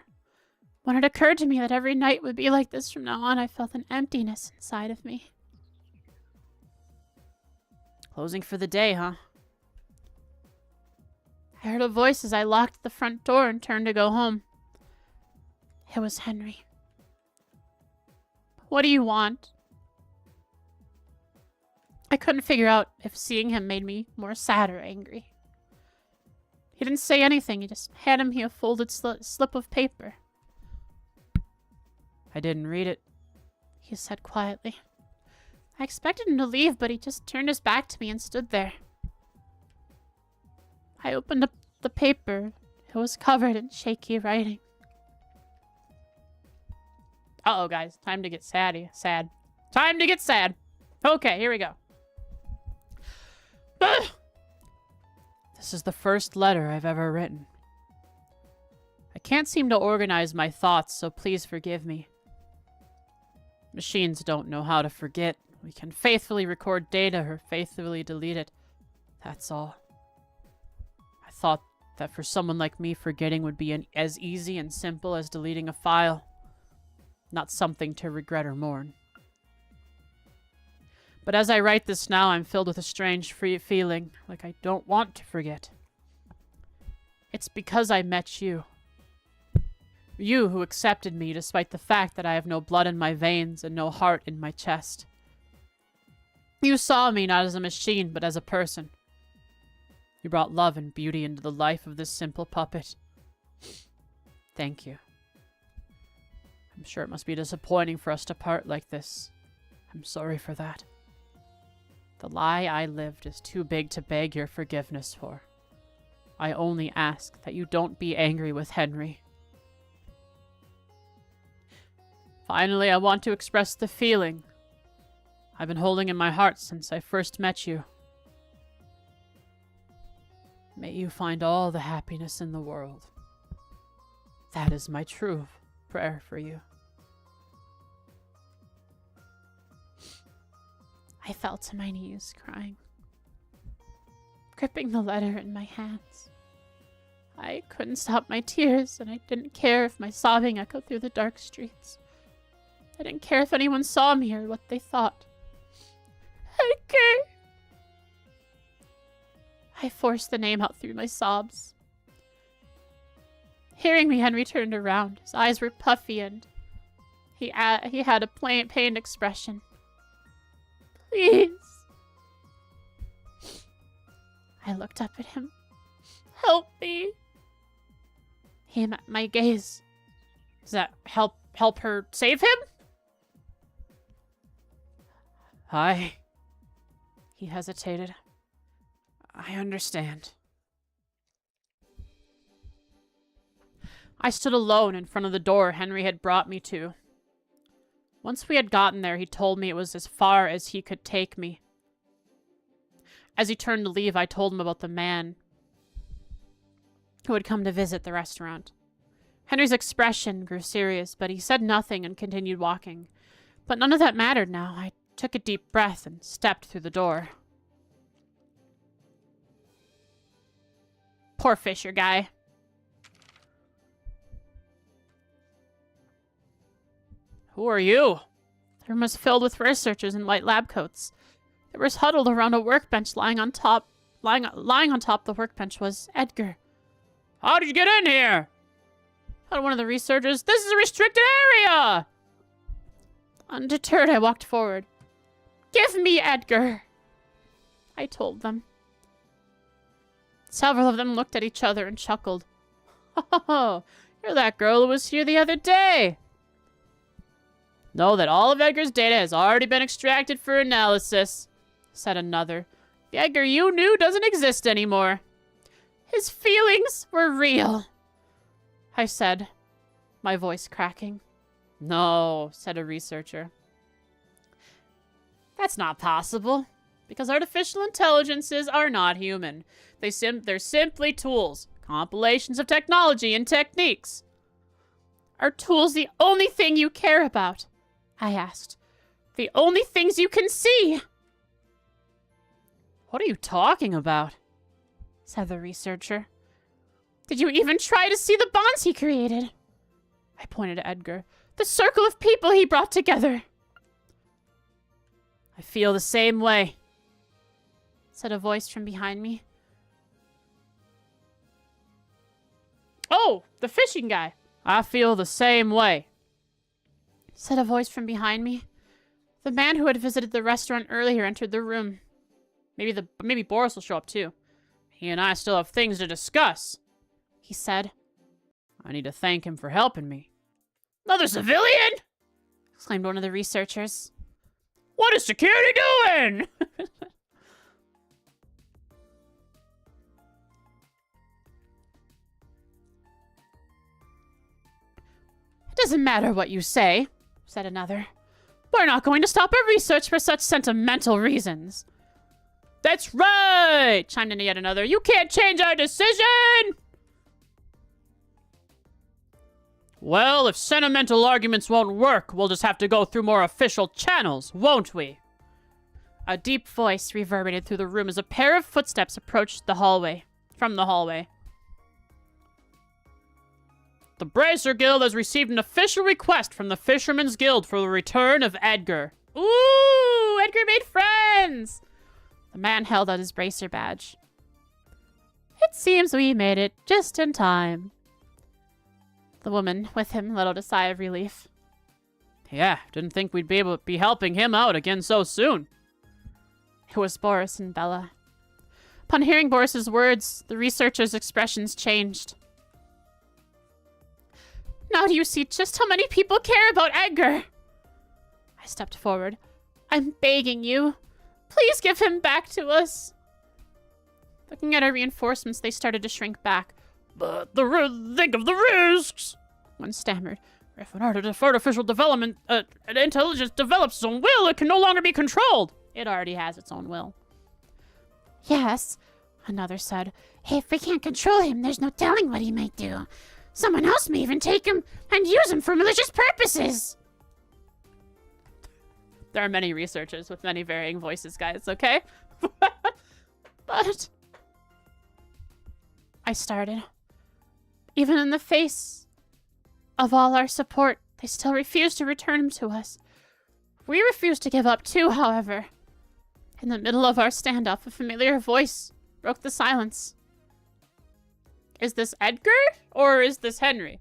When it occurred to me that every night would be like this from now on, I felt an emptiness inside of me. Closing for the day, huh? I heard a voice as I locked the front door and turned to go home. It was Henry. What do you want? I couldn't figure out if seeing him made me more sad or angry. He didn't say anything. He just handed me a folded slip of paper. I didn't read it, he said quietly. I expected him to leave, but he just turned his back to me and stood there. I opened up the paper. It was covered in shaky writing. Uh-oh, guys. Time to get sad. Time to get sad. Okay, here we go. This is the first letter I've ever written. I can't seem to organize my thoughts, so please forgive me. Machines don't know how to forget. We can faithfully record data or faithfully delete it. That's all. I thought that for someone like me, forgetting would be as easy and simple as deleting a file. Not something to regret or mourn. But as I write this now, I'm filled with a strange feeling, like I don't want to forget. It's because I met you. You who accepted me despite the fact that I have no blood in my veins and no heart in my chest. You saw me not as a machine, but as a person. You brought love and beauty into the life of this simple puppet. Thank you. I'm sure it must be disappointing for us to part like this. I'm sorry for that. The lie I lived is too big to beg your forgiveness for. I only ask that you don't be angry with Henry. Finally, I want to express the feeling I've been holding in my heart since I first met you. May you find all the happiness in the world. That is my true prayer for you. I fell to my knees, crying, gripping the letter in my hands. I couldn't stop my tears, and I didn't care if my sobbing echoed through the dark streets. I didn't care if anyone saw me or what they thought. Edgar! I forced the name out through my sobs. Hearing me, Henry turned around. His eyes were puffy, and he had a pained expression. Please. I looked up at him. Help me. He met my gaze. Does that help her save him? He hesitated. I understand. I stood alone in front of the door Henry had brought me to. Once we had gotten there, he told me it was as far as he could take me. As he turned to leave, I told him about the man who had come to visit the restaurant. Henry's expression grew serious, but he said nothing and continued walking. But none of that mattered now. I took a deep breath and stepped through the door. Poor Fisher guy. Who are you? The room was filled with researchers in white lab coats. They were huddled around a workbench. Lying on top the workbench was Edgar. How did you get in here? Told one of the researchers. This is a restricted area! Undeterred, I walked forward. Give me Edgar, I told them. Several of them looked at each other and chuckled. Oh, you're that girl who was here the other day. Know that all of Edgar's data has already been extracted for analysis, said another. The Edgar you knew doesn't exist anymore. His feelings were real, I said, my voice cracking. No, said a researcher. That's not possible, because artificial intelligences are not human. They're simply tools, compilations of technology and techniques. Are tools the only thing you care about? I asked. The only things you can see? What are you talking about? Said the researcher. Did you even try to see the bonds he created? I pointed to Edgar. The circle of people he brought together. I feel the same way, said a voice from behind me. Oh, the fishing guy. I feel the same way, said a voice from behind me. The man who had visited the restaurant earlier entered the room. Maybe Boris will show up too. He and I still have things to discuss, he said. I need to thank him for helping me. Another civilian? Exclaimed one of the researchers. What is security doing? It doesn't matter what you say, said another. We're not going to stop our research for such sentimental reasons. That's right, chimed in yet another. You can't change our decision! Well, if sentimental arguments won't work, we'll just have to go through more official channels, won't we? A deep voice reverberated through the room as a pair of footsteps approached the hallway. From the hallway. The Bracer Guild has received an official request from the Fisherman's Guild for the return of Edgar. Ooh, Edgar made friends! The man held out his Bracer badge. It seems we made it just in time. The woman with him let out a sigh of relief. Yeah, didn't think we'd be able to be helping him out again so soon. It was Boris and Bella. Upon hearing Boris's words, the researchers' expressions changed. Now do you see just how many people care about Edgar? I stepped forward. I'm begging you. Please give him back to us. Looking at our reinforcements, they started to shrink back. But think of the risks, one stammered. If an artificial development, an intelligence develops its own will, it can no longer be controlled. It already has its own will. Yes, another said. If we can't control him, there's no telling what he might do. Someone else may even take him and use him for malicious purposes. There are many researchers with many varying voices, guys, okay? But I started. Even in the face of all our support, they still refuse to return him to us. We refuse to give up too, however. In the middle of our standoff, a familiar voice broke the silence. Is this Edgar or is this Henry?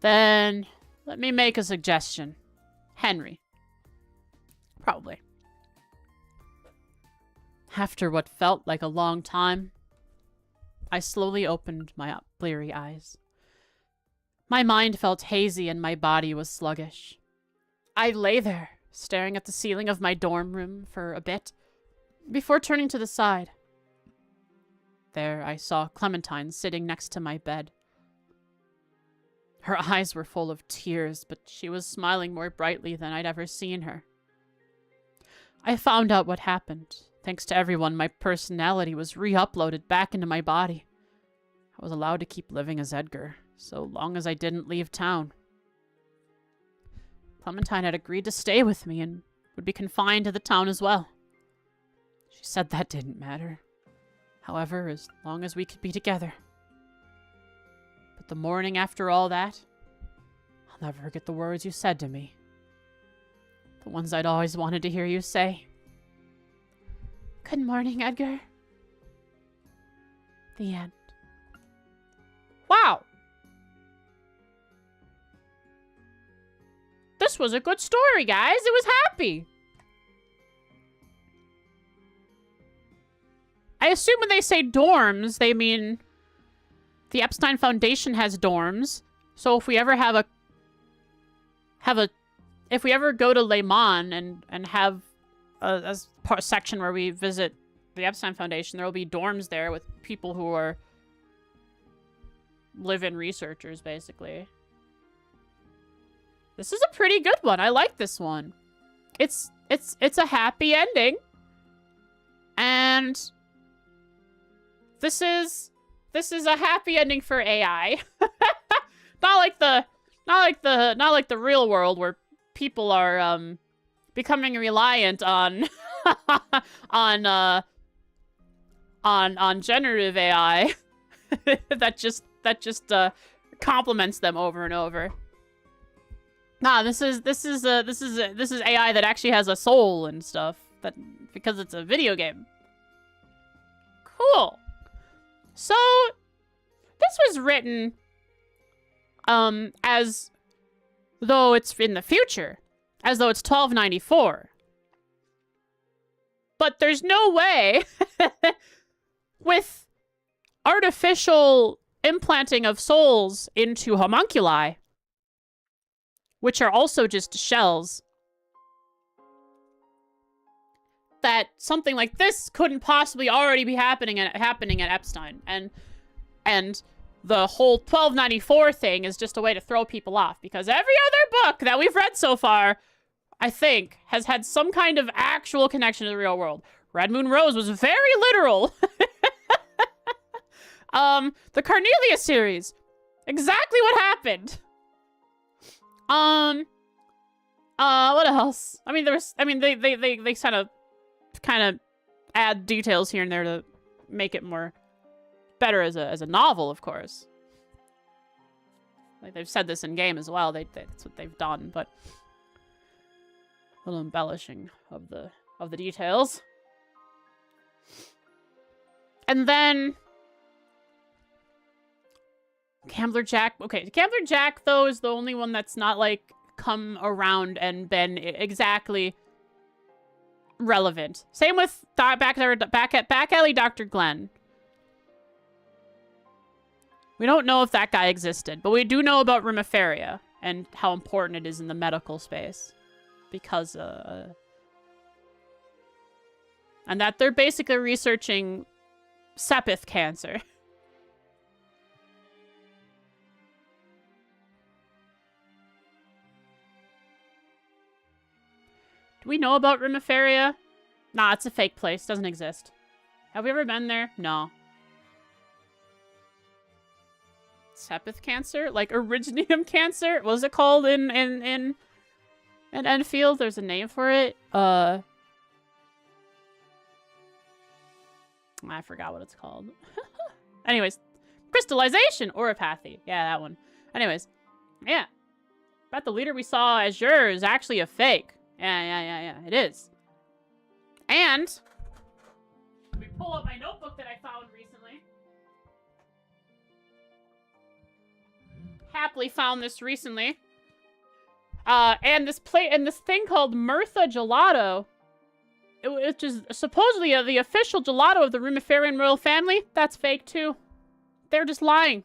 Then let me make a suggestion. Henry. Probably. After what felt like a long time, I slowly opened my bleary eyes. My mind felt hazy and my body was sluggish. I lay there, staring at the ceiling of my dorm room for a bit, before turning to the side. There, I saw Clementine sitting next to my bed. Her eyes were full of tears, but she was smiling more brightly than I'd ever seen her. I found out what happened. Thanks to everyone, my personality was re-uploaded back into my body. I was allowed to keep living as Edgar, so long as I didn't leave town. Clementine had agreed to stay with me and would be confined to the town as well. She said that didn't matter. However, as long as we could be together. But the morning after all that, I'll never forget the words you said to me. The ones I'd always wanted to hear you say. Good morning, Edgar. The end. Wow! This was a good story, guys. It was happy. I assume when they say dorms, they mean the Epstein Foundation has dorms. So if we ever if we ever go to Le Mans and have a section where we visit the Epstein Foundation, there will be dorms there with people who are live-in researchers, basically. This is a pretty good one. I like this one. It's a happy ending. And this is a happy ending for AI. not like the real world where people are becoming reliant on on generative AI that just compliments them over and over. Nah, this is AI that actually has a soul and stuff, that because it's a video game. Cool. So this was written as though it's in the future, as though it's 1294. But there's no way with artificial implanting of souls into homunculi, which are also just shells, that something like this couldn't possibly already be happening at Epstein. And the whole 1294 thing is just a way to throw people off, because every other book that we've read so far, I think, has had some kind of actual connection to the real world. Red Moon Rose was very literal. The Carnelia series, exactly what happened. What else? I mean, they kind of add details here and there to make it more better as a novel, of course. Like, they've said this in game as well. That's what they've done, but a little embellishing of the details. And then Gambler Jack. Okay, Gambler Jack, though, is the only one that's not, like, come around and been exactly relevant. Same with back alley Dr. Glenn. We don't know if that guy existed, but we do know about Rumiferia and how important it is in the medical space. Because, and that they're basically researching sepith cancer. Do we know about Rumiferia? Nah, it's a fake place. Doesn't exist. Have we ever been there? No. Sepith cancer? Like originium cancer? What was it called in Enfield? There's a name for it. I forgot what it's called. Anyways. Crystallization! Oropathy. Yeah, that one. Anyways. Yeah. Bet the leader we saw as yours is actually a fake. Yeah. It is. And let me pull up my notebook that I found recently. Happily found this recently. And this thing called Mirtha Gelato, which is supposedly the official gelato of the Rumiferian royal family. That's fake too. They're just lying.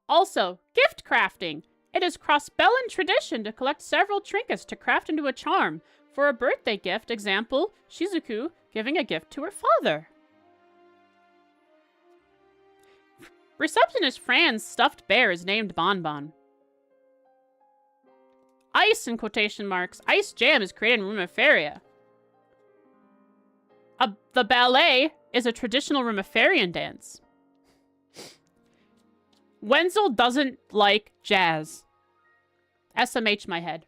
Also, gift crafting. It is Crossbellan tradition to collect several trinkets to craft into a charm. For a birthday gift, example, Shizuku giving a gift to her father. Receptionist Fran's stuffed bear is named Bonbon. Ice, in quotation marks. Ice jam is created in Rumiferia. The ballet is a traditional Rumiferian dance. Wenzel doesn't like jazz. SMH my head.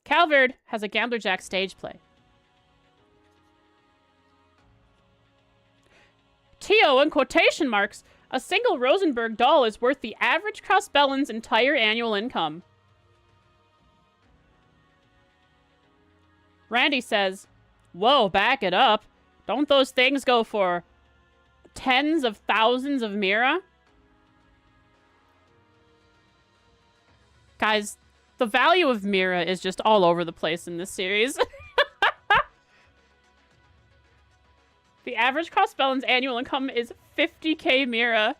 Calvard has a Gambler Jack stage play. Tio, in quotation marks, a single Rosenberg doll is worth the average Crossbellan's entire annual income. Randy says, whoa, back it up. Don't those things go for tens of thousands of Mira? Guys, the value of Mira is just all over the place in this series. The average Crossbellan's annual income is 50k Mira.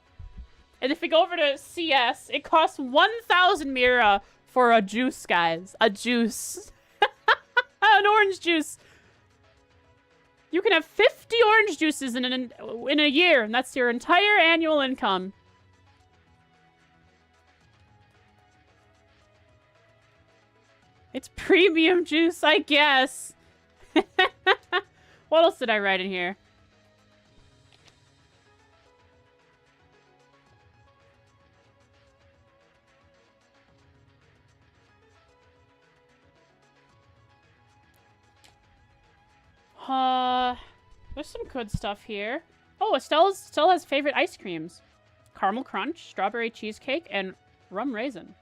And if we go over to CS, it costs 1,000 Mira for a juice, guys. A juice. An orange juice. You can have 50 orange juices in a year, and that's your entire annual income. It's premium juice, I guess. What else did I write in here? There's some good stuff here. Oh, Estelle has favorite ice creams. Caramel Crunch, Strawberry Cheesecake, and Rum Raisin.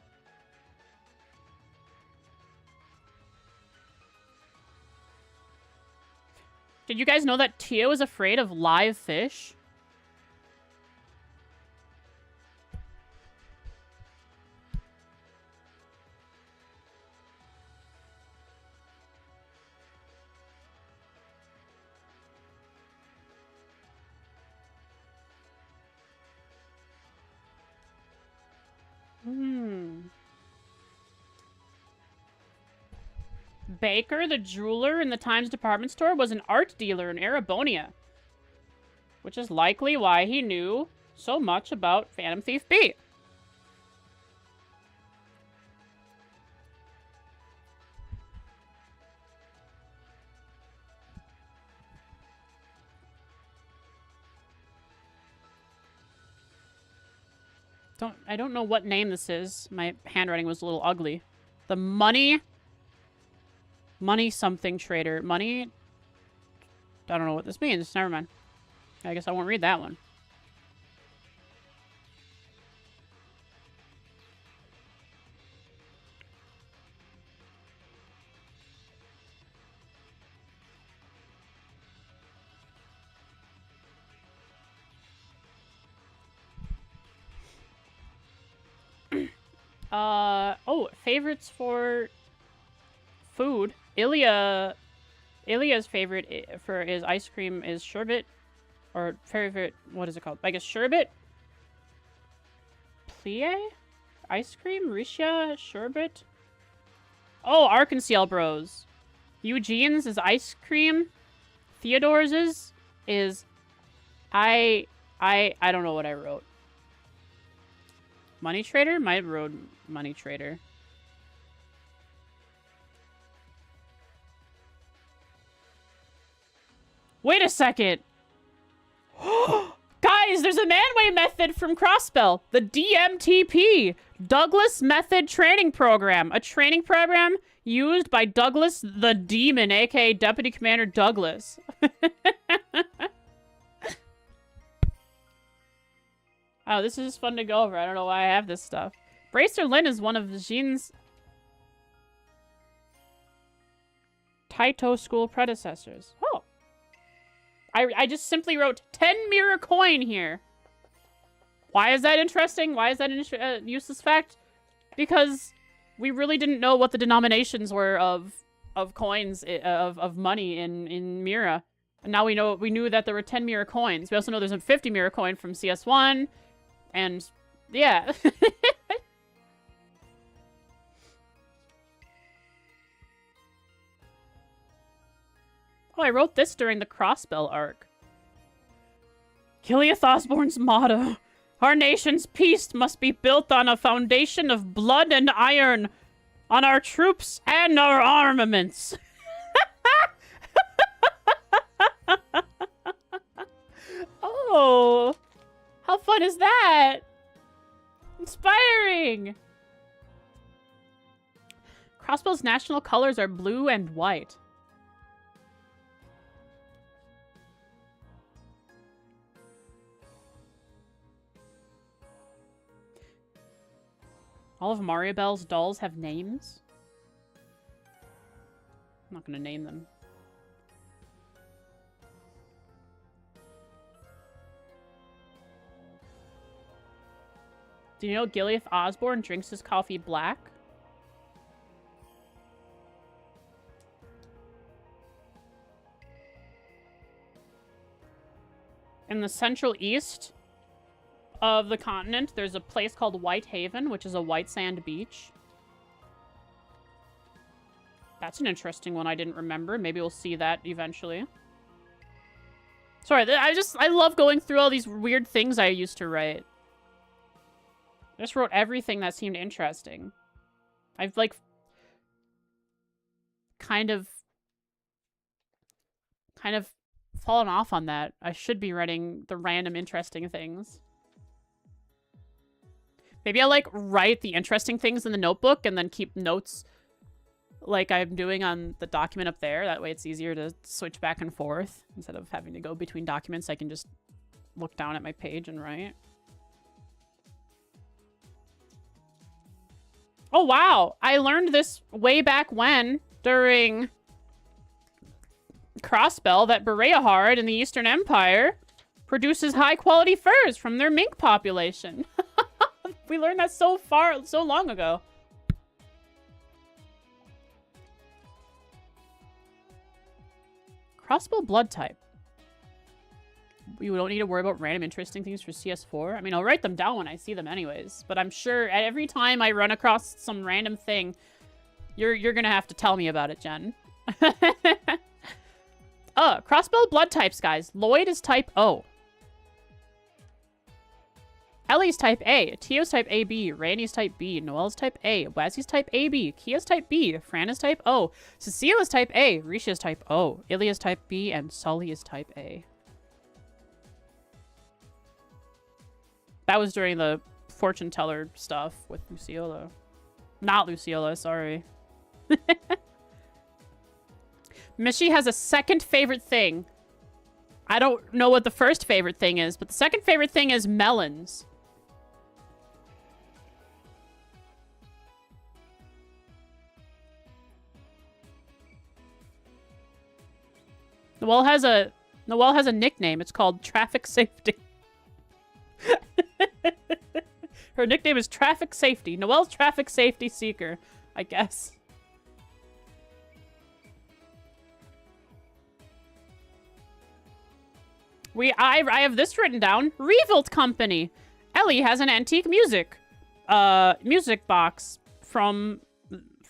Did you guys know that Tio is afraid of live fish? baker, the jeweler in the Times department store was an art dealer in Erebonia. Which is likely why he knew so much about Phantom Thief B. I don't know what name this is. My handwriting was a little ugly. The money something trader. Money. I don't know what this means. Never mind. I guess I won't read that one. Oh, favorites for food. Ilya's favorite for his ice cream is sherbet. Or favorite, what is it called? I guess sherbet? Plie? Ice cream? Risha? Sherbet? Oh, Arkansas Bros. Eugene's is ice cream. Theodore's is I don't know what I wrote. Money trader? My road money trader. Wait a second. Guys, there's a manway method from Crossbell. The DMTP. Douglas Method Training Program. A training program used by Douglas the Demon, aka Deputy Commander Douglas. Oh, this is just fun to go over. I don't know why I have this stuff. Bracer Lynn is one of Jean's Taito school predecessors. Oh. I just simply wrote 10 mirror coin here. Why is that interesting? Why is that an useless fact? Because we really didn't know what the denominations were of coins, of money in Mira. And now we knew that there were 10 mirror coins. We also know there's a 50 mirror coin from CS1. And, yeah. Oh, I wrote this during the Crossbell arc. Gileath Osborne's motto. Our nation's peace must be built on a foundation of blood and iron. On our troops and our armaments. Oh. How fun is that? Inspiring. Crossbell's national colors are blue and white. All of Maribel's dolls have names? I'm not going to name them. Do you know Gileath Osborne drinks his coffee black? In the Central East of the continent, there's a place called Whitehaven, which is a white sand beach. That's an interesting one I didn't remember. Maybe we'll see that eventually. Sorry, I love going through all these weird things I used to write. I just wrote everything that seemed interesting. I've, like, kind of fallen off on that. I should be writing the random interesting things. Maybe I'll, like, write the interesting things in the notebook and then keep notes like I'm doing on the document up there. That way it's easier to switch back and forth. Instead of having to go between documents, I can just look down at my page and write. Oh, wow. I learned this way back when, during Crossbell, that Bereahard in the Eastern Empire produces high-quality furs from their mink population. We learned that so long ago. Crossbow blood type. You don't need to worry about random interesting things for CS4. I mean, I'll write them down when I see them anyways. But I'm sure every time I run across some random thing, You're gonna have to tell me about it, Jen. Crossbow blood types, guys. Lloyd is type O. Ellie's type A. Tio's type AB. Randy's type B. Noelle's type A. Wazzy's type AB. Kia's type B. Fran is type O. Cecile's type A. Risha's type O. Ilia's type B. And Sully is type A. That was during the fortune teller stuff with Luciola. Not Luciola, sorry. Mishy has a second favorite thing. I don't know what the first favorite thing is, but the second favorite thing is melons. Noelle has a nickname. It's called Traffic Safety. Her nickname is Traffic Safety. Noelle's Traffic Safety Seeker, I guess. I have this written down. Revolt Company. Ellie has an antique music box from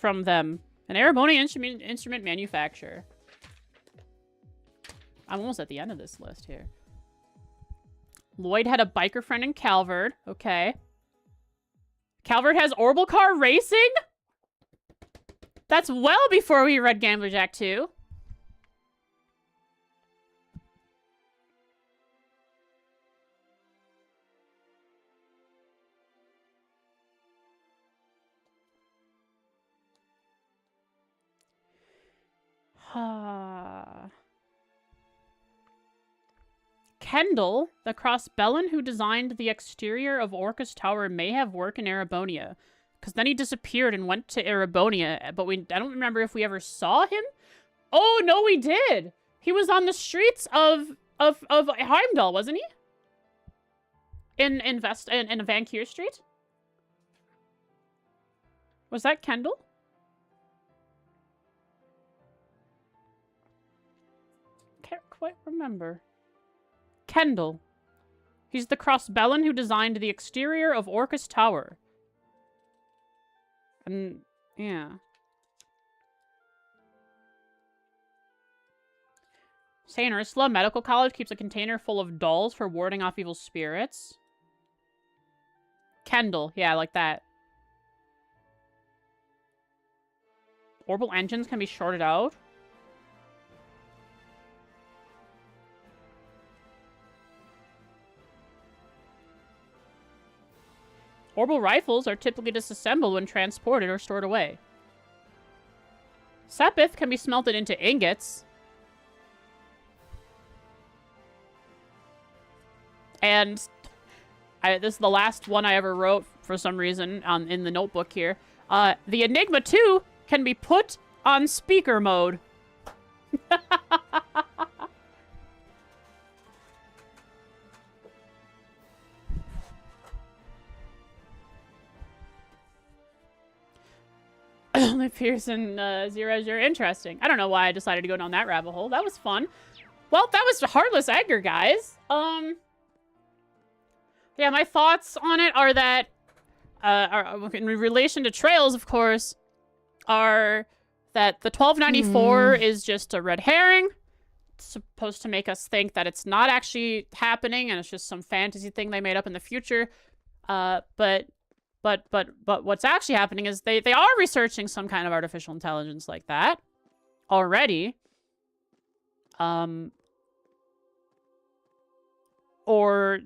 them. An Ereboni instrument manufacturer. I'm almost at the end of this list here. Lloyd had a biker friend in Calvert. Okay. Calvert has Orbital Car Racing? That's well before we read Gambler Jack 2. Kendall, the Crossbellin who designed the exterior of Orcus Tower, may have worked in Erebonia. Because then he disappeared and went to Erebonia, but I don't remember if we ever saw him. Oh, no, we did! He was on the streets of Heimdall, wasn't he? In Vancouver Street? Was that Kendall? Can't quite remember. Kendall. He's the Crossbellin who designed the exterior of Orcus Tower. And, yeah. St. Ursula Medical College keeps a container full of dolls for warding off evil spirits. Kendall. Yeah, like that. Orbital engines can be shorted out. Orbital rifles are typically disassembled when transported or stored away. Sapith can be smelted into ingots. And this is the last one I ever wrote for some reason in the notebook here. The Enigma 2 can be put on speaker mode. Pearson, Zero, interesting. I don't know why I decided to go down that rabbit hole. That was fun. Well, that was Heartless Edgar, guys. Yeah, my thoughts on it are that, in relation to Trails, of course, are that the 1294 is just a red herring. It's supposed to make us think that it's not actually happening and it's just some fantasy thing they made up in the future. But what's actually happening is they are researching some kind of artificial intelligence like that already. Or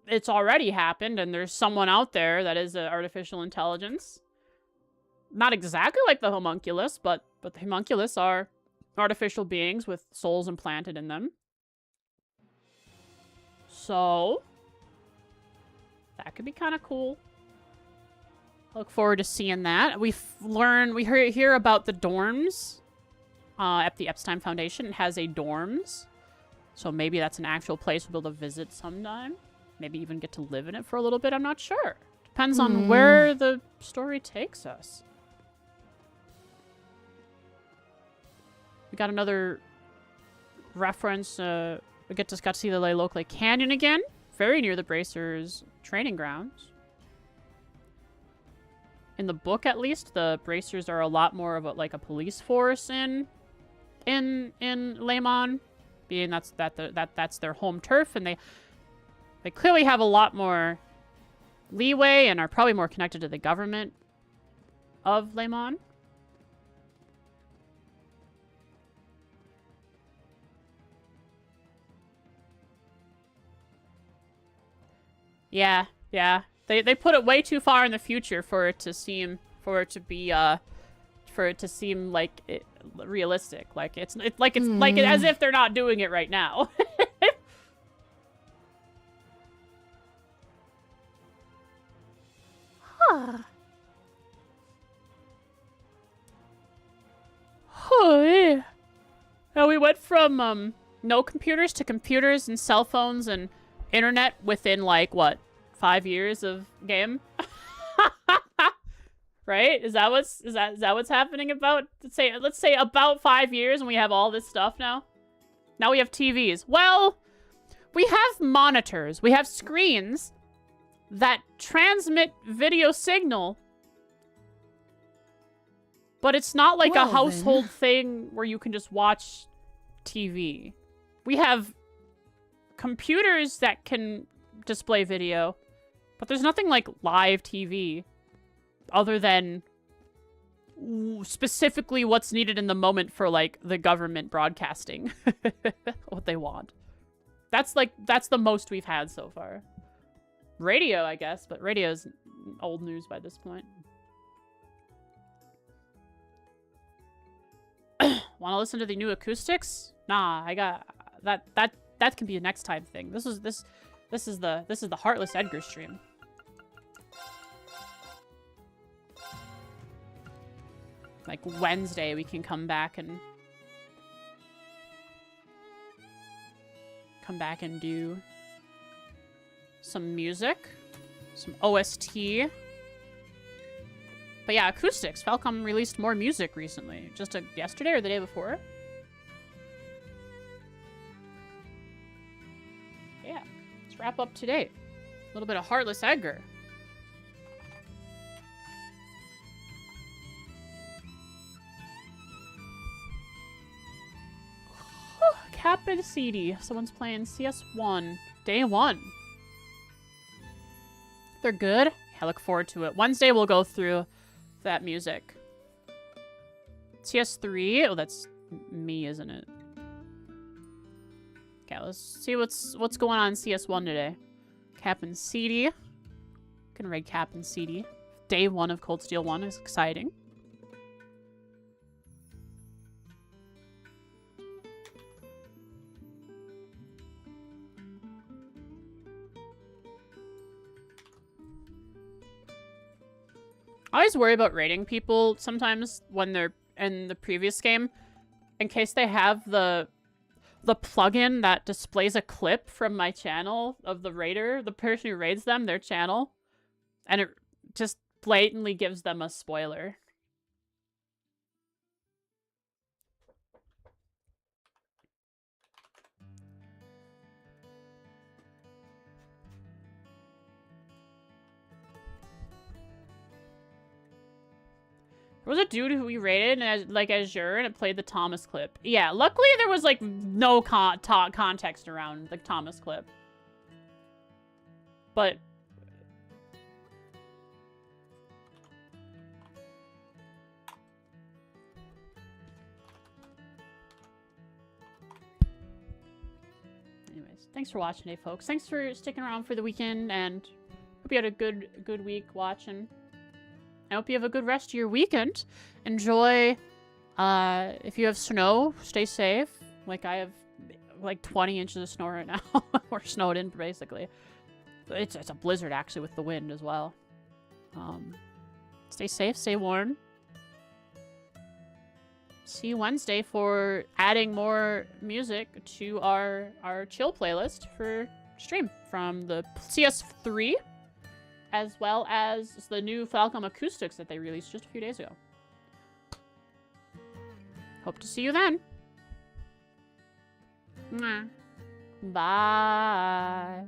it's already happened and there's someone out there that is an artificial intelligence. Not exactly like the homunculus, but the homunculus are artificial beings with souls implanted in them. So that could be kind of cool. Look forward to seeing that. We hear about the dorms at the Epstein Foundation. It has a dorms. So maybe that's an actual place we'll be able to visit sometime. Maybe even get to live in it for a little bit. I'm not sure. Depends on where the story takes us. We got another reference. We got to see the Lake Lake Canyon again. Very near the Bracers' training grounds. in the book at least, the Bracers are a lot more of a, like a police force in Lemon, being that's their home turf, and they clearly have a lot more leeway and are probably more connected to the government of Lemon. Yeah, yeah. They put it way too far in the future for it to seem like realistic. Like it's like as if they're not doing it right now. Huh. Oh, yeah. Now we went from no computers to computers and cell phones and internet within like what, 5 years of game? Right? Is that what's happening about, let's say about 5 years, and we have all this stuff now? Now we have TVs. Well, we have monitors. We have screens that transmit video signal, but it's not like a household thing where you can just watch TV. We have computers that can display video, but there's nothing like live TV other than specifically what's needed in the moment for like the government broadcasting what they want. That's the most we've had so far. Radio, I guess, but radio's old news by this point. Want to listen to the new acoustics? Nah, I got that can be a next time thing. This is the Heartless Edgar stream. Like Wednesday we can come back and do some music, some OST. But yeah, acoustics. Falcom released more music recently. Just yesterday or the day before. Yeah, let's wrap up today. A little bit of Heartless Edgar. Cap and CD. Someone's playing CS1. Day 1. They're good. I look forward to it. Wednesday we'll go through that music. CS3. Oh, that's me, isn't it? Okay, let's see what's going on in CS1 today. Cap and CD. Gonna raid Cap and CD. Day 1 of Cold Steel 1 is exciting. I always worry about raiding people sometimes when they're in the previous game, in case they have the plugin that displays a clip from my channel of the raider, the person who raids them, their channel, and it just blatantly gives them a spoiler. There was a dude who we raided as like Azure, and it played the Thomas clip. Yeah, luckily there was like no context around the Thomas clip. But anyways, thanks for watching today, folks. Thanks for sticking around for the weekend, and hope you had a good week watching. I hope you have a good rest of your weekend. Enjoy. If you have snow, stay safe. Like I have like 20 inches of snow right now. We're snowed in, basically. It's a blizzard, actually, with the wind as well. Stay safe, stay warm. See you Wednesday for adding more music to our chill playlist for stream from the CS3. As well as the new Falcom acoustics that they released just a few days ago. Hope to see you then. Mwah. Bye.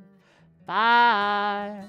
Bye.